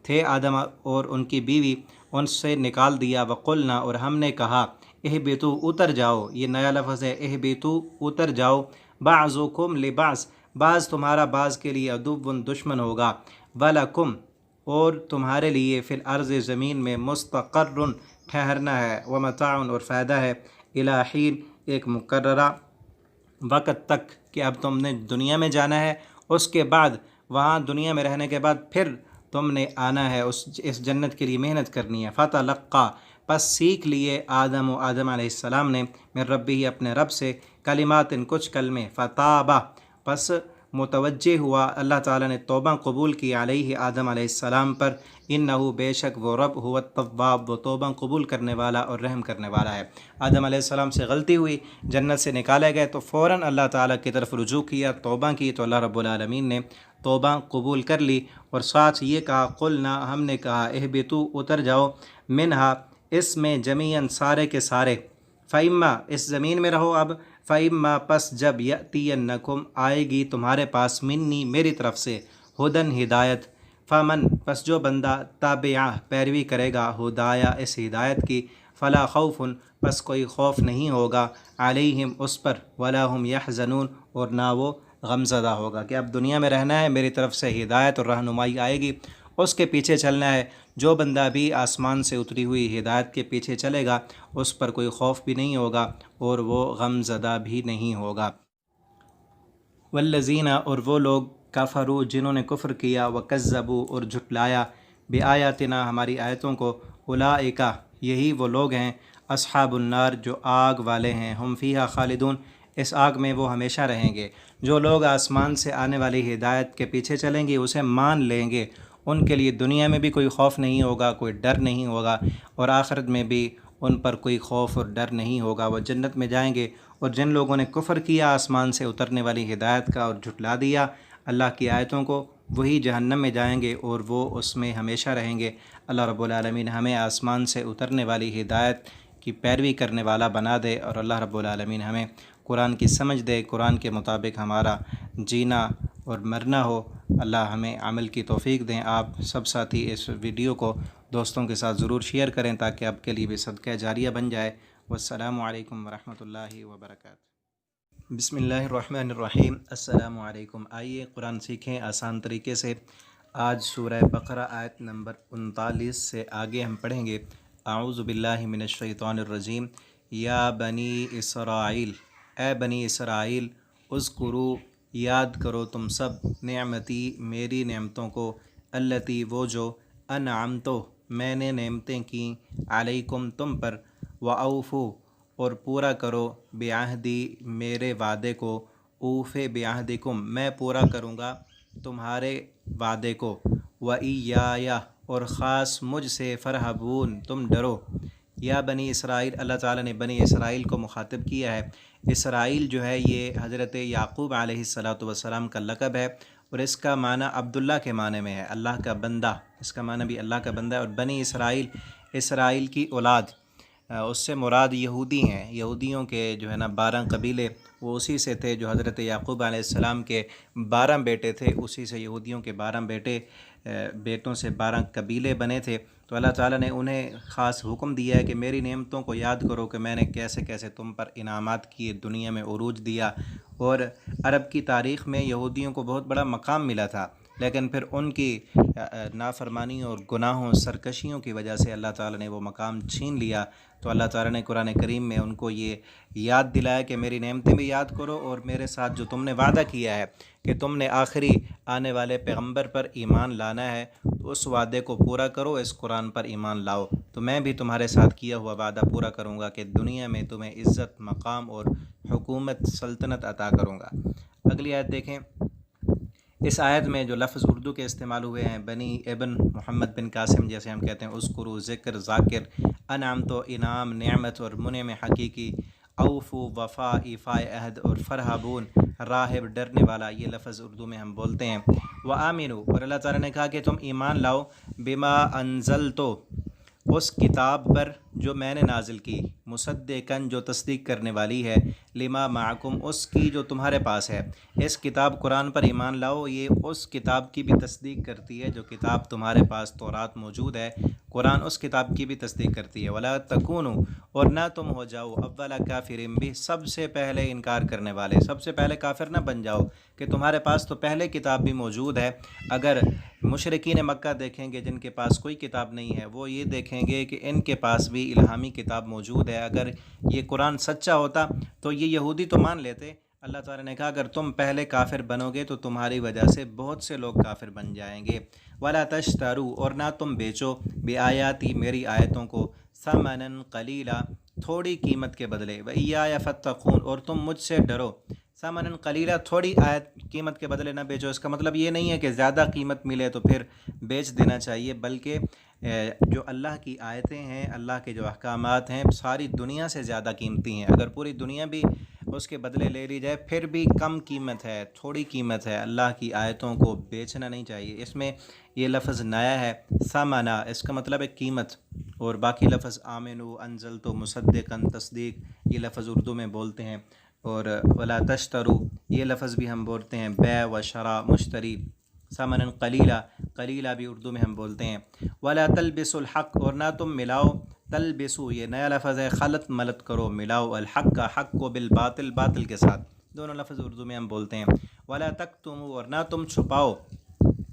تھے آدم اور ان کی بیوی، ان سے نکال دیا، وقلنا اور ہم نے کہا، اہبتو اتر جاؤ، یہ نیا لفظ ہے، اہبتو اتر جاؤ، بعضکم لبعض بعض تمہارا بعض کے لیے عدو دشمن ہوگا، ولکم اور تمہارے لیے فی الارض زمین میں مستقر ٹھہرنا ہے، ومتاع اور فائدہ ہے، الی حین ایک مقررہ وقت تک کہ اب تم نے دنیا میں جانا ہے، اس کے بعد وہاں دنیا میں رہنے کے بعد پھر تم نے آنا ہے، اس جنت کے لیے محنت کرنی ہے۔ فتلقی پس سیکھ لیے آدم علیہ السلام نے من ربی اپنے رب سے کلمات کچھ کلمے، فتابہ پس متوجہ ہوا اللہ تعالیٰ نے توبہ قبول کی علیہ آدم علیہ السلام پر، انہو بے شک وہ رب ہوا التواب وہ توبہ قبول کرنے والا اور رحم کرنے والا ہے۔ آدم علیہ السلام سے غلطی ہوئی، جنت سے نکالے گئے تو فوراً اللہ تعالیٰ کی طرف رجوع کیا، توبہ کی، تو اللہ رب العالمین نے توبہ قبول کر لی، اور ساتھ یہ کہا، قلنا ہم نے کہا، اہبتو اتر جاؤ، منہا اس میں جمیعاً سارے کے سارے، فَإِمَّا اس زمین میں رہو اب، فَإِمَّا پس جب یأتینکم آئے گی تمہارے پاس، منی میری طرف سے، ہدن ہدایت، فمن پس جو بندہ تابعہ پیروی کرے گا ہدایہ اس ہدایت کی، فلا خوف پس کوئی خوف نہیں ہوگا، علیہم اس پر، ولا ہم یحزنون اور نہ وہ غمزدہ ہوگا، کہ اب دنیا میں رہنا ہے، میری طرف سے ہدایت اور رہنمائی آئے گی، اس کے پیچھے چلنا ہے، جو بندہ بھی آسمان سے اتری ہوئی ہدایت کے پیچھے چلے گا اس پر کوئی خوف بھی نہیں ہوگا اور وہ غم زدہ بھی نہیں ہوگا۔ والذین اور وہ لوگ کفروا جنہوں نے کفر کیا، وکذبوا اور جھٹلایا، بآیاتنا ہماری آیتوں کو، اولئک یہی وہ لوگ ہیں، اصحاب النار جو آگ والے ہیں، ہم فیہا خالدون اس آگ میں وہ ہمیشہ رہیں گے۔ جو لوگ آسمان سے آنے والی ہدایت کے پیچھے چلیں گے، اسے مان لیں گے، ان کے لیے دنیا میں بھی کوئی خوف نہیں ہوگا، کوئی ڈر نہیں ہوگا، اور آخرت میں بھی ان پر کوئی خوف اور ڈر نہیں ہوگا، وہ جنت میں جائیں گے۔ اور جن لوگوں نے کفر کیا آسمان سے اترنے والی ہدایت کا اور جھٹلا دیا اللہ کی آیتوں کو، وہی جہنم میں جائیں گے اور وہ اس میں ہمیشہ رہیں گے۔ اللہ رب العالمین ہمیں آسمان سے اترنے والی ہدایت کی پیروی کرنے والا بنا دے، اور اللہ رب العالمین ہمیں قرآن کی سمجھ دے، قرآن کے مطابق ہمارا جینا اور مرنا ہو۔ اللہ ہمیں عمل کی توفیق دیں۔ آپ سب ساتھی اس ویڈیو کو دوستوں کے ساتھ ضرور شیئر کریں تاکہ آپ کے لیے بھی صدقہ جاریہ بن جائے۔ والسلام علیکم ورحمۃ اللہ وبرکاتہ۔ بسم اللہ الرحمن الرحیم۔ السلام علیکم۔ آئیے قرآن سیکھیں آسان طریقے سے۔ آج سورہ بقرہ آیت نمبر 39 سے آگے ہم پڑھیں گے۔ اعوذ باللہ من الشیطان الرجیم۔ یا بنی اسرائیل اے بنی اسرائیل، اذکروا یاد کرو تم سب، نعمتی میری نعمتوں کو، التی وہ جو، انعمتو میں نے نعمتیں کیں، علیکم تم پر، واوفوا اور پورا کرو، بعہدی میرے وعدے کو، اوف بعہدکم میں پورا کروں گا تمہارے وعدے کو، وایایا اور خاص مجھ سے، فرحبون تم ڈرو۔ یا بنی اسرائیل اللہ تعالیٰ نے بنی اسرائیل کو مخاطب کیا ہے۔ اسرائیل جو ہے یہ حضرت یعقوب علیہ السلام کا لقب ہے، اور اس کا معنی عبداللہ کے معنی میں ہے، اللہ کا بندہ، اس کا معنی بھی اللہ کا بندہ ہے۔ اور بنی اسرائیل اسرائیل کی اولاد، اس سے مراد یہودی ہیں، یہودیوں کے جو ہے نا 12 قبیلے وہ اسی سے تھے، جو حضرت یعقوب علیہ السلام کے 12 بیٹے تھے، اسی سے یہودیوں کے 12 بیٹوں سے 12 قبیلے بنے تھے۔ تو اللہ تعالیٰ نے انہیں خاص حکم دیا ہے کہ میری نعمتوں کو یاد کرو کہ میں نے کیسے کیسے تم پر انعامات کیے، دنیا میں عروج دیا۔ اور عرب کی تاریخ میں یہودیوں کو بہت بڑا مقام ملا تھا، لیکن پھر ان کی نافرمانی اور گناہوں سرکشیوں کی وجہ سے اللہ تعالیٰ نے وہ مقام چھین لیا۔ تو اللہ تعالیٰ نے قرآن کریم میں ان کو یہ یاد دلایا کہ میری نعمتیں بھی یاد کرو، اور میرے ساتھ جو تم نے وعدہ کیا ہے کہ تم نے آخری آنے والے پیغمبر پر ایمان لانا ہے، تو اس وعدے کو پورا کرو، اس قرآن پر ایمان لاؤ، تو میں بھی تمہارے ساتھ کیا ہوا وعدہ پورا کروں گا کہ دنیا میں تمہیں عزت، مقام اور حکومت، سلطنت عطا کروں گا۔ اگلی آیت دیکھیں۔ اس آیت میں جو لفظ اردو کے استعمال ہوئے ہیں، بنی، ابن، محمد بن قاسم جیسے ہم کہتے ہیں، اذکرو، ذکر، ذاکر، انعام تو انعام، نعمت اور منعم حقیقی، اوفو، وفا، ایفاء عہد، اور فرحبون، راہب، ڈرنے والا، یہ لفظ اردو میں ہم بولتے ہیں۔ وآمنو، اور اللہ تعالیٰ نے کہا کہ تم ایمان لاؤ، بما انزلتو، اس کتاب پر جو میں نے نازل کی، مصدقاً، جو تصدیق کرنے والی ہے، لما معکم، اس کی جو تمہارے پاس ہے۔ اس کتاب قرآن پر ایمان لاؤ، یہ اس کتاب کی بھی تصدیق کرتی ہے جو کتاب تمہارے پاس تورات موجود ہے، قرآن اس کتاب کی بھی تصدیق کرتی ہے۔ ولا تکونوا، اور نہ تم ہو جاؤ، اول کافر بہ، سب سے پہلے انکار کرنے والے، سب سے پہلے کافر نہ بن جاؤ کہ تمہارے پاس تو پہلے کتاب بھی موجود ہے۔ اگر مشرکین مکہ دیکھیں گے جن کے پاس کوئی کتاب نہیں ہے، وہ یہ دیکھیں گے کہ ان کے پاس بھی الہامی کتاب موجود ہے، اگر یہ قرآن سچا ہوتا تو یہ یہودی تو مان لیتے۔ اللہ تعالیٰ نے کہا اگر تم پہلے کافر بنو گے تو تمہاری وجہ سے بہت سے لوگ کافر بن جائیں گے۔ ولا تشتروا، اور نہ تم بیچو، بآیاتی، میری آیتوں کو، ثمنا قلیلا، تھوڑی قیمت کے بدلے، وإیایا فاتقون، اور تم مجھ سے ڈرو۔ ثمنا قلیلا، تھوڑی قیمت کے بدلے نہ بیچو، اس کا مطلب یہ نہیں ہے کہ زیادہ قیمت ملے تو پھر بیچ دینا چاہیے، بلکہ جو اللہ کی آیتیں ہیں، اللہ کے جو احکامات ہیں، ساری دنیا سے زیادہ قیمتی ہیں۔ اگر پوری دنیا بھی اس کے بدلے لے لی جائے پھر بھی کم قیمت ہے، تھوڑی قیمت ہے، اللہ کی آیتوں کو بیچنا نہیں چاہیے۔ اس میں یہ لفظ نیا ہے، ثمنا، اس کا مطلب ہے قیمت، اور باقی لفظ آمنو، انزلتو، مصدقاً، تصدیق، یہ لفظ اردو میں بولتے ہیں، اور ولا تشترو، یہ لفظ بھی ہم بولتے ہیں، بیع و شراء، مشتری، ثمنا قلیلا، قلیلا بھی اردو میں ہم بولتے ہیں۔ ولا تلبسوا الحق، اور نہ تم ملاؤ، تلبسو، یہ نیا لفظ ہے، خلط ملط کرو، ملاؤ، الحق کا، حق کو، بالباطل، باطل کے ساتھ، دونوں لفظ اردو میں ہم بولتے ہیں۔ ولا تکتموا، اور نہ تم چھپاؤ،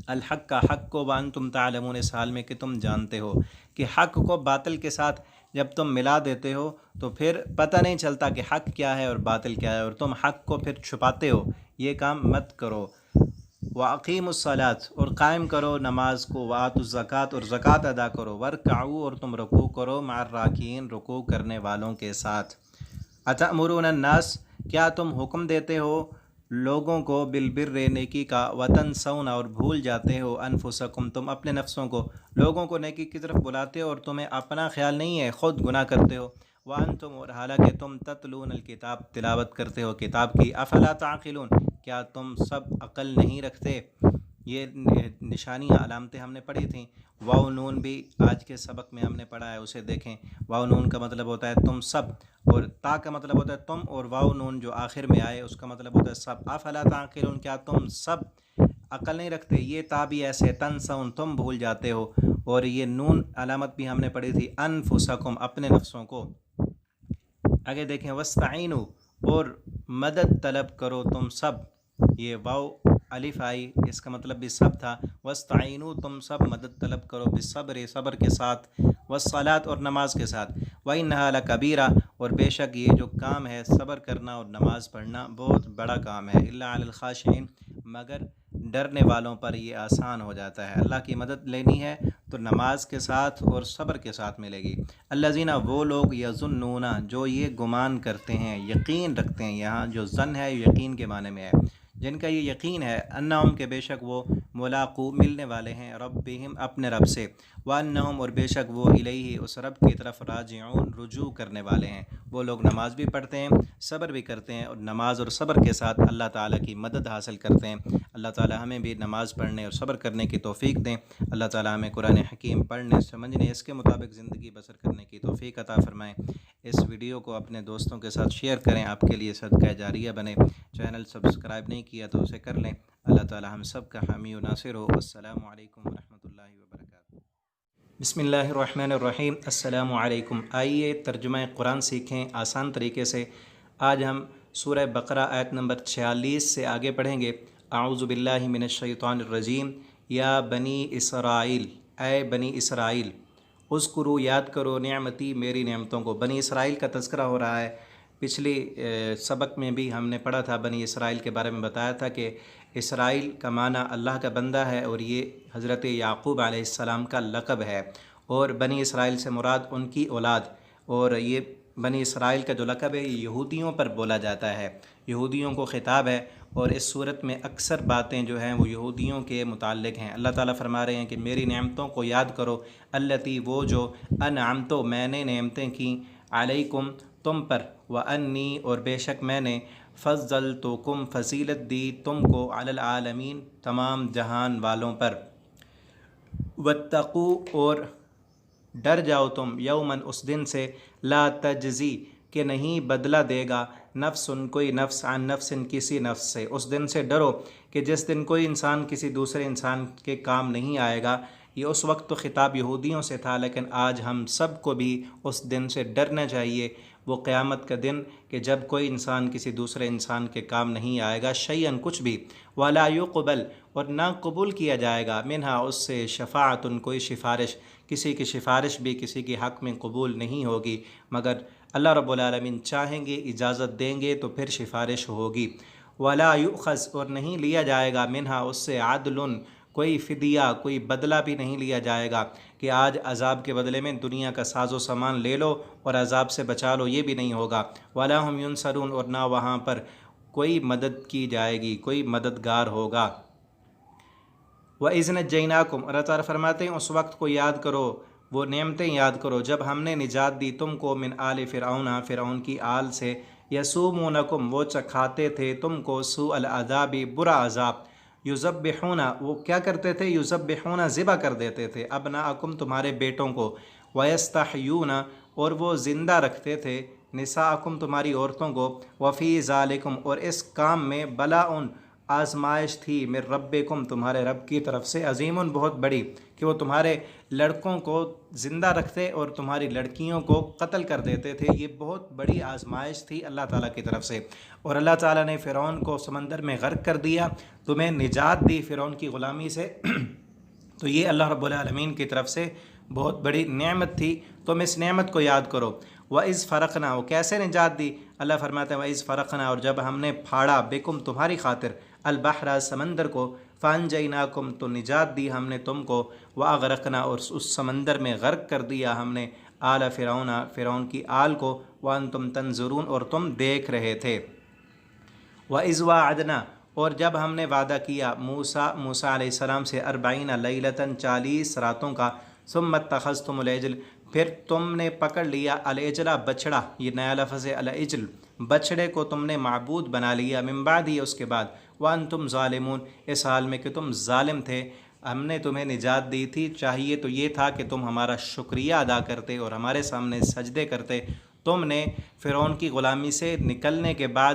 الحق کا، حق کو، وانتم تعلمون، اس حال میں کہ تم جانتے ہو کہ حق کو باطل کے ساتھ جب تم ملا دیتے ہو تو پھر پتہ نہیں چلتا کہ حق کیا ہے اور باطل کیا ہے، اور تم حق کو پھر چھپاتے ہو، یہ کام مت کرو۔ وَأَقِيمُوا الصَّلَاةَ، اور قائم کرو نماز کو، وَآتُوا الزَّكَاةَ، اور زکوٰۃ ادا کرو، وَارْكَعُوا، اور تم رکوع کرو، مع الراکعین، رکوع کرنے والوں کے ساتھ۔ أَتَأْمُرُونَ النَّاسَ، کیا تم حکم دیتے ہو لوگوں کو، بالبر، نیکی کا، وَتَنْسَوْنَ، اور بھول جاتے ہو، أَنفُسَكُمْ، تم اپنے نفسوں کو، لوگوں کو نیکی کی طرف بلاتے ہو اور تمہیں اپنا خیال نہیں ہے، خود گناہ کرتے ہو، وَأَنْتُمْ، اور حالانکہ تم، تتلون الکتاب، تلاوت کرتے ہو کتاب کی، أَفَلَا تَعْقِلُونَ، کیا تم سب عقل نہیں رکھتے؟ یہ نشانیاں، علامتیں ہم نے پڑھی تھیں۔ واو نون بھی آج کے سبق میں ہم نے پڑھا ہے، اسے دیکھیں۔ واو نون کا مطلب ہوتا ہے تم سب، اور تا کا مطلب ہوتا ہے تم، اور واو نون جو آخر میں آئے اس کا مطلب ہوتا ہے سب۔ افلا تعقلون، کیا تم سب عقل نہیں رکھتے؟ یہ تا بھی ایسے، تنسون، تم بھول جاتے ہو، اور یہ نون علامت بھی ہم نے پڑھی تھی، انفسکم، اپنے نفسوں کو۔ آگے دیکھیں، واستعینوا، اور مدد طلب کرو تم سب، یہ واو الف آئی، اس کا مطلب بھی سب تھا، واستعینوا، تم سب مدد طلب کرو، بالصبر، صبر کے ساتھ، والصلاۃ، اور نماز کے ساتھ، وَإِنَّهَا لَكَبِيرَةٌ، اور بے شک یہ جو کام ہے صبر کرنا اور نماز پڑھنا بہت بڑا کام ہے، إِلَّا عَلَى الْخَاشِعِينَ، مگر ڈرنے والوں پر یہ آسان ہو جاتا ہے۔ اللہ کی مدد لینی ہے تو نماز کے ساتھ اور صبر کے ساتھ ملے گی۔ الذین، وہ لوگ، یظنون، جو یہ گمان کرتے ہیں، یقین رکھتے ہیں، یہاں جو ظن ہے یقین کے معنی میں ہے، جن کا یہ یقین ہے، انہم، کہ بے شک وہ، ملاقو، ملنے والے ہیں، ربہم، اپنے رب سے، وانہم، اور بے شک وہ، الیہ، اس رب کی طرف، راجعون، رجوع کرنے والے ہیں۔ وہ لوگ نماز بھی پڑھتے ہیں، صبر بھی کرتے ہیں، اور نماز اور صبر کے ساتھ اللہ تعالیٰ کی مدد حاصل کرتے ہیں۔ اللہ تعالیٰ ہمیں بھی نماز پڑھنے اور صبر کرنے کی توفیق دیں۔ اللہ تعالیٰ ہمیں قرآن حکیم پڑھنے، سمجھنے، اس کے مطابق زندگی بسر کرنے کی توفیق عطا فرمائیں۔ اس ویڈیو کو اپنے دوستوں کے ساتھ شیئر کریں، آپ کے لیے صدقہ جاریہ بنے۔ چینل سبسکرائب نہیں کیا تو اسے کر لیں۔ اللہ تعالیٰ ہم سب کا حامی و ناصر ہو۔ السلام علیکم ورحمۃ اللہ وبرکاتہ۔ بسم اللہ الرحمن الرحیم۔ السلام علیکم۔ آئیے ترجمہ قرآن سیکھیں آسان طریقے سے۔ آج ہم سورہ بقرہ آیت نمبر 46 سے آگے پڑھیں گے۔ اعوذ باللہ من الشیطان الرجیم یا بنی اسرائیل، اے بنی اسرائیل، اذکروا یاد کرو نعمتی میری نعمتوں کو۔ بنی اسرائیل کا تذکرہ ہو رہا ہے۔ پچھلی سبق میں بھی ہم نے پڑھا تھا، بنی اسرائیل کے بارے میں بتایا تھا کہ اسرائیل کا معنی اللہ کا بندہ ہے، اور یہ حضرت یعقوب علیہ السلام کا لقب ہے، اور بنی اسرائیل سے مراد ان کی اولاد۔ اور یہ بنی اسرائیل کا جو لقب ہے یہ یہودیوں پر بولا جاتا ہے، یہودیوں کو خطاب ہے، اور اس صورت میں اکثر باتیں جو ہیں وہ یہودیوں کے متعلق ہیں۔ اللہ تعالیٰ فرما رہے ہیں کہ میری نعمتوں کو یاد کرو، التی وہ جو انعمت میں نے نعمتیں کیں، علیکم تم پر، وانی اور بے شک میں نے فضلتکم فضیلت دی تم کو، علی العالمین تمام جہان والوں پر۔ واتقوا اور ڈر جاؤ تم، یومن اس دن سے، لا تجزی کہ نہیں بدلہ دے گا، نفس کوئی نفس، عن نفس کسی نفس سے۔ اس دن سے ڈرو کہ جس دن کوئی انسان کسی دوسرے انسان کے کام نہیں آئے گا۔ یہ اس وقت تو خطاب یہودیوں سے تھا، لیکن آج ہم سب کو بھی اس دن سے ڈرنا چاہیے، وہ قیامت کا دن کہ جب کوئی انسان کسی دوسرے انسان کے کام نہیں آئے گا، شیئن کچھ بھی، ولا يقبل اور نہ قبول کیا جائے گا، منہا اس سے، شفاعت کوئی سفارش، کسی کی سفارش بھی کسی کے حق میں قبول نہیں ہوگی، مگر اللہ رب العالمین چاہیں گے، اجازت دیں گے تو پھر سفارش ہوگی۔ ولا یؤخذ اور نہیں لیا جائے گا، منہا اس سے، عدل کوئی فدیہ، کوئی بدلہ بھی نہیں لیا جائے گا کہ آج عذاب کے بدلے میں دنیا کا ساز و سامان لے لو اور عذاب سے بچا لو، یہ بھی نہیں ہوگا۔ ولا هم ینصرون اور نہ وہاں پر کوئی مدد کی جائے گی، کوئی مددگار ہوگا۔ وَإِذْ نَجَّيْنَاكُمْ اور اللہ تعالیٰ فرماتے ہیں اس وقت کو یاد کرو، وہ نعمتیں یاد کرو جب ہم نے نجات دی تم کو، من آل فرعون فرعون کی آل سے، یسومونکم وہ چکھاتے تھے تم کو، سوء العذاب برا عذاب، یذبحون وہ کیا کرتے تھے، یذبحون ذبح کر دیتے تھے، ابناءکم تمہارے بیٹوں کو، ویستحیون اور وہ زندہ رکھتے تھے، نساءکم تمہاری عورتوں کو، وفی ذالکم اور اس کام میں، بلاء آزمائش تھی، من ربکم تمہارے رب کی طرف سے، عظیم بہت بڑی، کہ وہ تمہارے لڑکوں کو زندہ رکھتے اور تمہاری لڑکیوں کو قتل کر دیتے تھے۔ یہ بہت بڑی آزمائش تھی اللہ تعالیٰ کی طرف سے، اور اللہ تعالیٰ نے فرعون کو سمندر میں غرق کر دیا، تمہیں نجات دی فرعون کی غلامی سے، تو یہ اللہ رب العالمین کی طرف سے بہت بڑی نعمت تھی، تم اس نعمت کو یاد کرو۔ وَإِذْ فَرَقْنَا وہ کیسے نجات دی، اللہ فرماتے ہیں وَإِذْ فَرَقْنَا اور جب ہم نے پھاڑا، بکم تمہاری خاطر، البحر سمندر کو، فَأَنْجَيْنَاكُمْ تو نجات دی ہم نے تم کو، وَأَغْرَقْنَا اور اس سمندر میں غرق کر دیا ہم نے، آل فرعون فرعون کی آل کو، وَأَنْتُمْ تَنْظُرُونَ اور تم دیکھ رہے تھے۔ وَإِذْ وَاعَدْنَا اور جب ہم نے وعدہ کیا موسیٰ علیہ السلام سے، 40 لیلۃ 40 راتوں کا، ثم اتخذتم العجل پھر تم نے پکڑ لیا، العجل بچڑا، یہ نیا لفظ ہے، العجل بچڑے کو تم نے معبود بنا لیا، من بعد ہی اس کے بعد، وانتم ظالمون اس حال میں کہ تم ظالم تھے۔ ہم نے تمہیں نجات دی تھی، چاہیے تو یہ تھا کہ تم ہمارا شکریہ ادا کرتے اور ہمارے سامنے سجدے کرتے، تم نے فرعون کی غلامی سے نکلنے کے بعد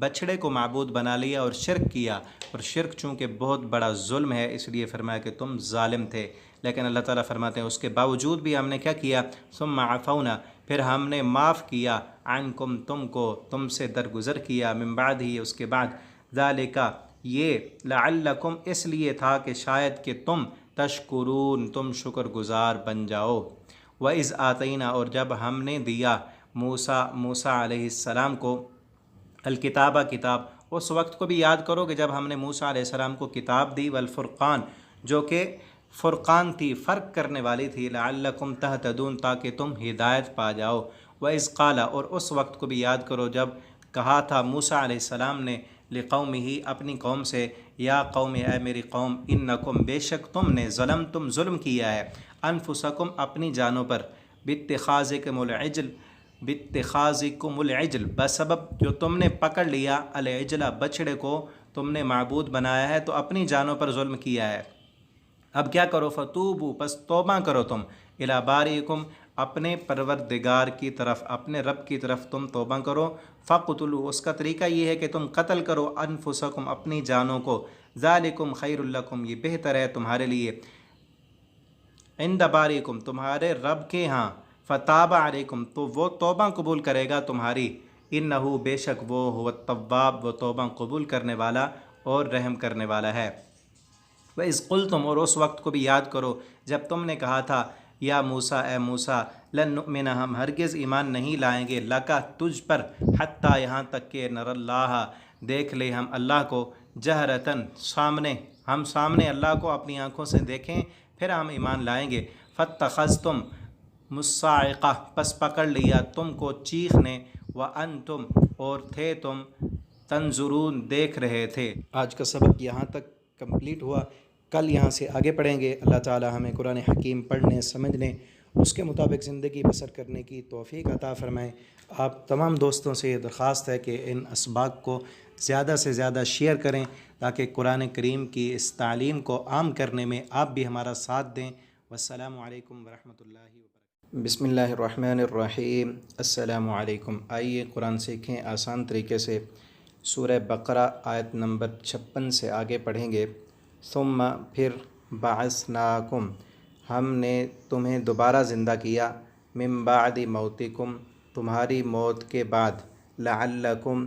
بچڑے کو معبود بنا لیا اور شرک کیا، اور شرک چونکہ بہت بڑا ظلم ہے اس لیے فرمایا کہ تم ظالم تھے۔ لیکن اللہ تعالیٰ فرماتے ہیں اس کے باوجود بھی ہم نے کیا کیا، ثم عفونا پھر ہم نے معاف کیا، عنکم تم کو، تم سے درگزر کیا، من بعد ہی اس کے بعد، ذالک یہ، لعلکم اس لیے تھا کہ شاید کہ تم، تشکرون تم شکر گزار بن جاؤ۔ وَإِذْ آتَيْنَا اور جب ہم نے دیا موسیٰ علیہ السلام کو، الکتابہ کتاب، اس وقت کو بھی یاد کرو کہ جب ہم نے موسیٰ علیہ السلام کو کتاب دی، والفرقان جو کہ فرقان تھی، فرق کرنے والی تھی، لعلکم تہتدون تاکہ تم ہدایت پا جاؤ۔ وَإِذْ قَالَ اور اس وقت کو بھی یاد کرو جب کہا تھا موسیٰ علیہ السلام نے، لقومہ اپنی قوم سے، یا قوم اے میری قوم، انکم بے شک تم نے، ظلمتم ظلم کیا ہے، انفسکم اپنی جانوں پر، باتخاذکم العجل بسبب جو تم نے پکڑ لیا، العجل بچڑے کو تم نے معبود بنایا ہے، تو اپنی جانوں پر ظلم کیا ہے۔ اب کیا کرو، فتوبو پس توبہ کرو تم، الی باریکم اپنے پروردگار کی طرف، اپنے رب کی طرف تم توبہ کرو، فقتلوا اس کا طریقہ یہ ہے کہ تم قتل کرو، انفسکم اپنی جانوں کو، ذالکم خیر لکم یہ بہتر ہے تمہارے لیے، عند باریکم تمہارے رب کے ہاں، فتاب علیکم تو وہ توبہ قبول کرے گا تمہاری، انہو بے شک وہ هو التواب وہ توبہ قبول کرنے والا اور رحم کرنے والا ہے۔ وَإِذْ قُلْتُمْ، اور اس وقت کو بھی یاد کرو جب تم نے کہا تھا یا موسیٰ، اے موسیٰ، لن نؤمن، ہم ہرگز ایمان نہیں لائیں گے، لکا، تجھ پر، حتیٰ، یہاں تک کہ نر اللہ، دیکھ لے ہم اللہ کو، جہرتاً، سامنے، ہم سامنے اللہ کو اپنی آنکھوں سے دیکھیں پھر ہم ایمان لائیں گے۔ فاتخذتم مصاعقہ، پس پکڑ لیا تم کو چیخ نے، وانتم، اور تھے تم، تنظرون، دیکھ رہے تھے۔ آج کا سبق یہاں تک کمپلیٹ ہوا، کل یہاں سے آگے پڑھیں گے۔ اللہ تعالی ہمیں قرآن حکیم پڑھنے، سمجھنے، اس کے مطابق زندگی بسر کرنے کی توفیق عطا فرمائیں۔ آپ تمام دوستوں سے یہ درخواست ہے کہ ان اسباق کو زیادہ سے زیادہ شیئر کریں تاکہ قرآن کریم کی اس تعلیم کو عام کرنے میں آپ بھی ہمارا ساتھ دیں۔ والسلام علیکم ورحمۃ اللہ وبرکاتہ۔ بسم اللہ الرحمن الرحیم۔ السلام علیکم۔ آئیے قرآن سیکھیں آسان طریقے سے۔ سورہ بقرہ آیت نمبر 56 سے آگے پڑھیں گے۔ ثم، پھر، بعثناکم، ہم نے تمہیں دوبارہ زندہ کیا، من بعد موتکم، تمہاری موت کے بعد، لعلکم،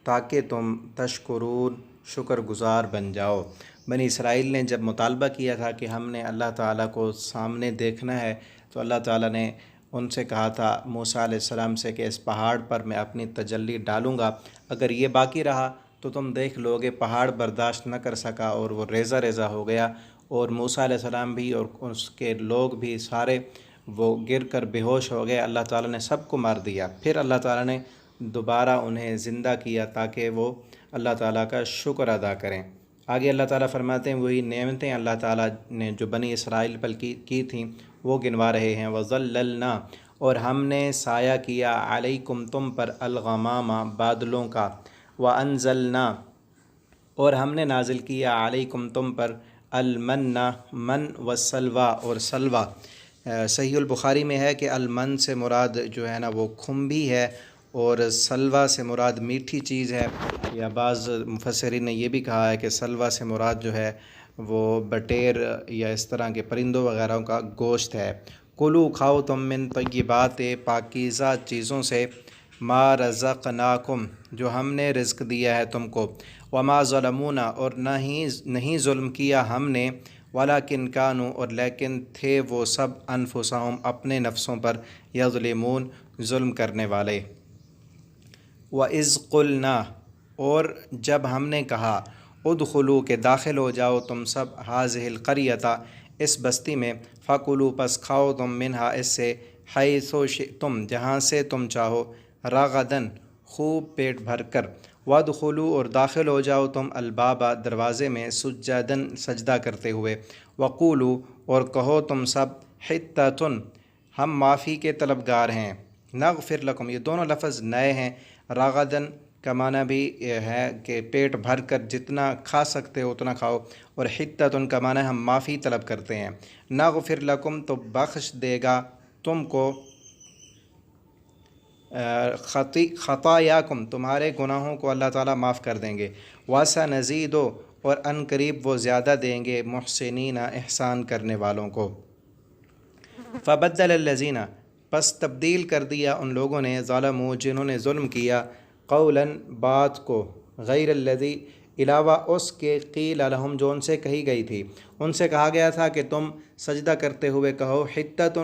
تاکہ تم، تشکرون، شکر گزار بن جاؤ۔ بنی اسرائیل نے جب مطالبہ کیا تھا کہ ہم نے اللہ تعالیٰ کو سامنے دیکھنا ہے تو اللہ تعالیٰ نے ان سے کہا تھا موسیٰ علیہ السلام سے کہ اس پہاڑ پر میں اپنی تجلی ڈالوں گا، اگر یہ باقی رہا تو تم دیکھ لو گے۔ پہاڑ برداشت نہ کر سکا اور وہ ریزہ ریزہ ہو گیا، اور موسیٰ علیہ السلام بھی اور اس کے لوگ بھی سارے وہ گر کر بے ہوش ہو گئے۔ اللہ تعالیٰ نے سب کو مار دیا۔ پھر اللہ تعالیٰ نے دوبارہ انہیں زندہ کیا تاکہ وہ اللہ تعالیٰ کا شکر ادا کریں۔ آگے اللہ تعالیٰ فرماتے ہیں وہی نعمتیں اللہ تعالیٰ نے جو بنی اسرائیل پر کی تھیں وہ گنوا رہے ہیں۔ وَظَلَّلْنَا، اور ہم نے سایہ کیا، علیکم، تم پر، الغمام، بادلوں کا، وَأَنزَلْنَا، اور ہم نے نازل کیا، علیکم، تم پر، المن، من، والسلویٰ، اور سلویٰ۔ صحیح البخاری میں ہے کہ المن سے مراد جو ہے نا وہ کھمبی ہے، اور سلویٰ سے مراد میٹھی چیز ہے، یا بعض مفسرین نے یہ بھی کہا ہے کہ سلویٰ سے مراد جو ہے وہ بٹیر یا اس طرح کے پرندوں وغیرہ کا گوشت ہے۔ کلو، کھاؤ تم، من طیبات، پاکیزہ چیزوں سے، ما رزقناکم، جو ہم نے رزق دیا ہے تم کو، وما ظلمونا، اور نہیں ظلم کیا ہم نے، ولکن کانوا، اور لیکن تھے وہ سب، انفسہم، اپنے نفسوں پر، یظلمون، ظلم کرنے والے۔ وَإِذْ قُلْنَا، اور جب ہم نے کہا، ادخلوا، کہ داخل ہو جاؤ تم سب، ہذہ القریۃ، اس بستی میں، فکلوا، پس کھاؤ تم، منہا، اس سے، حیث شئتم، جہاں سے تم چاہو، رغداً، خوب پیٹ بھر کر، وادخلوا، اور داخل ہو جاؤ تم، الباب، دروازے میں، سجداً، سجدہ کرتے ہوئے، وقولوا، اور کہو تم سب، حطۃ، ہم معافی کے طلبگار ہیں، نغفر لکم، یہ دونوں لفظ نئے ہیں۔ رغداً کا معنی بھی ہے کہ پیٹ بھر کر جتنا کھا سکتے ہو اتنا کھاؤ، اور حطۃ کا معنی ہم معافی طلب کرتے ہیں۔ نغفر لکم، تو بخش دے گا تم کو، خطایاکم، تمہارے گناہوں کو اللہ تعالیٰ معاف کر دیں گے۔ وَسَنَزِيدُ، اور ان قریب وہ زیادہ دیں گے، محسنین، احسان کرنے والوں کو۔ فَبَدَّلَ الَّذِينَ، پس تبدیل کر دیا ان لوگوں نے، ظلموا، جنہوں نے ظلم کیا، قولاً، بات کو، غیر الذی، علاوہ اس کے، قیل لہم، جو ان سے کہی گئی تھی۔ ان سے کہا گیا تھا کہ تم سجدہ کرتے ہوئے کہو، حطۃ،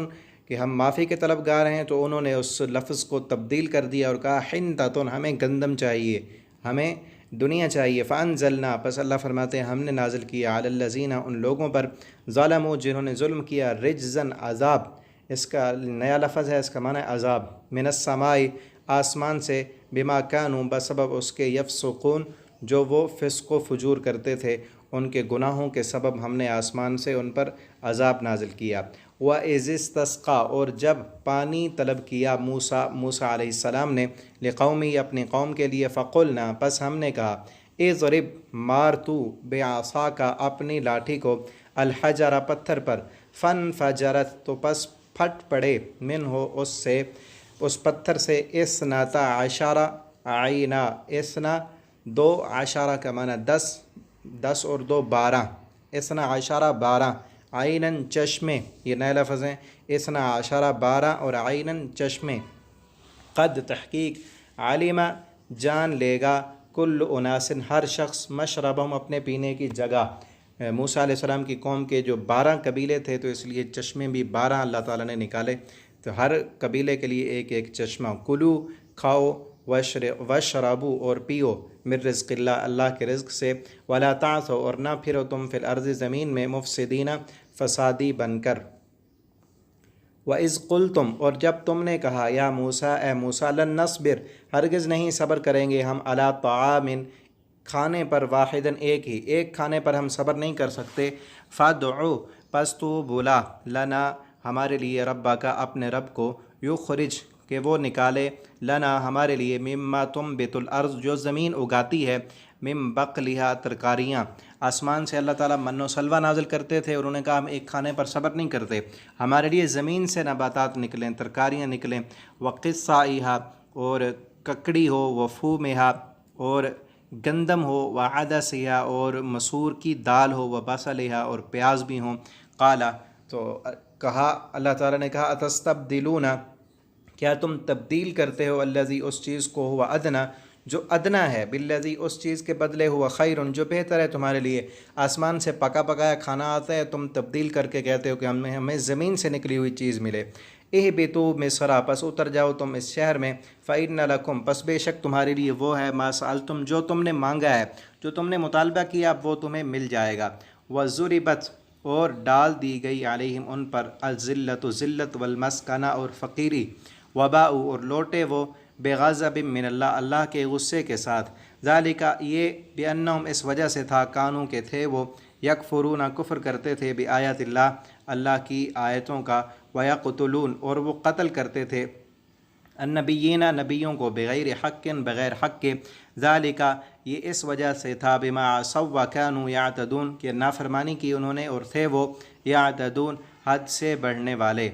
کہ ہم معافی کے طلبگار ہیں، تو انہوں نے اس لفظ کو تبدیل کر دیا اور کہا، حنطۃ، ہمیں گندم چاہیے، ہمیں دنیا چاہیے۔ فانزلنا، پس اللہ فرماتے ہیں ہم نے نازل کیا، علی الذین، ان لوگوں پر، ظلموا، جنہوں نے ظلم کیا، رجزاً، عذاب، اس کا نیا لفظ ہے، اس کا معنی عذاب، من السماء، آسمان سے، بما کانوا، بسبب اس کے، یفسقون، جو وہ فسق و فجور کرتے تھے، ان کے گناہوں کے سبب ہم نے آسمان سے ان پر عذاب نازل کیا۔ وَإِذِ اسْتَسْقَىٰ، اور جب پانی طلب کیا موسیٰ علیہ السلام نے، لقومی، اپنی قوم کے لیے، فقلنا، پس ہم نے کہا، اضرب، مار تو، بعصاک، اپنی لاٹھی کو، الحجر، پتھر پر، فانفجرت، تو پس پھٹ پڑے، منہ، اس سے، اس پتھر سے، اثنتا عشرہ عینا، اثنا، دو، عشرہ کا معنی 10 اور 2، 12، اثنا عشرہ، 12، عیناً، چشمے، یہ نئے لفظ ہیں، اثنا عشرہ، 12، اور عیناً، چشمے، قد، تحقیق، علم، جان لے گا، کل اناس ہر شخص مشربہم اپنے پینے کی جگہ۔ موسیٰ علیہ السلام کی قوم کے جو 12 قبیلے تھے تو اس لیے چشمے بھی 12 اللہ تعالیٰ نے نکالے، تو ہر قبیلے کے لیے ایک ایک چشمہ۔ کلو کھاؤ وشربو اور پیو من رزق اللہ اللہ کے رزق سے، ولا تعثوا اور نہ پھرو تم فی الارض زمین میں مفسدین فسادی بن کر۔ وَإِذْ قُلْتُمْ اور جب تم نے کہا یا موسیٰ اے موسیٰ لن نصبر ہرگز نہیں صبر کریں گے ہم علی طعام کھانے پر واحدن ایک کھانے پر ہم صبر نہیں کر سکتے، فادعو پس تو بولا لنا ہمارے لیے ربک اپنے رب کو، یخرج کہ وہ نکالے لنا ہمارے لیے مما تنبت الارض جو زمین اگاتی ہے، من بقلہا ترکاریاں۔ آسمان سے اللہ تعالیٰ من و سلوہ نازل کرتے تھے اور انہوں نے کہا ہم ایک کھانے پر صبر نہیں کرتے، ہمارے لیے زمین سے نباتات نکلیں، ترکاریاں نکلیں، وقصائہا اور ککڑی ہو، وفومہا اور گندم ہو، وعدسہا اور مسور کی دال ہو، وبصلہا اور پیاز بھی ہوں۔ قالا تو کہا اللہ تعالیٰ نے کہا اتستبدلون کیا تم تبدیل کرتے ہو الذی اس چیز کو ہوا ادنا جو ادنا ہے، بالذی اس چیز کے بدلے ہوا خیر جو بہتر ہے تمہارے لیے۔ آسمان سے پکا پکایا کھانا آتا ہے، تم تبدیل کر کے کہتے ہو کہ ہمیں زمین سے نکلی ہوئی چیز ملے۔ اہبطوا مصر پس اتر جاؤ تم اس شہر میں، فإن لکم پس بے شک تمہارے لیے وہ ہے ما سألتم جو تم نے مانگا ہے، جو تم نے مطالبہ کیا اب وہ تمہیں مل جائے گا۔ وضربت اور ڈال دی گئی علیہم ان پر الذلۃ ذلت والمسکنہ اور فقیری، وباء اور لوٹے وہ بغضب من اللہ اللہ کے غصے کے ساتھ، ذالک یہ بأنہم اس وجہ سے تھا کانوں کے تھے وہ یکفرون کفر کرتے تھے بآیات اللہ اللہ کی آیتوں کا، ویقتلون اور وہ قتل کرتے تھے النبیین نبیوں کو بغیر حق بغیر حق کے، ذالک یہ اس وجہ سے تھا بما عصوا وکانوا یعتدون کہ نافرمانی کی انہوں نے اور تھے وہ یعتدون حد سے بڑھنے والے۔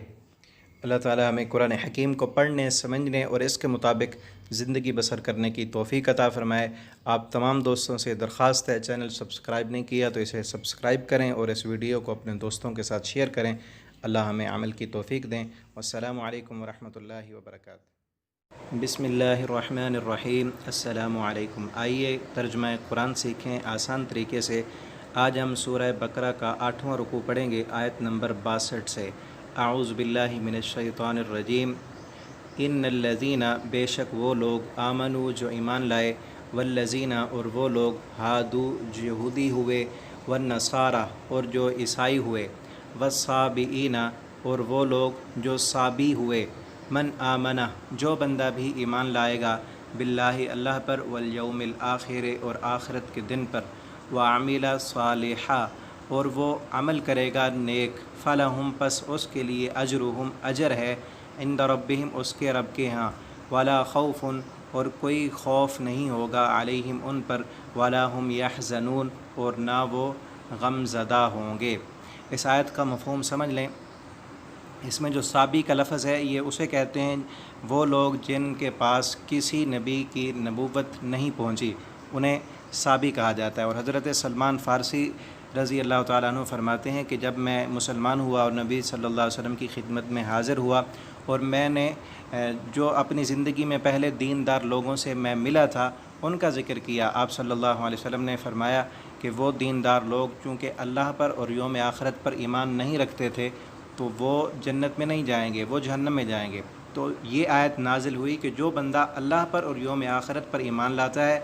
اللہ تعالیٰ ہمیں قرآن حکیم کو پڑھنے سمجھنے اور اس کے مطابق زندگی بسر کرنے کی توفیق عطا فرمائے۔ آپ تمام دوستوں سے درخواست ہے چینل سبسکرائب نہیں کیا تو اسے سبسکرائب کریں اور اس ویڈیو کو اپنے دوستوں کے ساتھ شیئر کریں۔ اللہ ہمیں عمل کی توفیق دیں۔ والسلام علیکم ورحمۃ اللہ وبرکاتہ۔ بسم اللہ الرحمن الرحیم۔ السلام علیکم۔ آئیے ترجمہ قرآن سیکھیں آسان طریقے سے۔ آج ہم سورہ بقرہ کا 8واں رکوع پڑھیں گے آیت نمبر 62 سے۔ اعوذ باللہ من الشیطان الرجیم۔ ان الذین بے شک وہ لوگ آمنوا جو ایمان لائے، والذین اور وہ لوگ ہادو جو یہودی ہوئے، والنصارى اور جو عیسائی ہوئے، والصابئین اور وہ لوگ جو صابی ہوئے، من آمنہ جو بندہ بھی ایمان لائے گا، باللہ اللہ پر، والیوم الآخر اور آخرت کے دن پر، وعمل صالحا اور وہ عمل کرے گا نیک، فلہم پس اس کے لیے اجرہم اجر ہے، عند ربہم اس کے رب کے ہاں، ولا خوف اور کوئی خوف نہیں ہوگا علیہم ان پر، ولا ہم یحزنون اور نہ وہ غم زدہ ہوں گے۔ اس آیت کا مفہوم سمجھ لیں۔ اس میں جو صابی کا لفظ ہے یہ اسے کہتے ہیں وہ لوگ جن کے پاس کسی نبی کی نبوت نہیں پہنچی، انہیں صابی کہا جاتا ہے۔ اور حضرت سلمان فارسی رضی اللہ تعالیٰ عنہ فرماتے ہیں کہ جب میں مسلمان ہوا اور نبی صلی اللہ علیہ وسلم کی خدمت میں حاضر ہوا اور میں نے جو اپنی زندگی میں پہلے دیندار لوگوں سے میں ملا تھا ان کا ذکر کیا، آپ صلی اللہ علیہ وسلم نے فرمایا کہ وہ دیندار لوگ چونکہ اللہ پر اور یوم آخرت پر ایمان نہیں رکھتے تھے تو وہ جنت میں نہیں جائیں گے، وہ جہنم میں جائیں گے۔ تو یہ آیت نازل ہوئی کہ جو بندہ اللہ پر اور یوم آخرت پر ایمان لاتا ہے،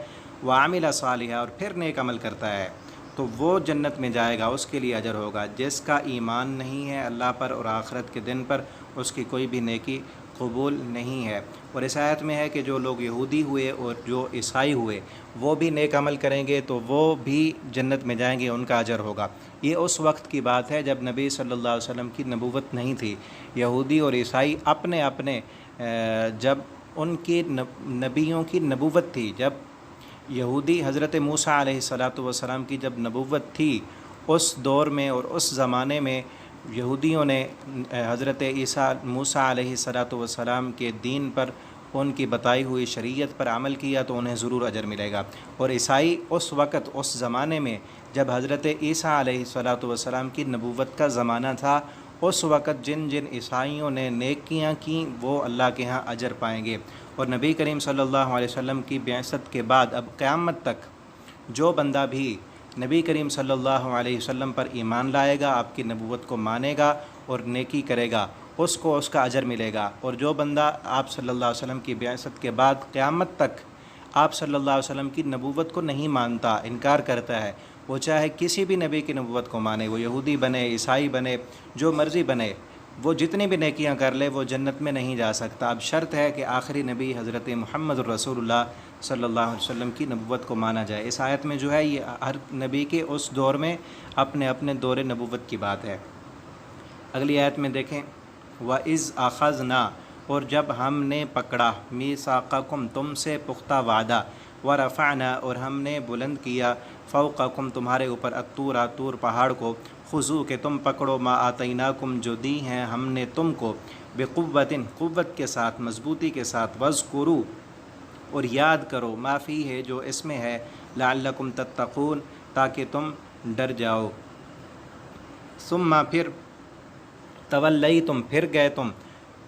وعمل صالحا اور پھر نیک عمل کرتا ہے تو وہ جنت میں جائے گا، اس کے لیے اجر ہوگا۔ جس کا ایمان نہیں ہے اللہ پر اور آخرت کے دن پر اس کی کوئی بھی نیکی قبول نہیں ہے۔ اور اس آیت میں ہے کہ جو لوگ یہودی ہوئے اور جو عیسائی ہوئے وہ بھی نیک عمل کریں گے تو وہ بھی جنت میں جائیں گے، ان کا اجر ہوگا۔ یہ اس وقت کی بات ہے جب نبی صلی اللہ علیہ وسلم کی نبوت نہیں تھی۔ یہودی اور عیسائی اپنے اپنے جب ان کی نبیوں کی نبوت تھی، جب یہودی حضرت موسیٰ علیہ السلام کی جب نبوت تھی اس دور میں اور اس زمانے میں یہودیوں نے حضرت موسیٰ علیہ السلام کے دین پر، ان کی بتائی ہوئی شریعت پر عمل کیا تو انہیں ضرور اجر ملے گا۔ اور عیسائی اس وقت اس زمانے میں جب حضرت عیسیٰ علیہ السلام کی نبوت کا زمانہ تھا، اس وقت جن جن عیسائیوں نے نیکیاں کیں وہ اللہ کے ہاں اجر پائیں گے۔ اور نبی کریم صلی اللہ علیہ وسلم کی بعثت کے بعد اب قیامت تک جو بندہ بھی نبی کریم صلی اللہ علیہ وسلم پر ایمان لائے گا، آپ کی نبوت کو مانے گا اور نیکی کرے گا، اس کو اس کا اجر ملے گا۔ اور جو بندہ آپ صلی اللہ علیہ وسلم کی بعثت کے بعد قیامت تک آپ صلی اللہ علیہ وسلم کی نبوت کو نہیں مانتا، انکار کرتا ہے، وہ چاہے کسی بھی نبی کی نبوت کو مانے، وہ یہودی بنے، عیسائی بنے، جو مرضی بنے، وہ جتنی بھی نیکیاں کر لے، وہ جنت میں نہیں جا سکتا۔ اب شرط ہے کہ آخری نبی حضرت محمد رسول اللہ صلی اللہ علیہ وسلم کی نبوت کو مانا جائے۔ اس آیت میں جو ہے یہ ہر نبی کے اس دور میں اپنے اپنے دور نبوت کی بات ہے۔ اگلی آیت میں دیکھیں، وَإِذْ أَخَذْنَا، اور جب ہم نے پکڑا، مِيثَاقَكُمْ، تم سے پختہ وعدہ، وَرَفَعْنَا، اور ہم نے بلند کیا، فَوْقَكُمْ، تمہارے اوپر، الطور، طور پہاڑ کو، خُذُوا، کہ تم پکڑو، مَا آتَيْنَاكُمْ، جو دی ہیں ہم نے تم کو، بِقُوَّةٍ، قوت کے ساتھ، مضبوطی کے ساتھ، وَاذْكُرُوا، اور یاد کرو، ما فی ہے، جو اس میں ہے، لعلکم تتقون، تاکہ تم ڈر جاؤ۔ ثم، پھر، تولیتم، پھر گئے تم۔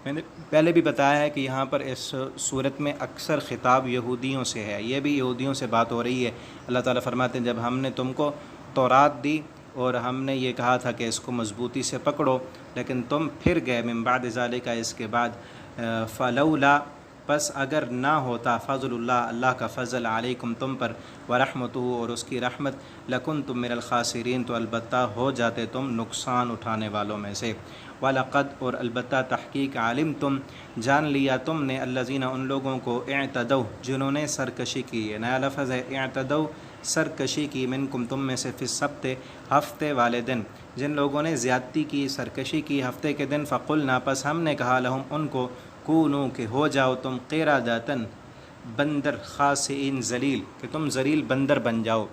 میں نے پہلے بھی بتایا ہے کہ یہاں پر اس صورت میں اکثر خطاب یہودیوں سے ہے، یہ بھی یہودیوں سے بات ہو رہی ہے۔ اللہ تعالیٰ فرماتے ہیں جب ہم نے تم کو تورات دی اور ہم نے یہ کہا تھا کہ اس کو مضبوطی سے پکڑو، لیکن تم پھر گئے، من بعد ذالک، اس کے بعد، فلولا، پس اگر نہ ہوتا، فضل اللہ، اللہ کا فضل، علیکم، تم پر، ورحمتہ، اور اس کی رحمت، لکنتم من الخاسرین، تو البتہ ہو جاتے تم نقصان اٹھانے والوں میں سے۔ وَلَقَدْ، اور البتہ تحقیق، عَلِمْتُم، جان لیا تم نے، الذین، ان لوگوں کو، اعتدوا، جنہوں نے سرکشی کی، یہ نیا لفظ ہے، اعتدوا، سرکشی کی، منکم، تم میں سے، فی السبت، ہفتے والے دن، جن لوگوں نے زیادتی کی، سرکشی کی ہفتے کے دن، فقلنا، پس ہم نے کہا، لہم، ان کو، کونو، کہ ہو جاؤ تم، قردۃ، بندر، خاسئین، ذلیل، کہ تم ذلیل بندر بن جاؤ۔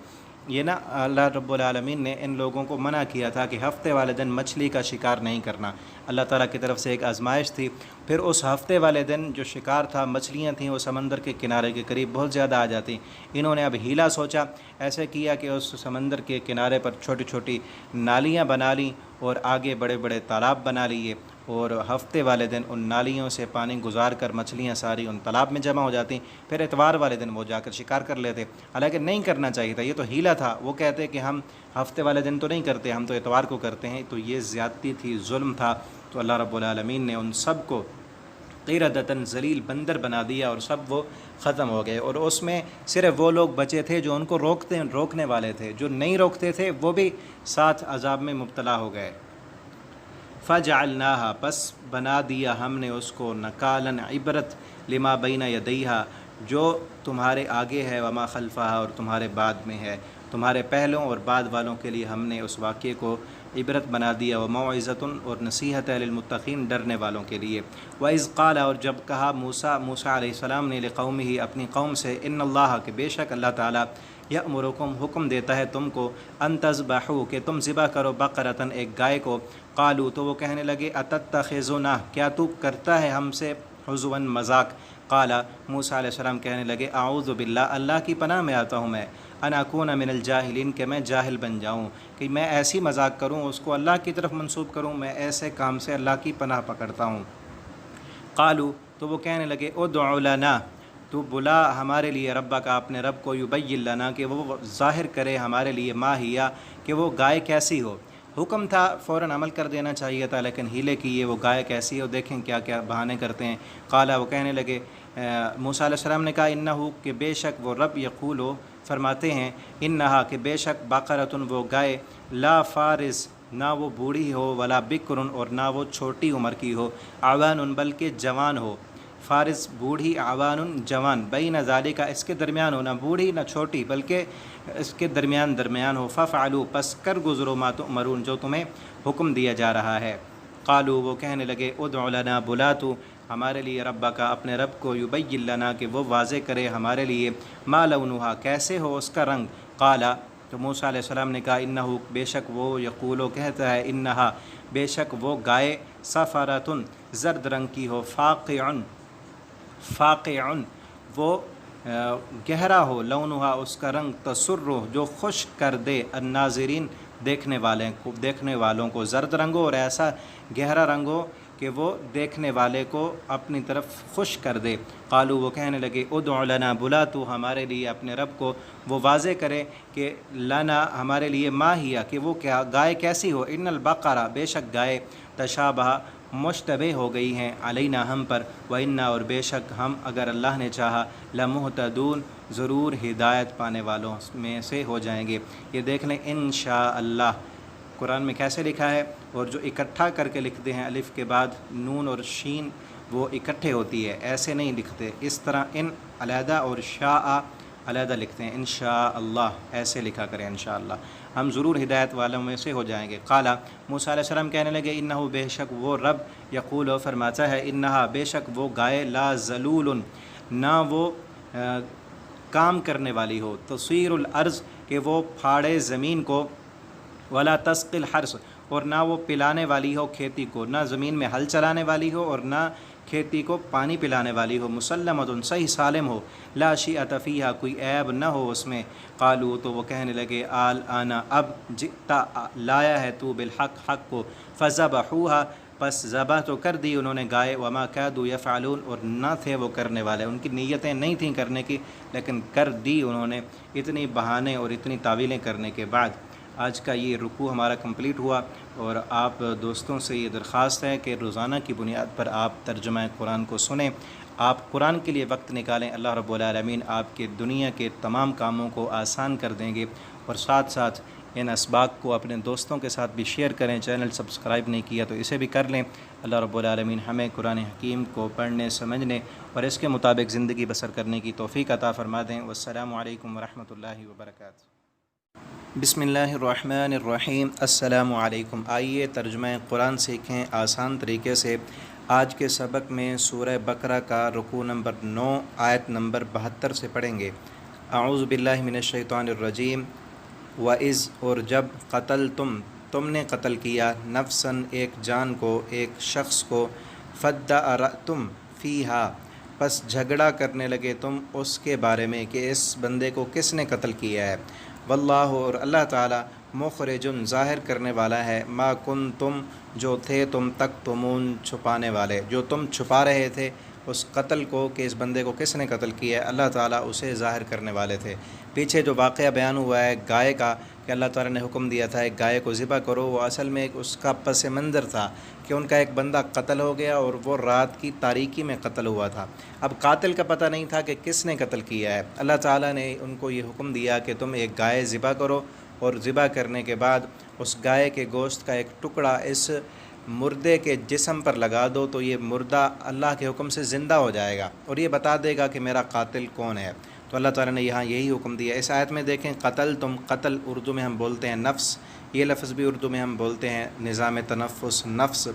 یہ نا اللہ رب العالمین نے ان لوگوں کو منع کیا تھا کہ ہفتے والے دن مچھلی کا شکار نہیں کرنا، اللہ تعالیٰ کی طرف سے ایک آزمائش تھی۔ پھر اس ہفتے والے دن جو شکار تھا، مچھلیاں تھیں، وہ سمندر کے کنارے کے قریب بہت زیادہ آ جاتی۔ انہوں نے اب ہیلا سوچا، ایسے کیا کہ اس سمندر کے کنارے پر چھوٹی چھوٹی نالیاں بنا لیں اور آگے بڑے بڑے تالاب بنا لیے، اور ہفتے والے دن ان نالیوں سے پانی گزار کر مچھلیاں ساری ان تالاب میں جمع ہو جاتی، پھر اتوار والے دن وہ جا کر شکار کر لیتے۔ حالانکہ نہیں کرنا چاہیے تھا، یہ تو ہیلا تھا۔ وہ کہتے کہ ہم ہفتے والے دن تو نہیں کرتے، ہم تو اتوار کو کرتے ہیں، تو یہ زیادتی تھی، ظلم تھا۔ تو اللہ رب العالمین نے ان سب کو قردۃ، ذلیل بندر بنا دیا، اور سب وہ ختم ہو گئے۔ اور اس میں صرف وہ لوگ بچے تھے جو ان کو روکنے والے تھے، جو نہیں روکتے تھے وہ بھی ساتھ عذاب میں مبتلا ہو گئے۔ فجعلناها، پس بنا دیا ہم نے اس کو، نکالاً، عبرت، لما بین یدیہا، جو تمہارے آگے ہے، وما خلفہا، اور تمہارے بعد میں ہے، تمہارے پہلوں اور بعد والوں کے لیے ہم نے اس واقعے کو عبرت بنا دیا، وموعظۃ، اور نصیحت ہے، للمتقین، ڈرنے والوں کے لیے۔ وَإِذْ قَالَ، اور جب کہا موسیٰ علیہ السلام نے، لقومہ، اپنی قوم سے، ان اللہ، کہ بے شک اللہ تعالیٰ، یأمرکم، حکم دیتا ہے تم کو، ان تذبحوا، کہ تم ذبح کرو، بقرۃ، ایک گائے کو۔ قالوا، تو وہ کہنے لگے، اتتخذنا، کیا تو کرتا ہے ہم سے، ہزوا، مذاق۔ قال، موسیٰ علیہ السلام کہنے لگے، اعوذ باللہ، اللہ کی پناہ میں آتا ہوں میں، ان اکون من الجاہلین، کہ میں جاہل بن جاؤں، کہ میں ایسی مذاق کروں، اس کو اللہ کی طرف منسوب کروں، میں ایسے کام سے اللہ کی پناہ پکڑتا ہوں۔ قالوا، تو وہ کہنے لگے، ادع لنا، تو بلا ہمارے لیے، ربا کا، اپنے رب کو، یبین لنا، کہ وہ ظاہر کرے ہمارے لیے، ما ہیا، کہ وہ گائے کیسی ہو۔ حکم تھا فوراً عمل کر دینا چاہیے تھا، لیکن ہیلے کیے، وہ گائے کیسی ہو، دیکھیں کیا کیا بہانے کرتے ہیں۔ قالا، وہ کہنے لگے، موسیٰ علیہ السلام نے کہا، انہو، کہ بے شک وہ رب، یقولو، فرماتے ہیں، انہا، کہ بے شک، بقرۃ، وہ گائے، لا فارز، نہ وہ بوڑھی ہو، ولا بکر، اور نہ وہ چھوٹی عمر کی ہو، عوان، بلکہ جوان ہو، فارز بوڑھی، عوان جوان، بین ذالک، اس کے درمیان ہو، نہ بوڑھی نہ چھوٹی، بلکہ اس کے درمیان ہو۔ ففعلوا، پس کر گزرو، ما تؤمرون، جو تمہیں حکم دیا جا رہا ہے۔ قالوا، وہ کہنے لگے، ادع لنا، بلا تو ہمارے لیے، ربا کا، اپنے رب کو، یبین لنا، کہ وہ واضح کرے ہمارے لیے، ما لونھا، کیسے ہو اس کا رنگ۔ قالا، تو موسیٰ علیہ السلام نے کہا، انہو، بے شک وہ، یقولو، کہتا ہے، انہا، بے شک وہ گائے، صفرۃ، زرد رنگ کی ہو، فاقع، وہ گہرا ہو، لونھا، اس کا رنگ، تسر، جو خوش کر دے، الناظرین، دیکھنے والوں کو، زرد رنگ ہو اور ایسا گہرا رنگ ہو کہ وہ دیکھنے والے کو اپنی طرف خوش کر دے۔ قالوا وہ کہنے لگے ادع لنا بلا تو ہمارے لیے اپنے رب کو، وہ واضح کرے کہ لنا ہمارے لیے ما ہی کہ وہ کیا گائے کیسی ہو، ان البقرہ بے شک گائے تشابہ مشتبہ ہو گئی ہیں علینا ہم پر، وَإِنَّا اور بے شک ہم اگر اللہ نے چاہا لمہتدون ضرور ہدایت پانے والوں میں سے ہو جائیں گے۔ یہ دیکھ لیں انشاءاللہ قرآن میں کیسے لکھا ہے، اور جو اکٹھا کر کے لکھتے ہیں الف کے بعد نون اور شین وہ اکٹھے ہوتی ہے، ایسے نہیں لکھتے، اس طرح ان علیحدہ اور شاء علیحدہ لکھتے ہیں، انشاءاللہ ایسے لکھا کریں انشاءاللہ، ہم ضرور ہدایت والوں میں سے ہو جائیں گے۔ قالا موسیٰ علیہ السلام کہنے لگے انہو بے شک وہ رب یقول و فرماتا ہے انہا بے شک وہ گائے لا ذلول نہ وہ کام کرنے والی ہو، تصویر الارض کہ وہ پھاڑے زمین کو، ولا تسقی الحرث اور نہ وہ پلانے والی ہو کھیتی کو، نہ زمین میں ہل چلانے والی ہو اور نہ کھیتی کو پانی پلانے والی ہو، مسلمۃ صحیح سالم ہو، لا شیءۃ فیہا کوئی عیب نہ ہو اس میں۔ قالوا تو وہ کہنے لگے آنا اب جئتا لایا ہے تو بالحق حق کو، فذبحوہا پس ذبح تو کر دی انہوں نے گائے، وما کادوا یفعلون اور نہ تھے وہ کرنے والے، ان کی نیتیں نہیں تھیں کرنے کی لیکن کر دی انہوں نے، اتنی بہانے اور اتنی تعویلیں کرنے کے بعد۔ آج کا یہ رکوع ہمارا کمپلیٹ ہوا، اور آپ دوستوں سے یہ درخواست ہے کہ روزانہ کی بنیاد پر آپ ترجمہ قرآن کو سنیں، آپ قرآن کے لیے وقت نکالیں، اللہ رب العالمین آپ کے دنیا کے تمام کاموں کو آسان کر دیں گے۔ اور ساتھ ساتھ ان اسباق کو اپنے دوستوں کے ساتھ بھی شیئر کریں، چینل سبسکرائب نہیں کیا تو اسے بھی کر لیں۔ اللہ رب العالمین ہمیں قرآن حکیم کو پڑھنے سمجھنے اور اس کے مطابق زندگی بسر کرنے کی توفیق عطا فرما دیں۔ والسلام علیکم ورحمۃ اللہ وبرکاتہ۔ بسم اللہ الرحمن الرحیم۔ السلام علیکم۔ آئیے ترجمہ قرآن سیکھیں آسان طریقے سے۔ آج کے سبق میں سورہ بقرہ کا رکوع نمبر 9 آیت نمبر 72 سے پڑھیں گے۔ اعوذ باللہ من الشیطان الرجیم۔ وَإِذْ اور جب قتل تم نے قتل کیا نفساً ایک جان کو، ایک شخص کو، فَادَّارَأْتُمْ فِيهَا پس جھگڑا کرنے لگے تم اس کے بارے میں کہ اس بندے کو کس نے قتل کیا ہے، واللہ اور اللہ تعالیٰ مخرجن ظاہر کرنے والا ہے، ما کنتم جو تھے تم تکتمون چھپانے والے، جو تم چھپا رہے تھے اس قتل کو کہ اس بندے کو کس نے قتل کیا ہے، اللہ تعالیٰ اسے ظاہر کرنے والے تھے۔ پیچھے جو واقعہ بیان ہوا ہے گائے کا کہ اللہ تعالیٰ نے حکم دیا تھا ایک گائے کو ذبح کرو، وہ اصل میں اس کا پس منظر تھا کہ ان کا ایک بندہ قتل ہو گیا اور وہ رات کی تاریکی میں قتل ہوا تھا۔ اب قاتل کا پتہ نہیں تھا کہ کس نے قتل کیا ہے، اللہ تعالیٰ نے ان کو یہ حکم دیا کہ تم ایک گائے ذبح کرو، اور ذبح کرنے کے بعد اس گائے کے گوشت کا ایک ٹکڑا اس مردے کے جسم پر لگا دو تو یہ مردہ اللہ کے حکم سے زندہ ہو جائے گا اور یہ بتا دے گا کہ میرا قاتل کون ہے۔ تو اللہ تعالیٰ نے یہاں یہی حکم دیا۔ اس آیت میں دیکھیں قتل قتل اردو میں ہم بولتے ہیں نفس، یہ لفظ بھی اردو میں ہم بولتے ہیں نظام تنفس نفس،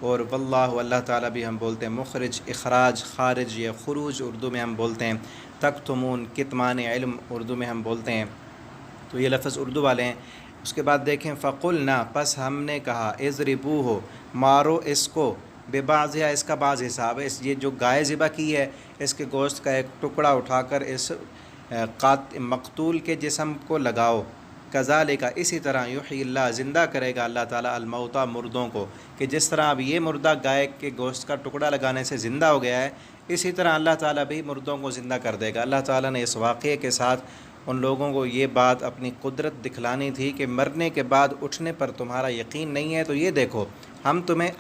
اور واللہ اللہ تعالیٰ بھی ہم بولتے ہیں مخرج اخراج خارج یا خروج اردو میں ہم بولتے ہیں، تکتمون کتمان علم اردو میں ہم بولتے ہیں، تو یہ لفظ اردو والے ہیں۔ اس کے بعد دیکھیں فقلنا پس ہم نے کہا اضربوہ مارو اس کو، ببعضھا اس کا بعض حساب ہے، یہ جو گائے ذبح کی ہے اس کے گوشت کا ایک ٹکڑا اٹھا کر اس مقتول کے جسم کو لگاؤ، کذالک اسی طرح یحیی اللہ زندہ کرے گا اللہ تعالیٰ الموتیٰ مردوں کو، کہ جس طرح اب یہ مردہ گائے کے گوشت کا ٹکڑا لگانے سے زندہ ہو گیا ہے اسی طرح اللہ تعالیٰ بھی مردوں کو زندہ کر دے گا۔ اللہ تعالیٰ نے اس واقعے کے ساتھ ان لوگوں کو یہ بات اپنی قدرت دکھلانی تھی کہ مرنے کے بعد اٹھنے پر تمہارا یقین نہیں ہے تو یہ دیکھو ہم تمہیں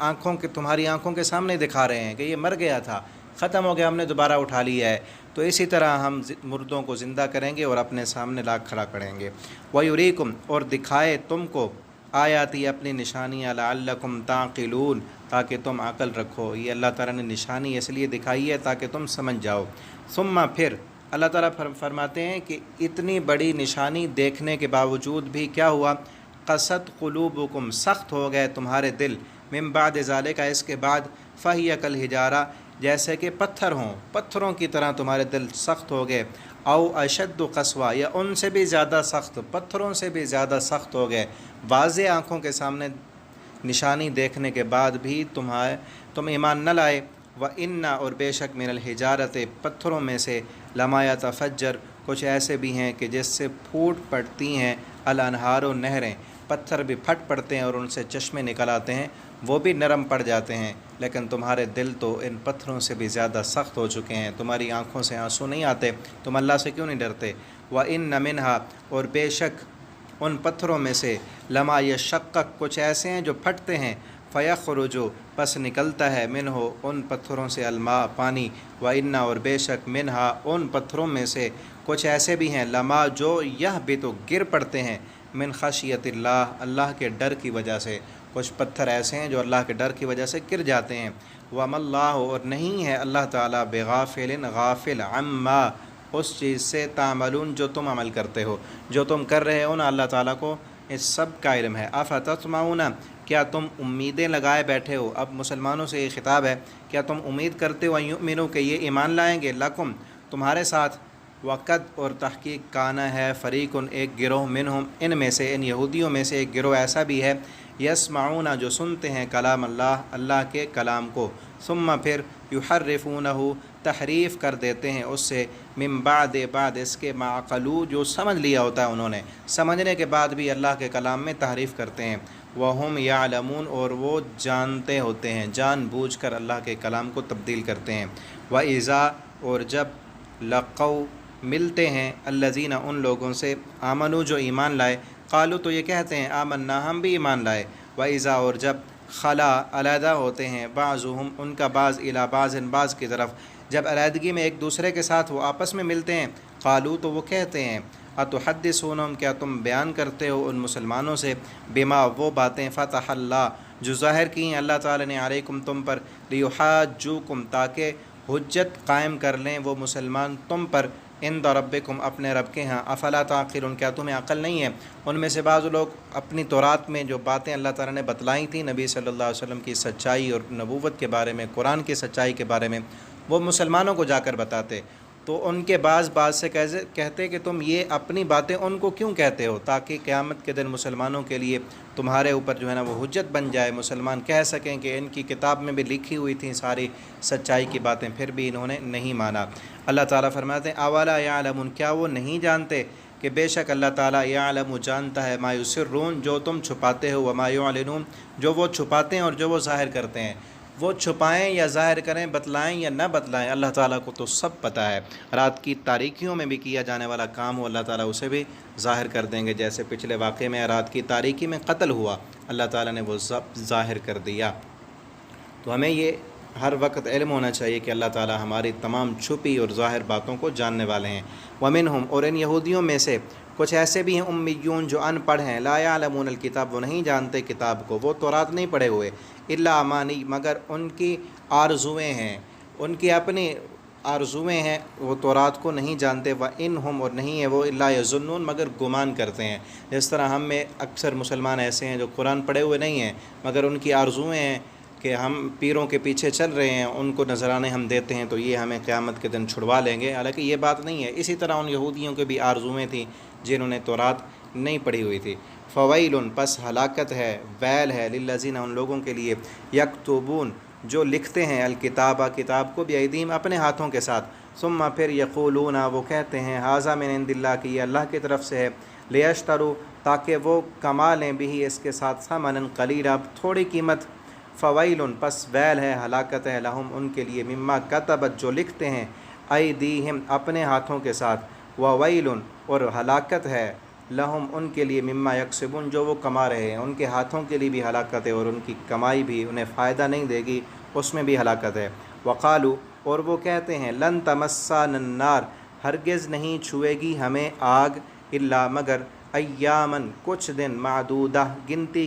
تمہاری آنکھوں کے سامنے دکھا رہے ہیں کہ یہ مر گیا تھا، ختم ہو گیا، ہم نے دوبارہ اٹھا لیا ہے، تو اسی طرح ہم مردوں کو زندہ کریں گے اور اپنے سامنے لا کھڑا کریں گے۔ وَيُرِيكُمْ اور دکھائے تم کو آیاتی اپنی نشانیاں لعلکم تعقلون تاکہ تم عقل رکھو، یہ اللہ تعالیٰ نے نشانی اس لیے دکھائی ہے تاکہ تم سمجھ جاؤ۔ ثم پھر اللہ تعالیٰ فرماتے ہیں کہ اتنی بڑی نشانی دیکھنے کے باوجود بھی کیا ہوا، قست قلوبکم سخت ہو گئے تمہارے دل، من بعد ذالک اس کے بعد، فہی کالحجارہ جیسے کہ پتھر ہوں، پتھروں کی طرح تمہارے دل سخت ہو گئے، او اشد قسوہ یا ان سے بھی زیادہ سخت، پتھروں سے بھی زیادہ سخت ہو گئے، واضح آنکھوں کے سامنے نشانی دیکھنے کے بعد بھی تم ایمان نہ لائے۔ وَإِنَّ اور بے شک من الحجارت پتھروں میں سے لما یتفجر کچھ ایسے بھی ہیں کہ جس سے پھوٹ پڑتی ہیں الانہار و نہریں، پتھر بھی پھٹ پڑتے ہیں اور ان سے چشمے نکل آتے ہیں، وہ بھی نرم پڑ جاتے ہیں، لیکن تمہارے دل تو ان پتھروں سے بھی زیادہ سخت ہو چکے ہیں، تمہاری آنکھوں سے آنسو نہیں آتے، تم اللہ سے کیوں نہیں ڈرتے؟ وَإِنَّ مِنْهَا، اور بے شک ان پتھروں میں سے، لما یشقق، کچھ ایسے ہیں جو پھٹتے ہیں، فیخرج، پس نکلتا ہے، منہ، ان پتھروں سے، الماء، پانی، وَإِنَّ، اور بے شک، منها، ان پتھروں میں سے کچھ ایسے بھی ہیں، لما، جو یہبط، گر پڑتے ہیں، من خشیت اللہ، اللہ کے ڈر کی وجہ سے، کچھ پتھر ایسے ہیں جو اللہ کے ڈر کی وجہ سے گر جاتے ہیں۔ وَمَا اللَّهُ، اور نہیں ہے اللہ تعالیٰ، بغافل، غافل، عما، اس چیز سے، تعملون، جو تم عمل کرتے ہو، جو تم کر رہے ہو نا، اللہ تعالیٰ کو اس سب کا علم ہے۔ افتطمعون، کیا تم امیدیں لگائے بیٹھے ہو؟ اب مسلمانوں سے یہ خطاب ہے، کیا تم امید کرتے ہو یؤمنو، کہ یہ ایمان لائیں گے، لکم، تمہارے ساتھ، وقد، اور تحقیق، کانا ہے، فریقن، ایک گروہ، منہم، ان میں سے، ان یہودیوں میں سے ایک گروہ ایسا بھی ہے، یسمعون، جو سنتے ہیں، کلام اللہ، اللہ کے کلام کو، ثم، پھر، یحرفونہ، تحریف کر دیتے ہیں اس سے، من بعد، بعد اس کے، ما عقلوا، جو سمجھ لیا ہوتا ہے انہوں نے، سمجھنے کے بعد بھی اللہ کے کلام میں تحریف کرتے ہیں، وہم یعلمون، اور وہ جانتے ہوتے ہیں، جان بوجھ کر اللہ کے کلام کو تبدیل کرتے ہیں، وَإِذَا، اور جب، لقوا، ملتے ہیں، الذین، ان لوگوں سے، آمنوا، جو ایمان لائے، قالوا، تو یہ کہتے ہیں، آمنا، ہم بھی ایمان لائے، وَإِذَا، اور جب، خلا، علیحدہ ہوتے ہیں، بعضهم، ان کا بعض، الی بعض، بعض کی طرف، جب علیحدگی میں ایک دوسرے کے ساتھ وہ آپس میں ملتے ہیں، قالوا، تو وہ کہتے ہیں، اتحدثونہم، کیا تم بیان کرتے ہو ان مسلمانوں سے، بما، وہ باتیں، فتح اللہ، جو ظاہر کی ہیں اللہ تعالی نے، علیکم، تم پر، لیحاجوکم، تاکہ حجت قائم کر لیں وہ مسلمان تم پر، عند ربکم، اپنے رب کے ہاں، افلا تعقلون، کیا تمہیں عقل نہیں ہے؟ ان میں سے بعض لوگ اپنی تورات میں جو باتیں اللہ تعالیٰ نے بتلائی تھیں نبی صلی اللہ علیہ وسلم کی سچائی اور نبوت کے بارے میں، قرآن کی سچائی کے بارے میں، وہ مسلمانوں کو جا کر بتاتے، تو ان کے بعض سے کہتے کہ تم یہ اپنی باتیں ان کو کیوں کہتے ہو، تاکہ قیامت کے دن مسلمانوں کے لیے تمہارے اوپر جو ہے نا وہ حجت بن جائے، مسلمان کہہ سکیں کہ ان کی کتاب میں بھی لکھی ہوئی تھیں ساری سچائی کی باتیں، پھر بھی انہوں نے نہیں مانا۔ اللہ تعالیٰ فرماتے ہیں، اولا یعلمون، کیا وہ نہیں جانتے کہ بے شک اللہ تعالیٰ، یعلم، جانتا ہے، ما یسرون، جو تم چھپاتے ہو، وما یعلنون، جو وہ چھپاتے ہیں اور جو وہ ظاہر کرتے ہیں، وہ چھپائیں یا ظاہر کریں، بتلائیں یا نہ بتلائیں، اللہ تعالیٰ کو تو سب پتہ ہے۔ رات کی تاریکیوں میں بھی کیا جانے والا کام ہو، اللہ تعالیٰ اسے بھی ظاہر کر دیں گے، جیسے پچھلے واقعے میں رات کی تاریکی میں قتل ہوا، اللہ تعالیٰ نے وہ سب ظاہر کر دیا۔ تو ہمیں یہ ہر وقت علم ہونا چاہیے کہ اللہ تعالیٰ ہماری تمام چھپی اور ظاہر باتوں کو جاننے والے ہیں۔ ومنہم، اور ان یہودیوں میں سے کچھ ایسے بھی ہیں، امیون، جو ان پڑھ ہیں، لا یعلمون الکتاب، وہ نہیں جانتے کتاب کو، وہ تورات نہیں پڑھے ہوئے، الا امانی، مگر ان کی آرزویں ہیں، ان کی اپنی آرزویں ہیں، وہ تورات کو نہیں جانتے، وانہم، اور نہیں ہے وہ، الا یظنون، مگر گمان کرتے ہیں۔ جس طرح ہم میں اکثر مسلمان ایسے ہیں جو قرآن پڑھے ہوئے نہیں ہیں، مگر ان کی آرزویں ہیں کہ ہم پیروں کے پیچھے چل رہے ہیں، ان کو نذرانے ہم دیتے ہیں تو یہ ہمیں قیامت کے دن چھڑوا لیں گے، حالانکہ یہ بات نہیں ہے۔ اسی طرح ان یہودیوں کے بھی آرزویں تھیں جنہوں نے تورات نہیں پڑھی ہوئی تھی۔ فویل، پس ہلاکت ہے، ویل ہے، للذین، ان لوگوں کے لیے، یکتبون، جو لکھتے ہیں، الکتابہ، کتاب کو، بایدیہم، اپنے ہاتھوں کے ساتھ، ثم، پھر، یقولون، وہ کہتے ہیں، ھذا من عند اللہ، کہ یہ اللہ کی طرف سے ہے، لیشتروا، تاکہ وہ کما لیں بھی اس کے ساتھ، ثمنا قلیلا، تھوڑی قیمت، فویل، پس ویل ہے، ہلاکت ہے، لہم، ان کے لیے، مما کتبت، جو لکھتے ہیں، ایدیہم، اپنے ہاتھوں کے ساتھ، وویل، اور ہلاکت ہے، لہم، ان کے لیے، مما یکسبون، جو وہ کما رہے ہیں، ان کے ہاتھوں کے لیے بھی ہلاکت ہے اور ان کی کمائی بھی انہیں فائدہ نہیں دے گی، اس میں بھی ہلاکت ہے۔ وقالو، اور وہ کہتے ہیں، لن تمسانا النار، ہرگز نہیں چھوئے گی ہمیں آگ، الا، مگر، ایامن، کچھ دن، معدودہ، گنتی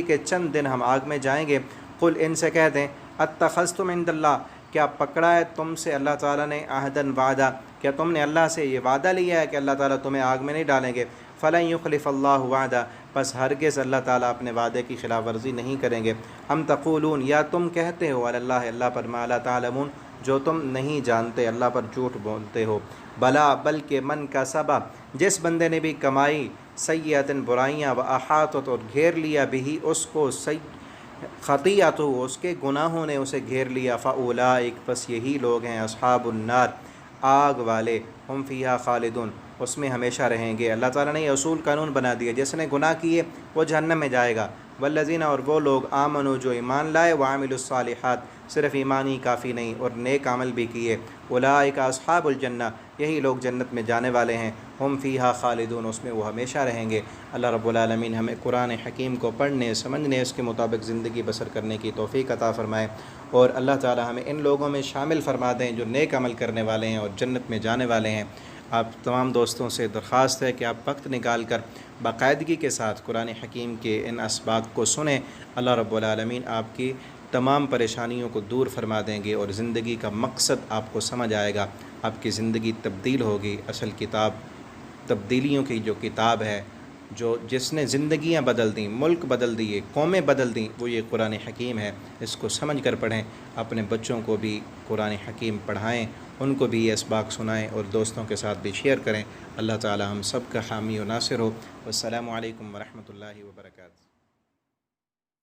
کے چند دن ہم آگ میں جائیں گے۔ قل، ان سے کہہ دیں، اتخذتم عند اللہ، کیا پکڑا ہے تم سے اللہ تعالیٰ نے، عہداً، وعدہ، کیا تم نے اللہ سے یہ وعدہ لیا ہے کہ اللہ تعالیٰ تمہیں آگ میں نہیں ڈالیں گے؟ فلن یخلف اللہ وعدہ، پس ہرگز اللہ تعالیٰ اپنے وعدے کی خلاف ورزی نہیں کریں گے۔ ہم تقولون، یا تم کہتے ہو، علی اللہ، اللہ پر، ما لا تعلمون، جو تم نہیں جانتے، اللہ پر جھوٹ بولتے ہو۔ بلا، بلکہ، من کا سبا، جس بندے نے بھی کمائی، سیئتن، برائیاں، و احاطت، اور گھیر لیا، بھی اس کو، خطیئتہ، اس کے گناہوں نے اسے گھیر لیا، فاولئک، پس یہی لوگ ہیں، اصحاب النار، آگ والے، ہم فیہا خالدون، اس میں ہمیشہ رہیں گے۔ اللہ تعالیٰ نے یہ اصول قانون بنا دیے، جس نے گناہ کیے وہ جہنم میں جائے گا، والذین اور وہ لوگ آمنوا جو ایمان لائے وعملوا الصالحات صرف ایمان ہی کافی نہیں اور نیک عمل بھی کیے اولئک اصحاب الجنہ یہی لوگ جنت میں جانے والے ہیں ہم فیہا خالدون اس میں وہ ہمیشہ رہیں گے۔ اللہ رب العالمین ہمیں قرآن حکیم کو پڑھنے سمجھنے اس کے مطابق زندگی بسر کرنے کی توفیق عطا فرمائے، اور اللہ تعالی ہمیں ان لوگوں میں شامل فرما دیں جو نیک عمل کرنے والے ہیں اور جنت میں جانے والے ہیں۔ آپ تمام دوستوں سے درخواست ہے کہ آپ وقت نکال کر باقاعدگی کے ساتھ قرآن حکیم کے ان اسباق کو سنیں۔ اللہ رب العالمین آپ کی تمام پریشانیوں کو دور فرما دیں گے اور زندگی کا مقصد آپ کو سمجھ آئے گا، آپ کی زندگی تبدیل ہوگی۔ اصل کتاب تبدیلیوں کی جو کتاب ہے، جس نے زندگیاں بدل دیں، ملک بدل دیے، قومیں بدل دیں، وہ یہ قرآن حکیم ہے۔ اس کو سمجھ کر پڑھیں، اپنے بچوں کو بھی قرآن حکیم پڑھائیں، ان کو بھی یہ اسباق سنائیں اور دوستوں کے ساتھ بھی شیئر کریں۔ اللہ تعالی ہم سب کا حامی و ناصر ہو۔ والسلام علیکم ورحمۃ اللہ وبرکاتہ۔